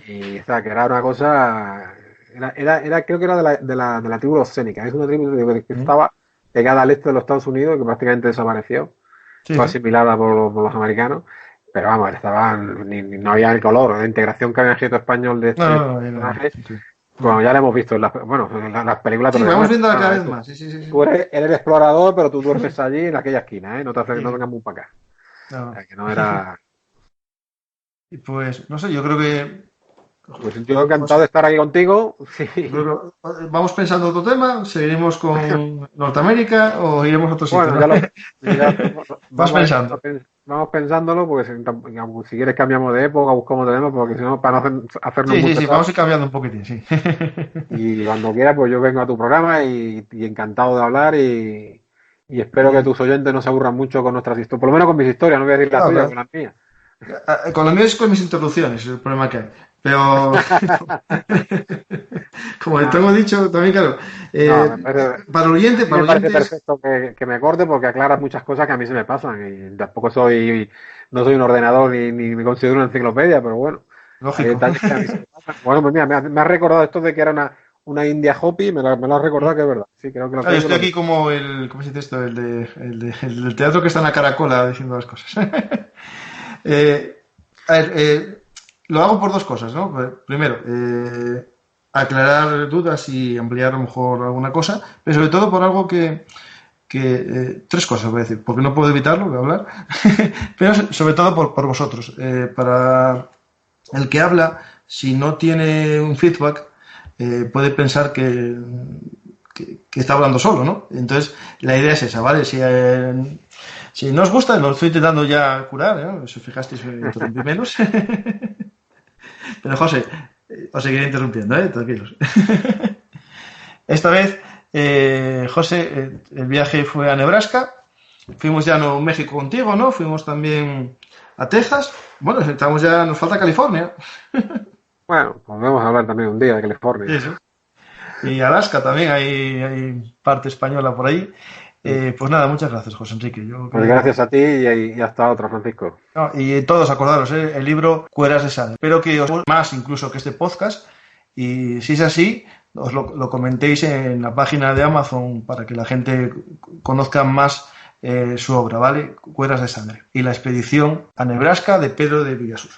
Y o sea, que era una cosa. Creo que era de la tribu de los Sénica. Es una tribu que estaba pegada al este de los Estados Unidos, que prácticamente desapareció. Sí, Fue sí. asimilada por los americanos. Pero vamos, no había el color. La integración que había escrito español de No, este no, no, no, personaje. sí. Bueno, ya lo hemos visto en las películas, te Sí, lo vamos demuestran. viendo cada vez más. Sí, sí, sí. Tú eres el explorador, pero tú duermes allí en aquella esquina, ¿eh? No Sí. no vengas muy para acá. No, O no. sea, que no era. Y pues, no sé, yo creo que Pues yo encantado de estar aquí contigo. Sí. vamos pensando otro tema, seguiremos con Norteamérica o iremos a otro sitio, Bueno, ¿no? Vas pensando. vamos pensándolo, porque si quieres cambiamos de época, buscamos otro tema, porque si no, para no hacernos Sí, sí, muy sí, pesados. vamos a ir cambiando un poquitín, sí. Y cuando quieras, pues yo vengo a tu programa y encantado de hablar y espero que tus oyentes no se aburran mucho con nuestras historias, por lo menos con mis historias, no voy a decir las No, tuyas, pero con las mías. con lo mío es con mis interrupciones, el problema que hay. Pero, como te hemos dicho, también, claro, No, para el oyente, a mí para me parece oyentes, perfecto que me corte porque aclaras muchas cosas que a mí se me pasan y tampoco no soy un ordenador ni me considero una enciclopedia, pero bueno, hay lógico. detalles que a mí se me pasan. Bueno, pues mira, me has recordado esto de que era una India Hopi, me lo has recordado que es verdad. Sí, creo que lo Claro, yo tengo. estoy aquí como ¿cómo se dice esto? El del teatro que está en la caracola diciendo las cosas. A ver, lo hago por dos cosas, ¿no? Primero, aclarar dudas y ampliar a lo mejor alguna cosa, pero sobre todo por algo tres cosas voy a decir, porque no puedo evitarlo, voy a hablar, pero sobre todo por vosotros. Para el que habla, si no tiene un feedback, puede pensar que está hablando solo, ¿no? Entonces, la idea es esa, ¿vale? Si no os gusta, lo estoy intentando ya curar, ¿eh? Si os fijasteis, me interrumpí menos. Pero José, os seguiré interrumpiendo, ¿eh? Tranquilos. Esta vez, José, el viaje fue a Nebraska. Fuimos ya a Nuevo México contigo, ¿no? Fuimos también a Texas. Bueno, estamos ya, nos falta California. Bueno, pues vamos a hablar también un día de Sí, California. sí. Y Alaska también, hay parte española por ahí. Pues nada, muchas gracias, José Enrique. Pues gracias a ti y hasta otra, Francisco. No, y todos acordaros, el libro Cueras de Sangre. Espero que os más incluso que este podcast. Y si es así, os lo comentéis en la página de Amazon para que la gente conozca más su obra, ¿vale? Cueras de Sangre. Y la expedición a Nebraska de Pedro de Villasur.